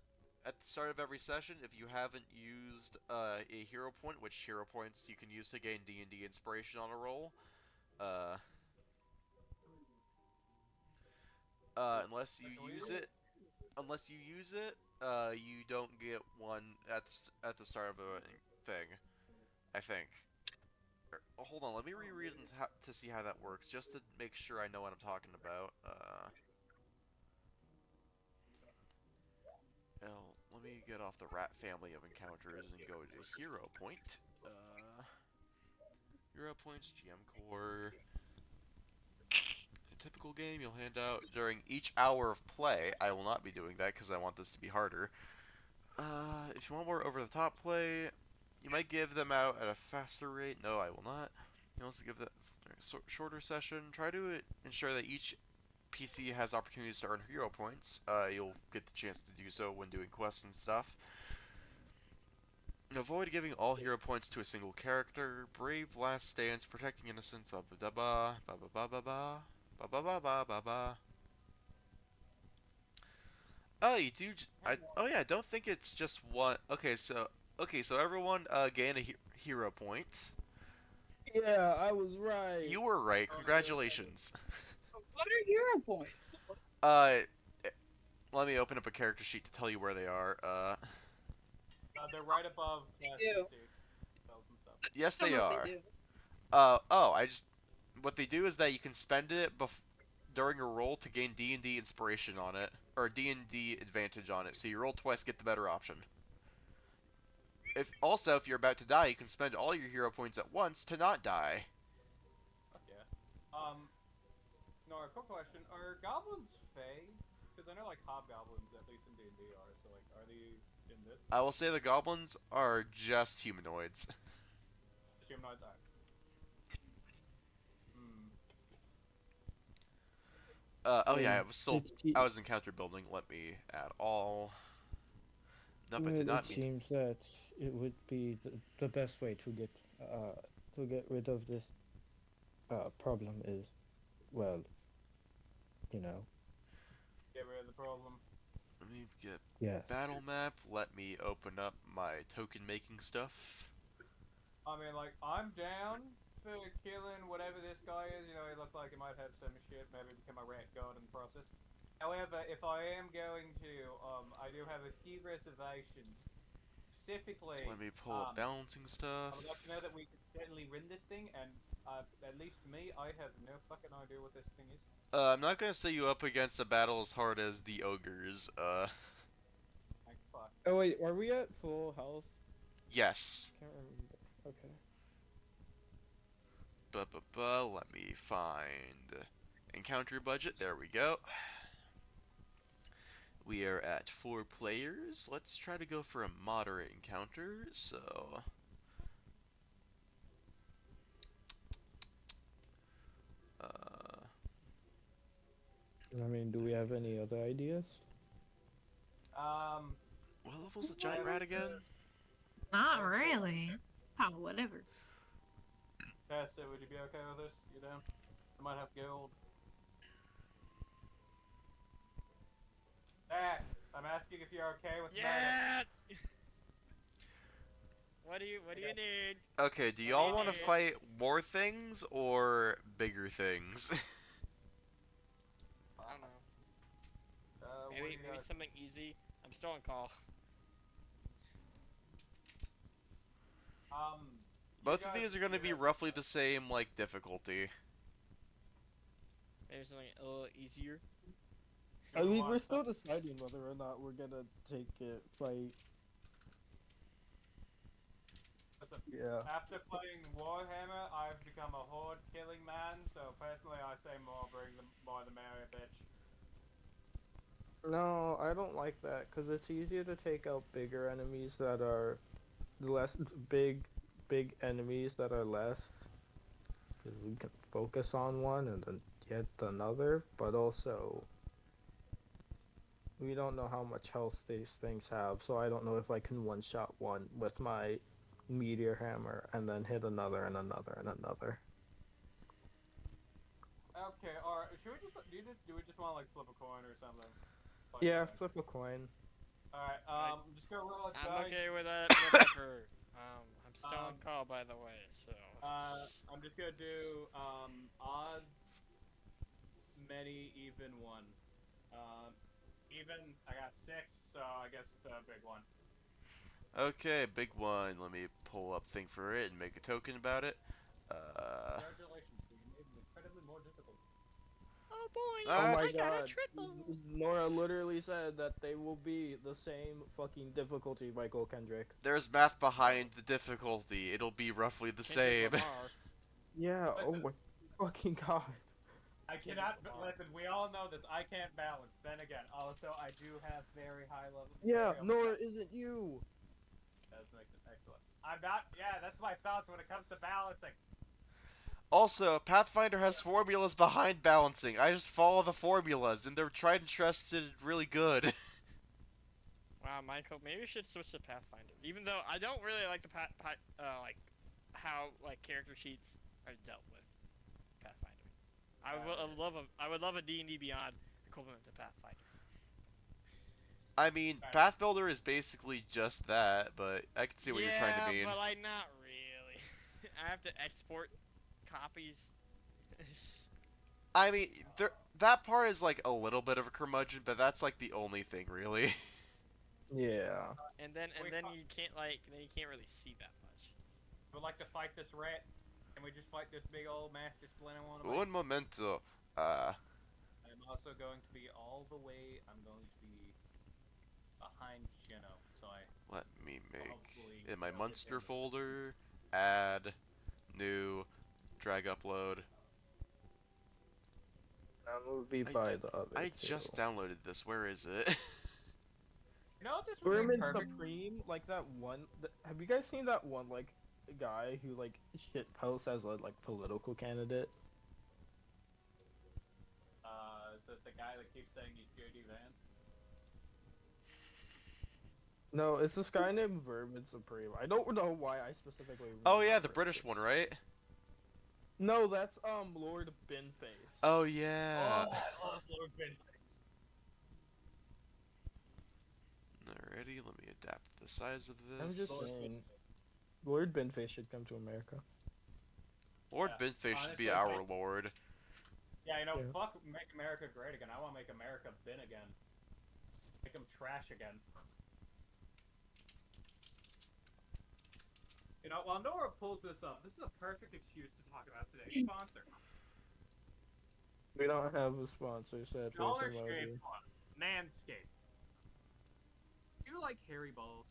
[SPEAKER 1] the start of every session, if you haven't used a hero point, which hero points you can use to gain D&D inspiration on a roll, uh, unless you use it, you don't get one at the start of a thing. I think. Hold on, let me reread it to see how that works, just to make sure I know what I'm talking about. Let me get off the rat family of encounters and go to hero point. Hero points, GM core. A typical game you'll hand out during each hour of play. I will not be doing that because I want this to be harder. If you want more over-the-top play, you might give them out at a faster rate. No, I will not. You also give that shorter session. Try to ensure that each PC has opportunities to earn hero points. You'll get the chance to do so when doing quests and stuff. Avoid giving all hero points to a single character. Brave last stands, protecting innocence. Ba ba ba ba ba ba ba ba ba ba ba ba ba. Oh, you do. Oh yeah, I don't think it's just one. Okay, so everyone gain a hero point.
[SPEAKER 5] Yeah, I was right.
[SPEAKER 1] You were right. Congratulations.
[SPEAKER 6] What are hero points?
[SPEAKER 1] Uh, let me open up a character sheet to tell you where they are.
[SPEAKER 8] They're right above
[SPEAKER 6] do.
[SPEAKER 8] spells and stuff.
[SPEAKER 1] Yes,
[SPEAKER 6] I don't
[SPEAKER 1] they
[SPEAKER 6] know what
[SPEAKER 1] are.
[SPEAKER 6] they do.
[SPEAKER 1] I just what they do is that you can spend it during a roll to gain D&D inspiration on it or D&D advantage on it. So you roll twice, get the better option. If you're about to die, you can spend all your hero points at once to not die.
[SPEAKER 8] Fuck yeah. No, a quick question: are goblins fey? Because I know like hobgoblins, at least in D&D, are. So like, are they in this?
[SPEAKER 1] I will say the goblins are just humanoids.
[SPEAKER 8] Humanoids are. Hmm.
[SPEAKER 1] Oh yeah, I
[SPEAKER 5] It,
[SPEAKER 1] was encounter building. Let me add all. Nope, I did
[SPEAKER 5] well, it
[SPEAKER 1] not mean.
[SPEAKER 5] seems that it would be the best way to get rid of this problem is, well, you know,
[SPEAKER 8] Get rid of the problem.
[SPEAKER 1] Let me get
[SPEAKER 5] yeah.
[SPEAKER 1] battle map. Let me open up my token making stuff.
[SPEAKER 8] I mean, like, I'm down for killing whatever this guy is. You know, he looked like he might have some shit. Maybe become a rat god in the process. However, if I am going to, I do have a few reservations. Specifically,
[SPEAKER 1] Let me pull up balancing
[SPEAKER 8] I
[SPEAKER 1] stuff.
[SPEAKER 8] would like to know that we can certainly win this thing, and at least me, I have no fucking idea what this thing is.
[SPEAKER 1] I'm not gonna set you up against a battle as hard as the ogres.
[SPEAKER 8] Like, fuck.
[SPEAKER 5] Oh wait, are we at full health?
[SPEAKER 1] Yes.
[SPEAKER 5] Can't remember. Okay.
[SPEAKER 1] Let me find encounter budget. There we go. We are at 4 players. Let's try to go for a moderate encounter. So,
[SPEAKER 5] I mean, do we have any other ideas?
[SPEAKER 1] what level's the giant rat again?
[SPEAKER 7] Not really. Oh, whatever.
[SPEAKER 8] Pastor, would you be okay with this? You down? I might have gold. I'm asking if you're okay with that.
[SPEAKER 2] Yes. What do you need?
[SPEAKER 1] Okay, do y'all want to fight more things or bigger things?
[SPEAKER 2] I don't know.
[SPEAKER 8] What do
[SPEAKER 2] Maybe
[SPEAKER 8] you
[SPEAKER 2] maybe
[SPEAKER 8] got?
[SPEAKER 2] something easy. I'm still on call.
[SPEAKER 1] Both of these are going to be roughly the same, like, difficulty.
[SPEAKER 2] Maybe something a little easier.
[SPEAKER 5] I mean, we're still deciding whether or not we're gonna take it, fight.
[SPEAKER 8] Listen,
[SPEAKER 5] Yeah.
[SPEAKER 8] after playing Warhammer, I've become a horde killing man, so personally I say more the merrier, bitch.
[SPEAKER 5] No, I don't like that because it's easier to take out bigger enemies that are less big enemies that are less. Because we can focus on one and then get another, but also we don't know how much health these things have, so I don't know if I can one-shot one with my meteor hammer and then hit another and another and another.
[SPEAKER 8] Okay, alright, should we just, do we just want to like flip a coin or something? Like
[SPEAKER 5] Yeah,
[SPEAKER 8] that?
[SPEAKER 5] flip a coin.
[SPEAKER 8] Alright, I'm just gonna roll a dice.
[SPEAKER 2] I'm okay with that, whatever. I'm still on call, by the way, so.
[SPEAKER 8] I'm just gonna do, odds, many, even, one. Even, I got 6, so I guess the big one.
[SPEAKER 1] Okay, big one. Let me pull up thing for it and make a token about it.
[SPEAKER 8] Congratulations, you made it incredibly more difficult.
[SPEAKER 2] Oh boy,
[SPEAKER 5] Oh my
[SPEAKER 2] I got a
[SPEAKER 5] god.
[SPEAKER 2] triple.
[SPEAKER 5] Nora literally said that they will be the same fucking difficulty, Michael Kendrick.
[SPEAKER 1] There's math behind the difficulty. It'll be roughly the same.
[SPEAKER 2] Kendrick Lamar.
[SPEAKER 5] Yeah, oh
[SPEAKER 8] Listen.
[SPEAKER 5] my fucking god.
[SPEAKER 8] I cannot, listen, we all know this, I can't balance. Then again, also, I do have very high level.
[SPEAKER 5] Yeah, Nora isn't you.
[SPEAKER 8] That makes it excellent. I'm not, yeah, that's my thoughts when it comes to balancing.
[SPEAKER 1] Also, Pathfinder has formulas behind balancing. I just follow the formulas, and they're tried and trusted, really good.
[SPEAKER 2] Wow, Michael, maybe we should switch to Pathfinder. Even though I don't really like the like how like character sheets are dealt with. Pathfinder. I would love a D&D Beyond equivalent to Pathfinder.
[SPEAKER 1] I mean, Path Builder is basically just that, but I can see what you're trying to mean.
[SPEAKER 2] Yeah, but like not really. I have to export copies.
[SPEAKER 1] I mean, that part is like a little bit of a curmudgeon, but that's like the only thing, really.
[SPEAKER 5] Yeah.
[SPEAKER 2] And then you can't really see that much.
[SPEAKER 8] Would like to fight this rat, and we just fight this big old master splinter one.
[SPEAKER 1] Un momento.
[SPEAKER 8] I'm also going to be all the way. I'm going to be behind Geno, so I.
[SPEAKER 1] Let me make
[SPEAKER 8] Probably
[SPEAKER 1] in my
[SPEAKER 8] will
[SPEAKER 1] Munster
[SPEAKER 8] hit him.
[SPEAKER 1] folder, add, new, drag upload.
[SPEAKER 5] That would be by the other
[SPEAKER 1] I
[SPEAKER 5] two.
[SPEAKER 1] just downloaded this. Where is it?
[SPEAKER 8] You know what this would be
[SPEAKER 5] Vermin
[SPEAKER 8] perfect?
[SPEAKER 5] Supreme, like that one. Have you guys seen that one like guy who like shit posts as a like political candidate?
[SPEAKER 8] Is it the guy that keeps saying he's JD Vance?
[SPEAKER 5] No, it's this guy named Vermin Supreme. I don't know why I specifically.
[SPEAKER 1] Oh yeah, the
[SPEAKER 5] remember
[SPEAKER 1] British
[SPEAKER 5] this.
[SPEAKER 1] one, right?
[SPEAKER 5] No, that's Lord Binface.
[SPEAKER 1] Oh yeah.
[SPEAKER 8] Oh, I love Lord Vince.
[SPEAKER 1] Alrighty, let me adapt the size of this.
[SPEAKER 5] I'm just saying, Lord Binface should come to America.
[SPEAKER 1] Lord
[SPEAKER 8] Yeah,
[SPEAKER 1] Binface should be
[SPEAKER 8] honestly,
[SPEAKER 1] our lord.
[SPEAKER 8] Yeah, you know,
[SPEAKER 5] Yeah.
[SPEAKER 8] fuck make America great again. I want to make America bin again. Make them trash again. You know, while Nora pulls this up, this is a perfect excuse to talk about today's sponsor.
[SPEAKER 5] We don't have a sponsor, sadly.
[SPEAKER 8] Dollar Shave Club. Manscaped. Do you like hairy balls?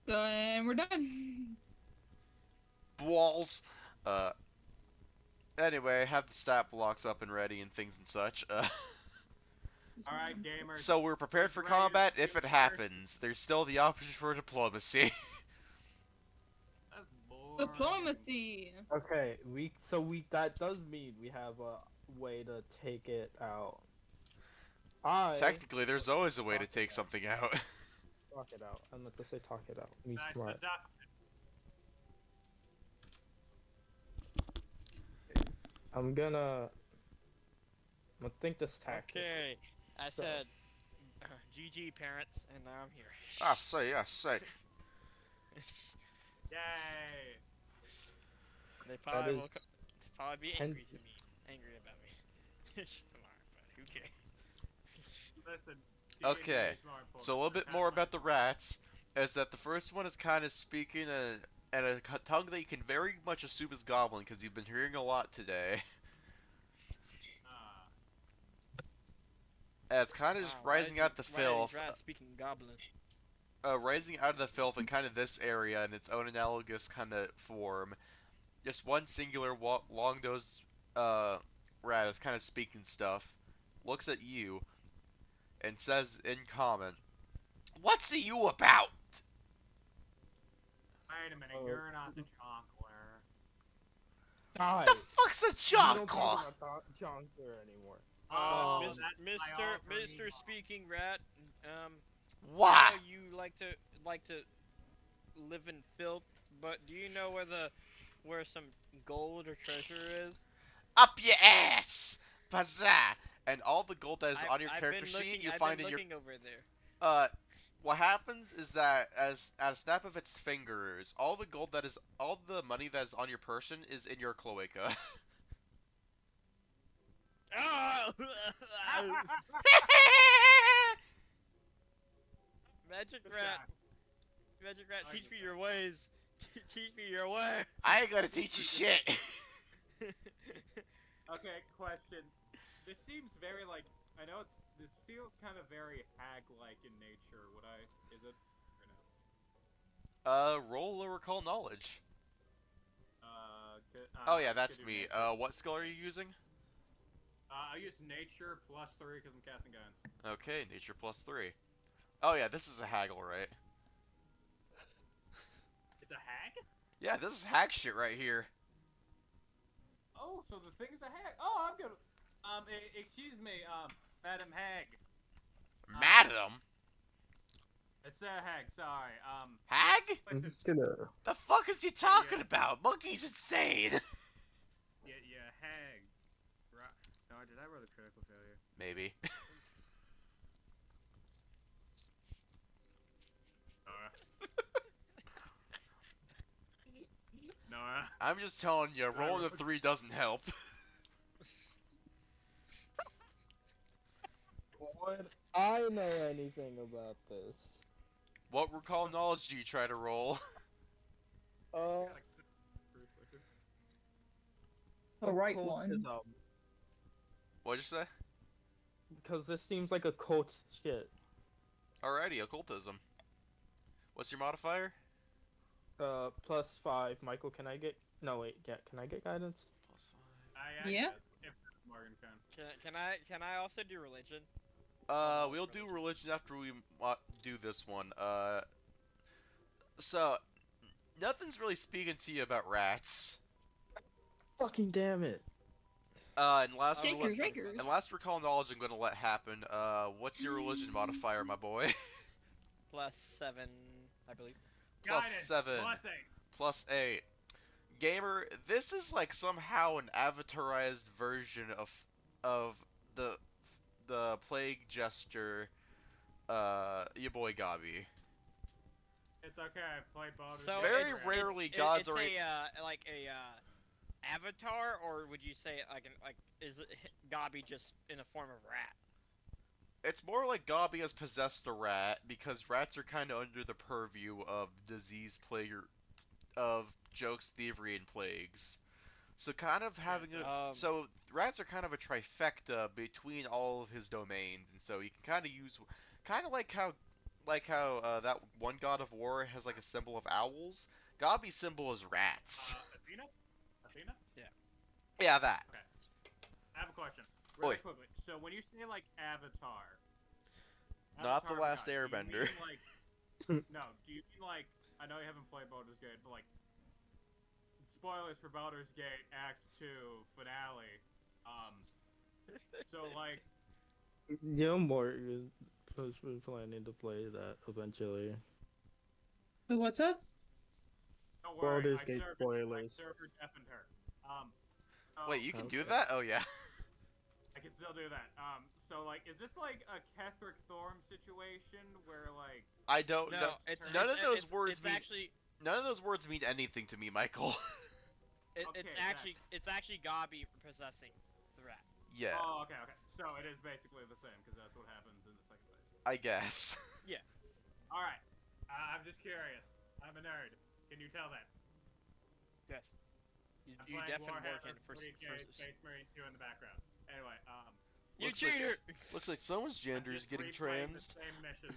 [SPEAKER 6] And we're done.
[SPEAKER 1] Balls. Anyway, have the stat blocks up and ready and things and such.
[SPEAKER 8] Alright, gamers.
[SPEAKER 1] So we're prepared for
[SPEAKER 8] Ready to
[SPEAKER 1] combat if
[SPEAKER 8] shoot
[SPEAKER 1] it happens. There's still the option for diplomacy.
[SPEAKER 8] That's boring.
[SPEAKER 6] Diplomacy.
[SPEAKER 5] Okay, that does mean we have a way to take it out.
[SPEAKER 1] Technically, there's always a way to take something out.
[SPEAKER 5] Talk it out. I'm not to say talk it out. Me
[SPEAKER 8] Nice
[SPEAKER 5] smart.
[SPEAKER 8] deduction.
[SPEAKER 5] I'm gonna think this tactic.
[SPEAKER 2] Okay, I
[SPEAKER 5] So-
[SPEAKER 2] said GG parents, and now I'm here.
[SPEAKER 1] I say.
[SPEAKER 8] Yay!
[SPEAKER 2] They probably
[SPEAKER 5] is
[SPEAKER 2] will probably be
[SPEAKER 5] 10
[SPEAKER 2] angry about me tomorrow, but who cares?
[SPEAKER 8] Listen.
[SPEAKER 1] Okay,
[SPEAKER 8] DNA is more important.
[SPEAKER 1] So a little bit more about the rats. is that the first one is kind of speaking a tongue that you can very much assume is Goblin because you've been hearing a lot today. And it's kind of just
[SPEAKER 2] Wow,
[SPEAKER 1] rising out the
[SPEAKER 2] why are
[SPEAKER 1] filth,
[SPEAKER 2] these rats speaking goblin?
[SPEAKER 1] rising out of the filth in kind of this area in its own analogous kind of form. Just one singular long-nosed rat is kind of speaking stuff, looks at you, and says in common, "What's it you about?"
[SPEAKER 3] Wait a minute, you're not the chonkler.
[SPEAKER 5] Die.
[SPEAKER 1] The fuck's a
[SPEAKER 5] We don't
[SPEAKER 1] jonkler?
[SPEAKER 5] talk about Jonkler anymore.
[SPEAKER 3] Oh,
[SPEAKER 2] Mis-
[SPEAKER 3] that's my
[SPEAKER 2] Mr.
[SPEAKER 3] alter
[SPEAKER 2] Mr.
[SPEAKER 3] ego.
[SPEAKER 2] Speaking Rat, I
[SPEAKER 1] Why?
[SPEAKER 2] know you like to live in filth, but do you know where some gold or treasure is?
[SPEAKER 1] Up your ass! Bazaar! And all the gold that is on your
[SPEAKER 2] I've
[SPEAKER 1] character
[SPEAKER 2] been
[SPEAKER 1] sheet,
[SPEAKER 2] looking,
[SPEAKER 1] you
[SPEAKER 2] I've
[SPEAKER 1] find
[SPEAKER 2] been
[SPEAKER 1] in your
[SPEAKER 2] looking over there.
[SPEAKER 1] what happens is that as at a snap of its fingers, all the money that is on your person is in your cloaca.
[SPEAKER 2] Ah! Magic
[SPEAKER 3] This
[SPEAKER 2] Rat,
[SPEAKER 3] guy.
[SPEAKER 2] Magic Rat,
[SPEAKER 3] I
[SPEAKER 2] teach
[SPEAKER 3] get
[SPEAKER 2] me
[SPEAKER 3] that.
[SPEAKER 2] your ways. Teach me your way.
[SPEAKER 1] I ain't gonna teach you shit.
[SPEAKER 3] Okay, question. This seems very like I know this feels kind of very hag-like in nature. Is it or no?
[SPEAKER 1] Roll or recall knowledge.
[SPEAKER 3] Could,
[SPEAKER 1] Oh yeah, that's
[SPEAKER 3] could do
[SPEAKER 1] me.
[SPEAKER 3] nature.
[SPEAKER 1] What skill are you using?
[SPEAKER 3] I use nature +3 because I'm casting guidance.
[SPEAKER 1] Okay, nature +3. Oh yeah, this is a haggle, right?
[SPEAKER 3] It's a hag?
[SPEAKER 1] Yeah, this is hag shit right here.
[SPEAKER 3] Oh, so the thing's a hag. Oh, I'm good. Excuse me, Madam Hag.
[SPEAKER 1] Madam?
[SPEAKER 3] It's a hag. Sorry.
[SPEAKER 1] Hag?
[SPEAKER 5] I'm just gonna.
[SPEAKER 1] The fuck is you talking about? Monkey's insane.
[SPEAKER 3] Yeah, hag. Right. No, did I roll the critical failure?
[SPEAKER 1] Maybe.
[SPEAKER 3] No.
[SPEAKER 1] I'm just telling you, rolling a 3 doesn't help.
[SPEAKER 5] Would I know anything about this?
[SPEAKER 1] What recall knowledge do you try to roll?
[SPEAKER 5] Uh,
[SPEAKER 6] The right one.
[SPEAKER 5] occultism,
[SPEAKER 1] What'd you say?
[SPEAKER 5] because this seems like a cult shit.
[SPEAKER 1] Alrighty, occultism. What's your modifier?
[SPEAKER 5] +5. Michael, can I get? No, wait. Yeah, can I get guidance?
[SPEAKER 1] +5.
[SPEAKER 6] Yeah.
[SPEAKER 3] Guess, if Morgan can.
[SPEAKER 2] Can I also do religion?
[SPEAKER 1] We'll do religion after we do this one. So nothing's really speaking to you about rats.
[SPEAKER 5] Fucking damn it!
[SPEAKER 1] And last
[SPEAKER 6] Shakers, shakers.
[SPEAKER 1] and last recall knowledge, I'm gonna let happen. What's your religion modifier, my boy?
[SPEAKER 2] +7, I believe.
[SPEAKER 1] +7. +8. Gamer, this is like somehow an avatarized version of the plague gesture, your boy Gabi.
[SPEAKER 3] It's okay. I've played Baldur's
[SPEAKER 2] So
[SPEAKER 3] Gate.
[SPEAKER 1] Very
[SPEAKER 2] it's,
[SPEAKER 1] rarely
[SPEAKER 2] it's,
[SPEAKER 1] gods
[SPEAKER 2] it's
[SPEAKER 1] are.
[SPEAKER 2] a avatar, or would you say is it Gabi just in the form of rat?
[SPEAKER 1] It's more like Gabi has possessed a rat because rats are kind of under the purview of disease, plague, of jokes, thievery, and plagues. So kind of having so rats are kind of a trifecta between all of his domains, and so you can kind of use, kind of like how that one god of war has like a symbol of owls. Gabi's symbol is rats.
[SPEAKER 3] Athena? Athena?
[SPEAKER 1] Yeah, that.
[SPEAKER 3] I have a question. Really
[SPEAKER 1] Oi.
[SPEAKER 3] quickly. So when you say like Avatar,
[SPEAKER 1] Not the
[SPEAKER 3] Avatar
[SPEAKER 1] last
[SPEAKER 3] God, do you
[SPEAKER 1] Airbender.
[SPEAKER 3] mean, like, no, do you mean like I know you haven't played Baldur's Gate, but like spoilers for Baldur's Gate Act 2 finale. So like
[SPEAKER 5] You know, Morgan was planning to play that eventually.
[SPEAKER 6] Wait, what's up?
[SPEAKER 3] don't worry,
[SPEAKER 5] Baldur's
[SPEAKER 3] I
[SPEAKER 5] Gate
[SPEAKER 3] served
[SPEAKER 5] spoilers.
[SPEAKER 3] her deafened her.
[SPEAKER 1] Wait, you can do
[SPEAKER 5] Okay.
[SPEAKER 1] that? Oh yeah.
[SPEAKER 3] I can still do that. So like, is this like a Ketheric Thorm situation where like
[SPEAKER 1] I don't
[SPEAKER 2] No,
[SPEAKER 1] know.
[SPEAKER 2] it's
[SPEAKER 1] None of
[SPEAKER 2] it's-
[SPEAKER 1] those
[SPEAKER 2] it's-
[SPEAKER 1] words
[SPEAKER 2] it's
[SPEAKER 1] mean
[SPEAKER 2] actually
[SPEAKER 1] none of those words mean anything to me, Michael.
[SPEAKER 2] it's
[SPEAKER 3] Okay,
[SPEAKER 2] actually Gabi possessing the rat.
[SPEAKER 1] Yeah,
[SPEAKER 3] Oh, okay. So it is basically the same because that's what happens in the second phase.
[SPEAKER 1] I guess.
[SPEAKER 3] All right. I'm just curious. I'm a nerd. Can you tell that?
[SPEAKER 2] Yes.
[SPEAKER 3] I'm
[SPEAKER 2] You
[SPEAKER 3] playing
[SPEAKER 2] definitely
[SPEAKER 3] Warhammer
[SPEAKER 2] working for
[SPEAKER 3] 40K Space Marine 2 in the background. Anyway,
[SPEAKER 2] You
[SPEAKER 1] Looks like
[SPEAKER 2] cheater!
[SPEAKER 1] looks like someone's
[SPEAKER 3] I'm
[SPEAKER 1] gender is
[SPEAKER 3] just
[SPEAKER 1] getting
[SPEAKER 3] replaying the
[SPEAKER 1] transed.
[SPEAKER 3] same mission.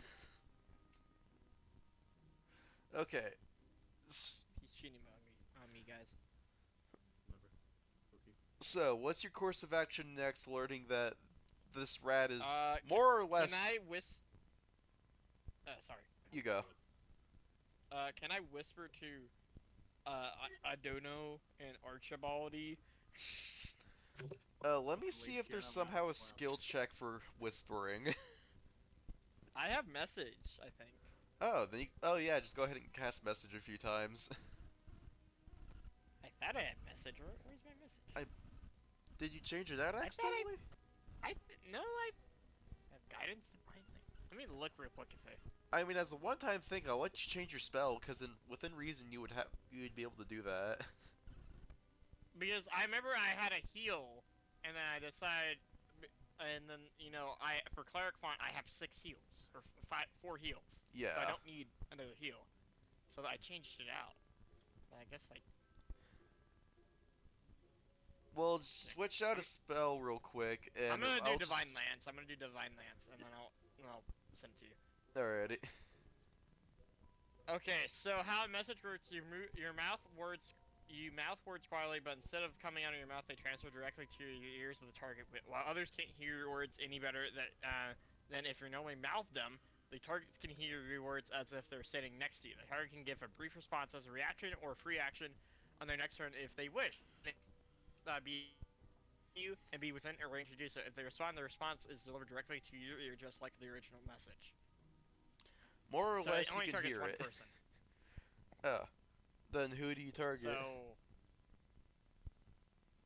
[SPEAKER 1] Okay.
[SPEAKER 2] He's cheating on me, guys.
[SPEAKER 1] So, what's your course of action next, learning that this rat is
[SPEAKER 2] Can,
[SPEAKER 1] more or less...
[SPEAKER 2] Can I sorry.
[SPEAKER 1] You go.
[SPEAKER 2] Can I whisper to, Adono and Archibaldi?
[SPEAKER 1] Let me see if there's somehow a skill check for whispering.
[SPEAKER 2] I have message, I think.
[SPEAKER 1] Oh, then oh yeah, just go ahead and cast message a few times.
[SPEAKER 2] I thought I had message. Where's my message?
[SPEAKER 1] Did you change it out accidentally?
[SPEAKER 2] I have guidance divinely. Let me look real quick if
[SPEAKER 1] I mean, as a one-time thing, I'll let you change your spell, because within reason you would be able to do that.
[SPEAKER 2] because I remember I had a heal, and then I decided, and then for cleric font I have 6 heals or 4 heals.
[SPEAKER 1] Yeah.
[SPEAKER 2] So I don't need another heal. So I changed it out. I guess
[SPEAKER 1] Well, switch out a spell real quick, and
[SPEAKER 2] I'm gonna do
[SPEAKER 1] I'll
[SPEAKER 2] Divine
[SPEAKER 1] just...
[SPEAKER 2] Lance. I'm gonna do Divine Lance, and then I'll send it to you.
[SPEAKER 1] Alrighty.
[SPEAKER 2] Okay, so how a message works: you mouth words quietly, but instead of coming out of your mouth, they transfer directly to your ears of the target. While others can't hear your words any better than if you normally mouth them, the targets can hear your words as if they're standing next to you. The target can give a brief response as a reaction or free action on their next turn if they wish. Be you and be within a range to do so. If they respond, the response is delivered directly to your ear, just like the original message.
[SPEAKER 1] More or
[SPEAKER 2] So
[SPEAKER 1] less,
[SPEAKER 2] it only
[SPEAKER 1] you can
[SPEAKER 2] targets
[SPEAKER 1] hear
[SPEAKER 2] one
[SPEAKER 1] it.
[SPEAKER 2] person.
[SPEAKER 1] Oh. Then who do you target?
[SPEAKER 2] So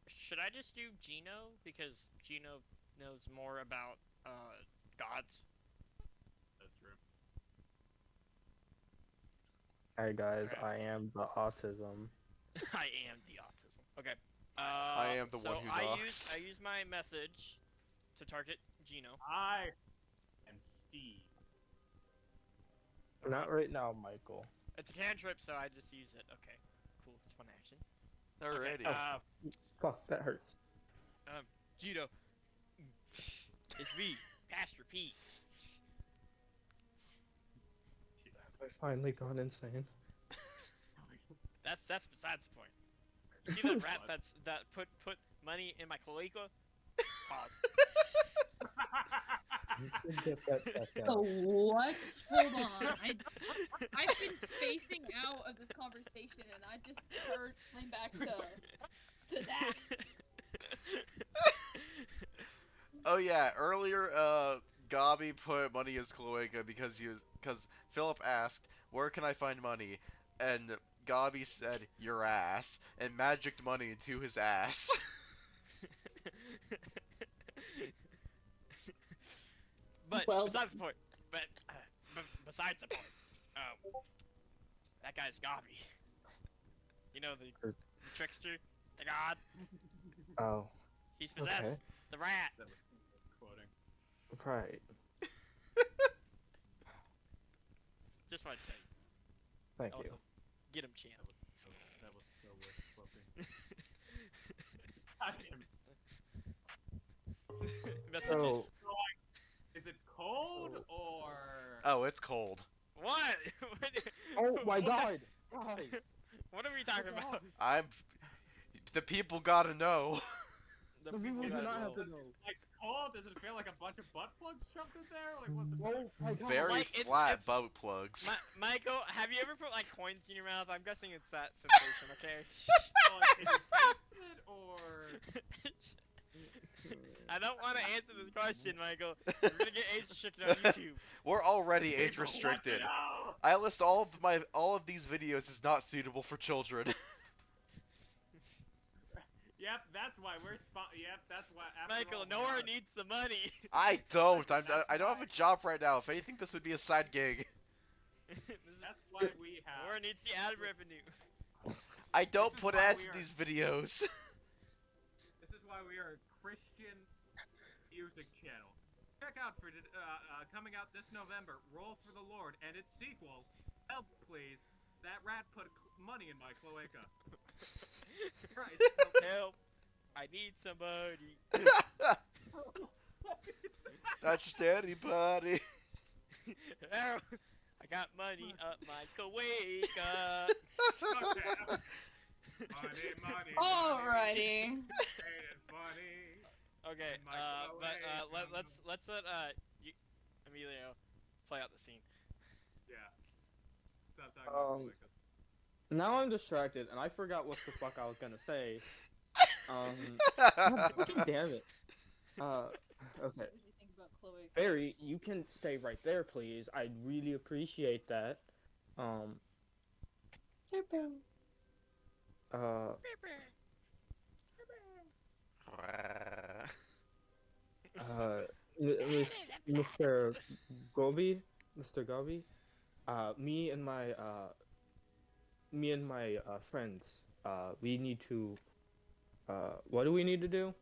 [SPEAKER 2] should I just do Gino because Gino knows more about gods?
[SPEAKER 3] That's true.
[SPEAKER 5] Hey guys,
[SPEAKER 2] Alright.
[SPEAKER 5] I am the autism.
[SPEAKER 2] I am the autism. Okay.
[SPEAKER 1] I am the one who knocks.
[SPEAKER 2] I use my message to target Gino.
[SPEAKER 3] I am Steve.
[SPEAKER 5] Not right now, Michael.
[SPEAKER 2] It's a cantrip, so I just use it. Okay. Cool. It's one action.
[SPEAKER 1] Alrighty.
[SPEAKER 2] Okay,
[SPEAKER 5] Fuck, that hurts.
[SPEAKER 2] Gino. It's me, Pastor Pete.
[SPEAKER 5] I finally gone insane.
[SPEAKER 2] That's besides the point. You see that rat that put money in my cloaca? Pause.
[SPEAKER 5] Get that checked
[SPEAKER 6] Oh,
[SPEAKER 5] out.
[SPEAKER 6] what? Hold on. I've been spacing out of this conversation, and I just came back to that.
[SPEAKER 1] Oh yeah, earlier, Gabi put money in his cloaca because Philip asked, "Where can I find money?" And Gabi said, "Your ass," and magicked money into his ass.
[SPEAKER 2] But
[SPEAKER 6] Well-
[SPEAKER 2] besides the point. But besides the point. That guy's Gabi. You know the trickster, the god.
[SPEAKER 5] Oh,
[SPEAKER 2] He's possessed.
[SPEAKER 5] Okay.
[SPEAKER 2] The rat.
[SPEAKER 3] That was quoting.
[SPEAKER 5] right.
[SPEAKER 2] Just wanted to tell you.
[SPEAKER 5] Thank
[SPEAKER 2] Also,
[SPEAKER 5] you.
[SPEAKER 2] get him, champ.
[SPEAKER 3] That was so worth quoting. God damn it.
[SPEAKER 2] Messages.
[SPEAKER 5] So,
[SPEAKER 3] Is it cold or?
[SPEAKER 1] Oh, it's cold.
[SPEAKER 2] What?
[SPEAKER 5] oh my
[SPEAKER 2] What?
[SPEAKER 5] god, guys.
[SPEAKER 2] What are we talking about?
[SPEAKER 1] The people gotta know.
[SPEAKER 5] The people do
[SPEAKER 2] that
[SPEAKER 5] not
[SPEAKER 2] know.
[SPEAKER 5] have to know.
[SPEAKER 3] Like cold? Does it feel like a bunch of butt plugs shoved in there? Like what the?
[SPEAKER 5] Oh my god.
[SPEAKER 1] Very
[SPEAKER 2] Like,
[SPEAKER 1] flat
[SPEAKER 2] it's-
[SPEAKER 1] butt plugs.
[SPEAKER 2] Michael, have you ever put like coins in your mouth? I'm guessing it's that sensation, okay?
[SPEAKER 3] Oh, like, can you taste it or?
[SPEAKER 2] I don't want to answer this question, Michael. We're gonna get age restricted on YouTube.
[SPEAKER 1] We're already age
[SPEAKER 3] People want to
[SPEAKER 1] restricted.
[SPEAKER 3] know!
[SPEAKER 1] I list all of these videos as not suitable for children.
[SPEAKER 3] Yep, that's why we're Yep, that's why. After
[SPEAKER 2] Michael,
[SPEAKER 3] all, we
[SPEAKER 2] Nora
[SPEAKER 3] are-
[SPEAKER 2] needs the money.
[SPEAKER 1] I don't. I don't have a job right now. If anything, this would be a side gig.
[SPEAKER 3] That's why we have.
[SPEAKER 2] Nora needs the ad revenue.
[SPEAKER 1] I don't
[SPEAKER 3] This is
[SPEAKER 1] put
[SPEAKER 3] why
[SPEAKER 1] ads
[SPEAKER 3] we
[SPEAKER 1] in
[SPEAKER 3] are-
[SPEAKER 1] these videos.
[SPEAKER 3] This is why we are a Christian music channel. Check out for coming out this November, Roll for the Lord, and its sequel, Help, please. That rat put money in my cloaca. Christ,
[SPEAKER 2] Help! I need somebody.
[SPEAKER 1] Not just anybody.
[SPEAKER 2] Help! I got money up my cloaca.
[SPEAKER 3] Money.
[SPEAKER 6] Alrighty.
[SPEAKER 3] Ain't it funny?
[SPEAKER 2] Okay,
[SPEAKER 3] In my
[SPEAKER 2] let's
[SPEAKER 3] cloaca.
[SPEAKER 2] let Emilio play out the scene.
[SPEAKER 3] Yeah. Stop talking about cloacas.
[SPEAKER 5] Now I'm distracted, and I forgot what the fuck I was gonna say. God damn it. Okay.
[SPEAKER 6] What do you think about Chloe?
[SPEAKER 5] Barry, you can stay right there, please. I'd really appreciate that. Mr. Gobi, Mr. Gobi, me and my friends, we need to, what do we need to do?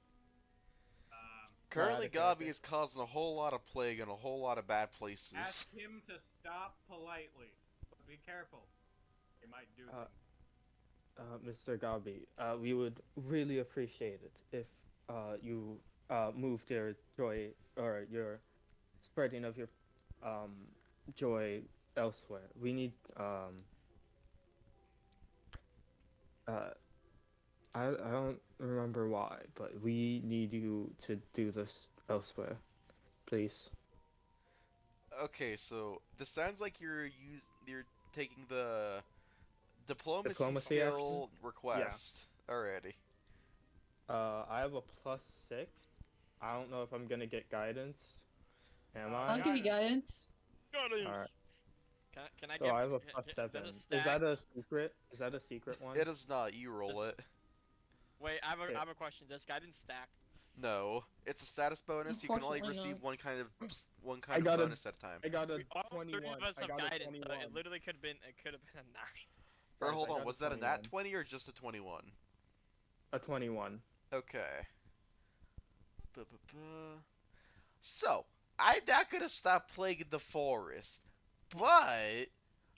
[SPEAKER 1] Currently,
[SPEAKER 5] Out of
[SPEAKER 1] Gabi is causing a whole lot of plague in a whole lot of bad places.
[SPEAKER 3] Ask him to stop politely, but be careful. He might do things.
[SPEAKER 5] Mr. Gabi, we would really appreciate it if you moved your joy or your spreading of your joy elsewhere. We need I don't remember why, but we need you to do this elsewhere, please.
[SPEAKER 1] Okay, so this sounds like you're taking the diplomacy
[SPEAKER 5] Diplomacy
[SPEAKER 1] skill request. Alrighty.
[SPEAKER 5] I have a +6. I don't know if I'm gonna get guidance. Am I?
[SPEAKER 6] I'll give you guidance.
[SPEAKER 5] Alright.
[SPEAKER 2] Can I
[SPEAKER 5] So
[SPEAKER 2] get?
[SPEAKER 5] I have a
[SPEAKER 2] does it
[SPEAKER 5] +7.
[SPEAKER 2] stack?
[SPEAKER 5] Is that a secret? Is that a secret one?
[SPEAKER 1] It is not. You roll it.
[SPEAKER 2] Wait, I
[SPEAKER 5] Okay.
[SPEAKER 2] have a question. Does guidance stack?
[SPEAKER 1] No, it's a status bonus. You can only
[SPEAKER 6] Unfortunately
[SPEAKER 1] receive
[SPEAKER 6] not.
[SPEAKER 1] one
[SPEAKER 5] I
[SPEAKER 1] kind of
[SPEAKER 5] got a-
[SPEAKER 1] bonus at a time.
[SPEAKER 5] I got a
[SPEAKER 2] All
[SPEAKER 5] 21.
[SPEAKER 2] three of us
[SPEAKER 5] I
[SPEAKER 2] have
[SPEAKER 5] got a
[SPEAKER 2] guidance. So
[SPEAKER 5] 21.
[SPEAKER 2] it literally could have been a 9.
[SPEAKER 1] Or
[SPEAKER 5] Guys,
[SPEAKER 1] hold
[SPEAKER 5] I
[SPEAKER 1] on,
[SPEAKER 5] got
[SPEAKER 1] was that a nat
[SPEAKER 5] 21.
[SPEAKER 1] 20 or just a 21?
[SPEAKER 5] A 21.
[SPEAKER 1] Okay. Ba-ba-ba. So, I'm not gonna stop plaguing the forest, but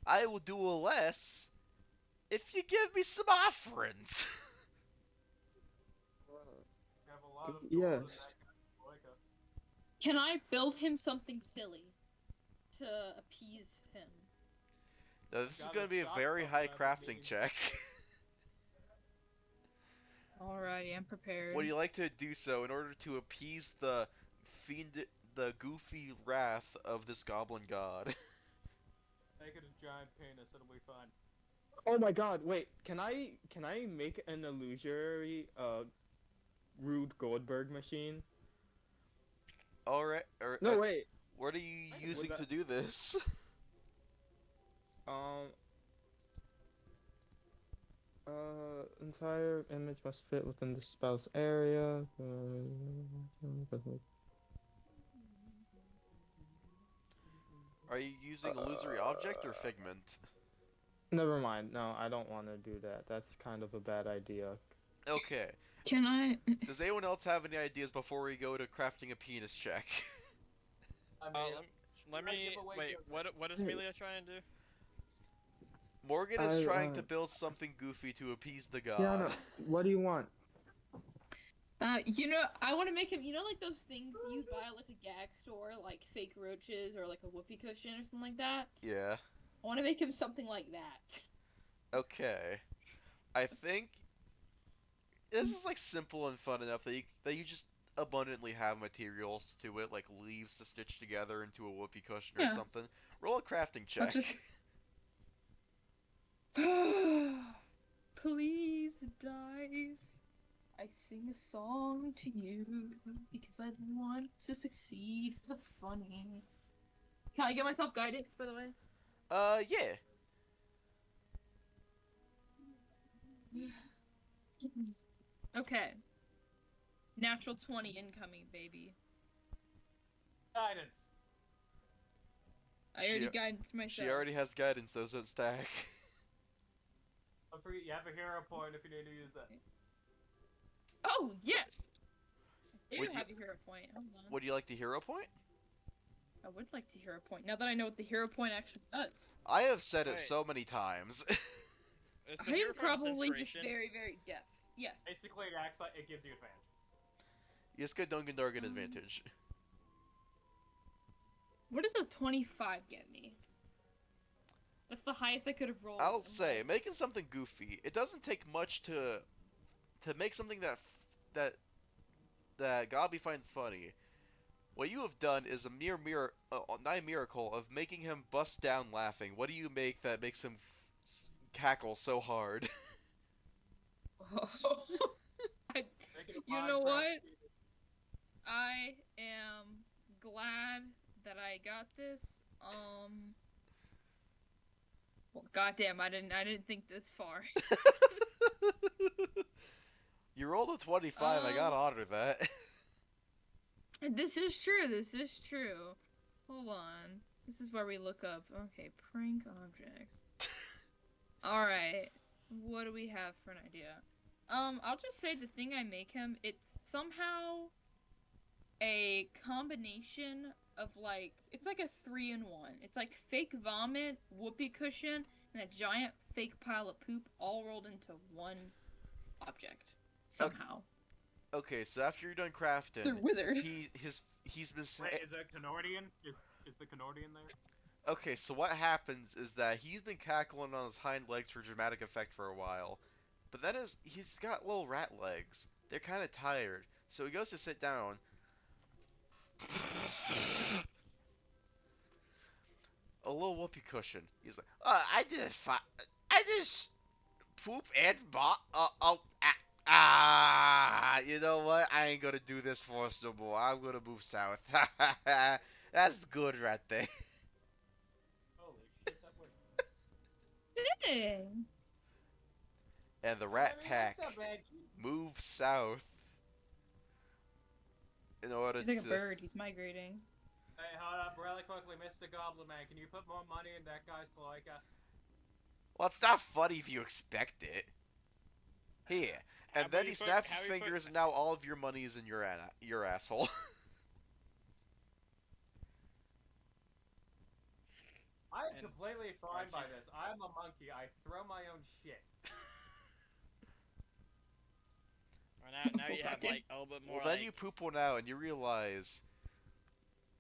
[SPEAKER 1] I will do less if you give me some offerings.
[SPEAKER 8] You have a lot of
[SPEAKER 5] Yes.
[SPEAKER 8] gold in that guy's cloaca.
[SPEAKER 6] Can I build him something silly to appease him?
[SPEAKER 1] Now, this is
[SPEAKER 8] Gotta
[SPEAKER 1] gonna be a
[SPEAKER 8] stop
[SPEAKER 1] very
[SPEAKER 8] from
[SPEAKER 1] high
[SPEAKER 8] that
[SPEAKER 1] crafting
[SPEAKER 8] being-
[SPEAKER 1] check.
[SPEAKER 6] Alrighty, I'm prepared.
[SPEAKER 1] Would you like to do so in order to appease the goofy wrath of this goblin god?
[SPEAKER 8] Make it a giant penis, it'll be fine.
[SPEAKER 5] Oh my god, wait, can I make an illusory Rude Goldberg machine?
[SPEAKER 1] Alright,
[SPEAKER 5] No, wait.
[SPEAKER 1] what are you
[SPEAKER 5] Would
[SPEAKER 1] using
[SPEAKER 5] that-
[SPEAKER 1] to do this?
[SPEAKER 5] Entire image must fit within the spell's area.
[SPEAKER 1] Are you using illusory object or figment?
[SPEAKER 5] Never mind. No, I don't want to do that. That's kind of a bad idea.
[SPEAKER 1] Okay.
[SPEAKER 6] Can I?
[SPEAKER 1] Does anyone else have any ideas before we go to crafting a penis check?
[SPEAKER 8] I mean,
[SPEAKER 2] Let
[SPEAKER 8] I
[SPEAKER 2] me
[SPEAKER 8] give away
[SPEAKER 2] wait.
[SPEAKER 8] gifts.
[SPEAKER 2] What is Amelia trying to do?
[SPEAKER 1] Morgan is
[SPEAKER 5] I,
[SPEAKER 1] trying to build something goofy to appease the god.
[SPEAKER 5] Tiana, what do you want?
[SPEAKER 6] I want to make him. Like those things you buy at like a gag store, like fake roaches or like a whoopee cushion or something like that.
[SPEAKER 1] Yeah.
[SPEAKER 6] I want to make him something like that.
[SPEAKER 1] Okay. I think this is like simple and fun enough that you just abundantly have materials to it, like leaves to stitch together into a whoopee cushion or
[SPEAKER 6] Yeah.
[SPEAKER 1] something. Roll a crafting
[SPEAKER 6] I'll
[SPEAKER 1] check.
[SPEAKER 6] just- Please, dice. I sing a song to you because I want to succeed for the funny. Can I get myself guidance, by the way?
[SPEAKER 1] Yeah.
[SPEAKER 6] Okay. Natural 20 incoming, baby.
[SPEAKER 8] Guidance.
[SPEAKER 6] I already guidance myself.
[SPEAKER 1] She already has guidance, those don't stack.
[SPEAKER 8] Don't forget, you have a hero point if you need to use that.
[SPEAKER 6] Oh, yes! I do
[SPEAKER 1] Would you-
[SPEAKER 6] have a hero point. Hold on.
[SPEAKER 1] Would you like the hero point?
[SPEAKER 6] I would like to hero point. Now that I know what the hero point actually does.
[SPEAKER 1] I have said it
[SPEAKER 2] Right.
[SPEAKER 1] so many times.
[SPEAKER 2] Is the
[SPEAKER 6] I
[SPEAKER 2] hero
[SPEAKER 6] am
[SPEAKER 2] point
[SPEAKER 6] probably just
[SPEAKER 2] inspiration?
[SPEAKER 6] very, very deaf. Yes.
[SPEAKER 8] Basically, it acts like it gives you advantage.
[SPEAKER 1] Yes, good Duncan Dargan advantage.
[SPEAKER 6] What does a 25 get me? That's the highest I could have rolled.
[SPEAKER 1] I'll say,
[SPEAKER 6] unless-
[SPEAKER 1] making something goofy. It doesn't take much to make something that Gobby finds funny. What you have done is a nigh miracle of making him bust down laughing. What do you make that makes him cackle so hard?
[SPEAKER 6] I,
[SPEAKER 8] Make it a
[SPEAKER 6] you know
[SPEAKER 8] Minecraft
[SPEAKER 6] what?
[SPEAKER 8] speed.
[SPEAKER 6] I am glad that I got this. Well, goddamn, I didn't think this far.
[SPEAKER 1] You rolled a 25. I gotta honor that.
[SPEAKER 6] This is true. This is true. Hold on. This is where we look up. Okay, prank objects. All right. What do we have for an idea? I'll just say the thing I make him. It's somehow a combination of like it's like a 3-in-1. It's like fake vomit, whoopee cushion, and a giant fake pile of poop all rolled into one object somehow.
[SPEAKER 1] Okay, so after you're done crafting,
[SPEAKER 6] They're wizard.
[SPEAKER 1] he's been
[SPEAKER 8] Wait, is it Canardian? Is the Canardian there?
[SPEAKER 1] Okay, so what happens is that he's been cackling on his hind legs for dramatic effect for a while, but then he's got little rat legs. They're kind of tired, so he goes to sit down. A little whoopee cushion. He's like, I just poop and you know what? I ain't gonna do this for us no more. I'm gonna move south. That's good right there.
[SPEAKER 8] Holy shit, that worked.
[SPEAKER 6] Dang.
[SPEAKER 1] And the rat
[SPEAKER 8] I mean,
[SPEAKER 1] pack
[SPEAKER 8] that's not bad.
[SPEAKER 1] moves south in order
[SPEAKER 6] He's like a
[SPEAKER 1] to.
[SPEAKER 6] bird. He's migrating.
[SPEAKER 8] Hey, hold up, really quickly, Mr. Goblin Man. Can you put more money in that guy's cloaca?
[SPEAKER 1] Well, it's not funny if you expect it. Here, and
[SPEAKER 2] How
[SPEAKER 1] then
[SPEAKER 2] about
[SPEAKER 1] he
[SPEAKER 2] you put-
[SPEAKER 1] snaps
[SPEAKER 2] how
[SPEAKER 1] his
[SPEAKER 2] about you put-
[SPEAKER 1] fingers, and now all of your money is in your asshole.
[SPEAKER 8] I am
[SPEAKER 2] And-
[SPEAKER 8] completely fine by
[SPEAKER 2] Archie.
[SPEAKER 8] this. I am a monkey. I throw my own shit.
[SPEAKER 2] Well, now you have like a little bit more.
[SPEAKER 1] Well, then
[SPEAKER 2] like,
[SPEAKER 1] you poop one out, and you realize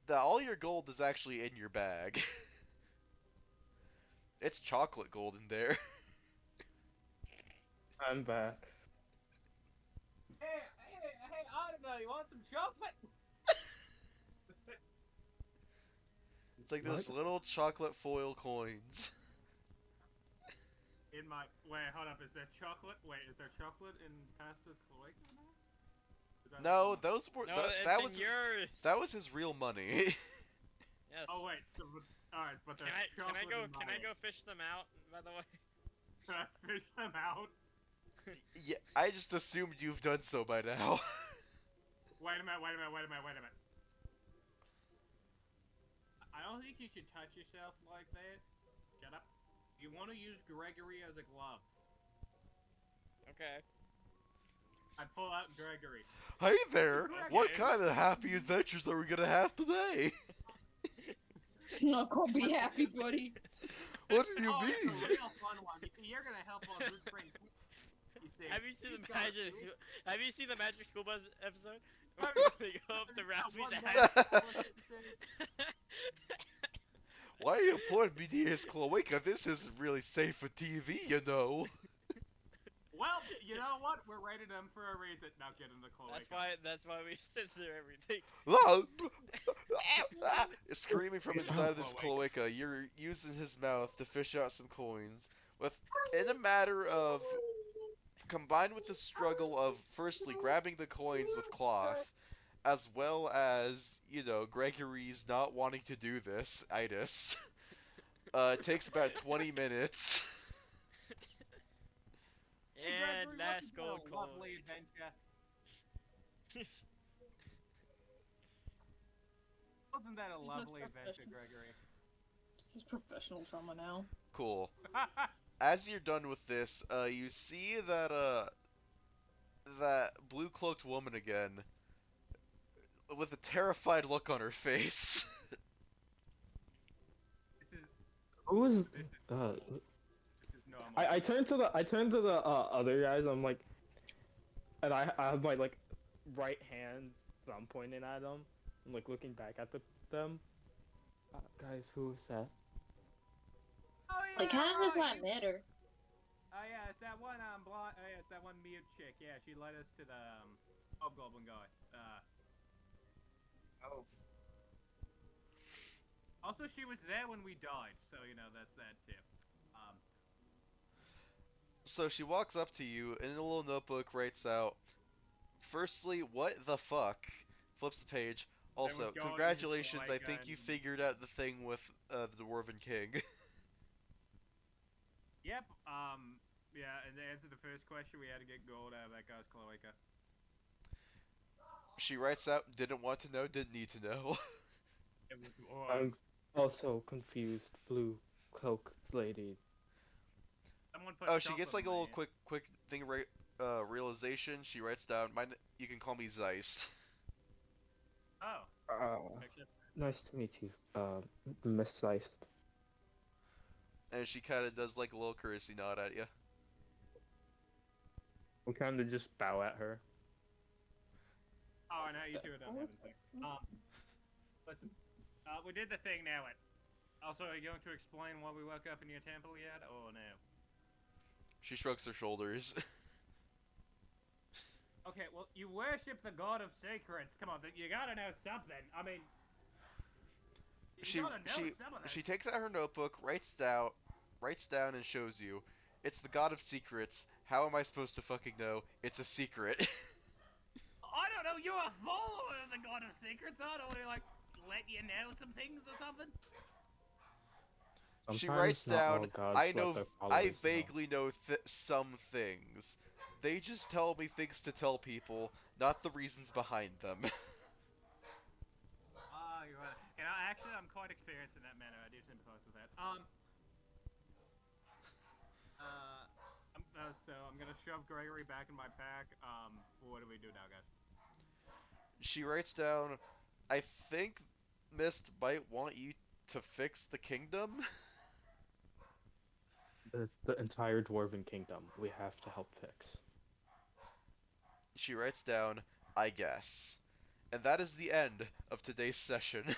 [SPEAKER 1] that all your gold is actually in your bag. It's chocolate gold in there.
[SPEAKER 5] I'm back.
[SPEAKER 8] Hey, Audible, you want some chocolate?
[SPEAKER 1] It's like those
[SPEAKER 5] What?
[SPEAKER 1] little chocolate foil coins.
[SPEAKER 3] In my wait, hold up. Is there chocolate? Wait, is there chocolate in Pasta's cloaca now? Is that
[SPEAKER 1] No,
[SPEAKER 3] what-
[SPEAKER 1] those were
[SPEAKER 2] no,
[SPEAKER 1] that
[SPEAKER 2] it's
[SPEAKER 1] was
[SPEAKER 2] in yours.
[SPEAKER 1] that was his real money.
[SPEAKER 2] Yes.
[SPEAKER 3] Oh wait, so all right, but there's
[SPEAKER 2] Can I
[SPEAKER 3] chocolate
[SPEAKER 2] go?
[SPEAKER 3] in
[SPEAKER 2] Can I
[SPEAKER 3] mine.
[SPEAKER 2] go fish them out? By the way.
[SPEAKER 3] Can I fish them out?
[SPEAKER 1] Yeah, I just assumed you've done so by now.
[SPEAKER 3] Wait a minute. I don't think you should touch yourself like that. Shut up. You want to use Gregory as a glove.
[SPEAKER 2] Okay.
[SPEAKER 3] I pull out Gregory.
[SPEAKER 1] Hey there! What
[SPEAKER 2] Okay.
[SPEAKER 1] kind of happy adventures are we gonna have today?
[SPEAKER 6] It's not gonna be happy, buddy.
[SPEAKER 1] What do you
[SPEAKER 3] Oh, it's a
[SPEAKER 1] mean?
[SPEAKER 3] real fun one. You see, you're gonna help on Root Spring. You see,
[SPEAKER 2] Have you seen
[SPEAKER 3] he's
[SPEAKER 2] the
[SPEAKER 3] got a-
[SPEAKER 2] magic?
[SPEAKER 3] he's-
[SPEAKER 2] Have you seen the Magic School Bus episode?
[SPEAKER 3] Oh,
[SPEAKER 2] Where they go up to
[SPEAKER 3] he's got
[SPEAKER 2] Ralphie's
[SPEAKER 3] one
[SPEAKER 2] ass.
[SPEAKER 3] bad-
[SPEAKER 1] Why are you putting me near his cloaca? This isn't really safe for TV, you know.
[SPEAKER 3] Well, you know what? We're rated M for a reason. Now get in the cloaca.
[SPEAKER 2] That's why we censor everything.
[SPEAKER 1] Screaming from inside this cloaca, you're using his mouth to fish out some coins. In a matter of combined with the struggle of firstly grabbing the coins with cloth, as well as, Gregory's not wanting to do this, itis. It takes about 20 minutes.
[SPEAKER 2] And
[SPEAKER 3] Gregory,
[SPEAKER 2] that's
[SPEAKER 3] wasn't that
[SPEAKER 2] gold
[SPEAKER 3] a
[SPEAKER 2] coin.
[SPEAKER 3] lovely adventure. Wasn't that a
[SPEAKER 6] He's not
[SPEAKER 3] lovely adventure,
[SPEAKER 6] professional.
[SPEAKER 3] Gregory?
[SPEAKER 6] This is professional trauma now.
[SPEAKER 1] Cool. As you're done with this, you see that blue-cloaked woman again, with a terrified look on her face.
[SPEAKER 5] Who's
[SPEAKER 3] This is
[SPEAKER 5] uh
[SPEAKER 3] normal. This is normal.
[SPEAKER 5] I turned to the other guys. I'm like, and I have my like right hand thumb pointing at them. I'm like looking back at them. Guys, who is that?
[SPEAKER 3] Oh
[SPEAKER 4] It
[SPEAKER 3] yeah,
[SPEAKER 4] kind of does
[SPEAKER 3] right.
[SPEAKER 4] not matter.
[SPEAKER 3] Oh yeah, it's that one blonde. Oh yeah, it's that one mute chick. Yeah, she led us to the hobgoblin guy.
[SPEAKER 8] Oh,
[SPEAKER 3] Also, she was there when we died, so you know that's that too. Um,
[SPEAKER 1] So she walks up to you and in a little notebook writes out, firstly, what the fuck? Flips the page.
[SPEAKER 3] There was
[SPEAKER 1] Also,
[SPEAKER 3] going
[SPEAKER 1] congratulations, I
[SPEAKER 3] like
[SPEAKER 1] think you figured out the thing with the Dwarven King.
[SPEAKER 3] Yep. Yeah, and to answer the first question, we had to get gold out of that guy's cloaca.
[SPEAKER 1] She writes out, didn't want to know, didn't need to know.
[SPEAKER 3] It was
[SPEAKER 5] I'm also confused. Blue cloak lady.
[SPEAKER 3] someone put
[SPEAKER 1] Oh, she
[SPEAKER 3] chocolate
[SPEAKER 1] gets like
[SPEAKER 3] in
[SPEAKER 1] a
[SPEAKER 3] my
[SPEAKER 1] little
[SPEAKER 3] ear.
[SPEAKER 1] quick thing realization. She writes down, you can call me Zeist.
[SPEAKER 3] Oh, actually,
[SPEAKER 5] Nice to meet you, Miss Seist.
[SPEAKER 1] And she kind of does like a little courtesy nod at you.
[SPEAKER 5] We kind of just bow at her.
[SPEAKER 3] oh, now you two are done having sex. Listen, we did the thing now. Also, are you going to explain why we woke up in your temple yet, or no?
[SPEAKER 1] She shrugs her shoulders.
[SPEAKER 3] Okay, well, you worship the god of secrets. Come on, you gotta know something. I mean, you
[SPEAKER 1] she
[SPEAKER 3] gotta know
[SPEAKER 1] she
[SPEAKER 3] some of
[SPEAKER 1] she
[SPEAKER 3] this.
[SPEAKER 1] takes out her notebook, writes down and shows you. It's the God of Secrets. How am I supposed to fucking know? It's a secret.
[SPEAKER 3] I don't know. You're a follower of the god of secrets. I don't want to like let you know some things or something.
[SPEAKER 1] She
[SPEAKER 5] Sometimes
[SPEAKER 1] writes
[SPEAKER 5] not all
[SPEAKER 1] down,
[SPEAKER 5] gods let their
[SPEAKER 1] I
[SPEAKER 5] followers know.
[SPEAKER 1] vaguely know some things. They just tell me things to tell people, not the reasons behind them.
[SPEAKER 3] Ah, you're right. You know, actually, I'm quite experienced in that manner. I do sympathize with that. So I'm gonna shove Gregory back in my pack. What do we do now, guys?
[SPEAKER 1] She writes down, I think Mist might want you to fix the kingdom.
[SPEAKER 5] The entire dwarven kingdom we have to help fix.
[SPEAKER 1] She writes down, I guess. And that is the end of today's session.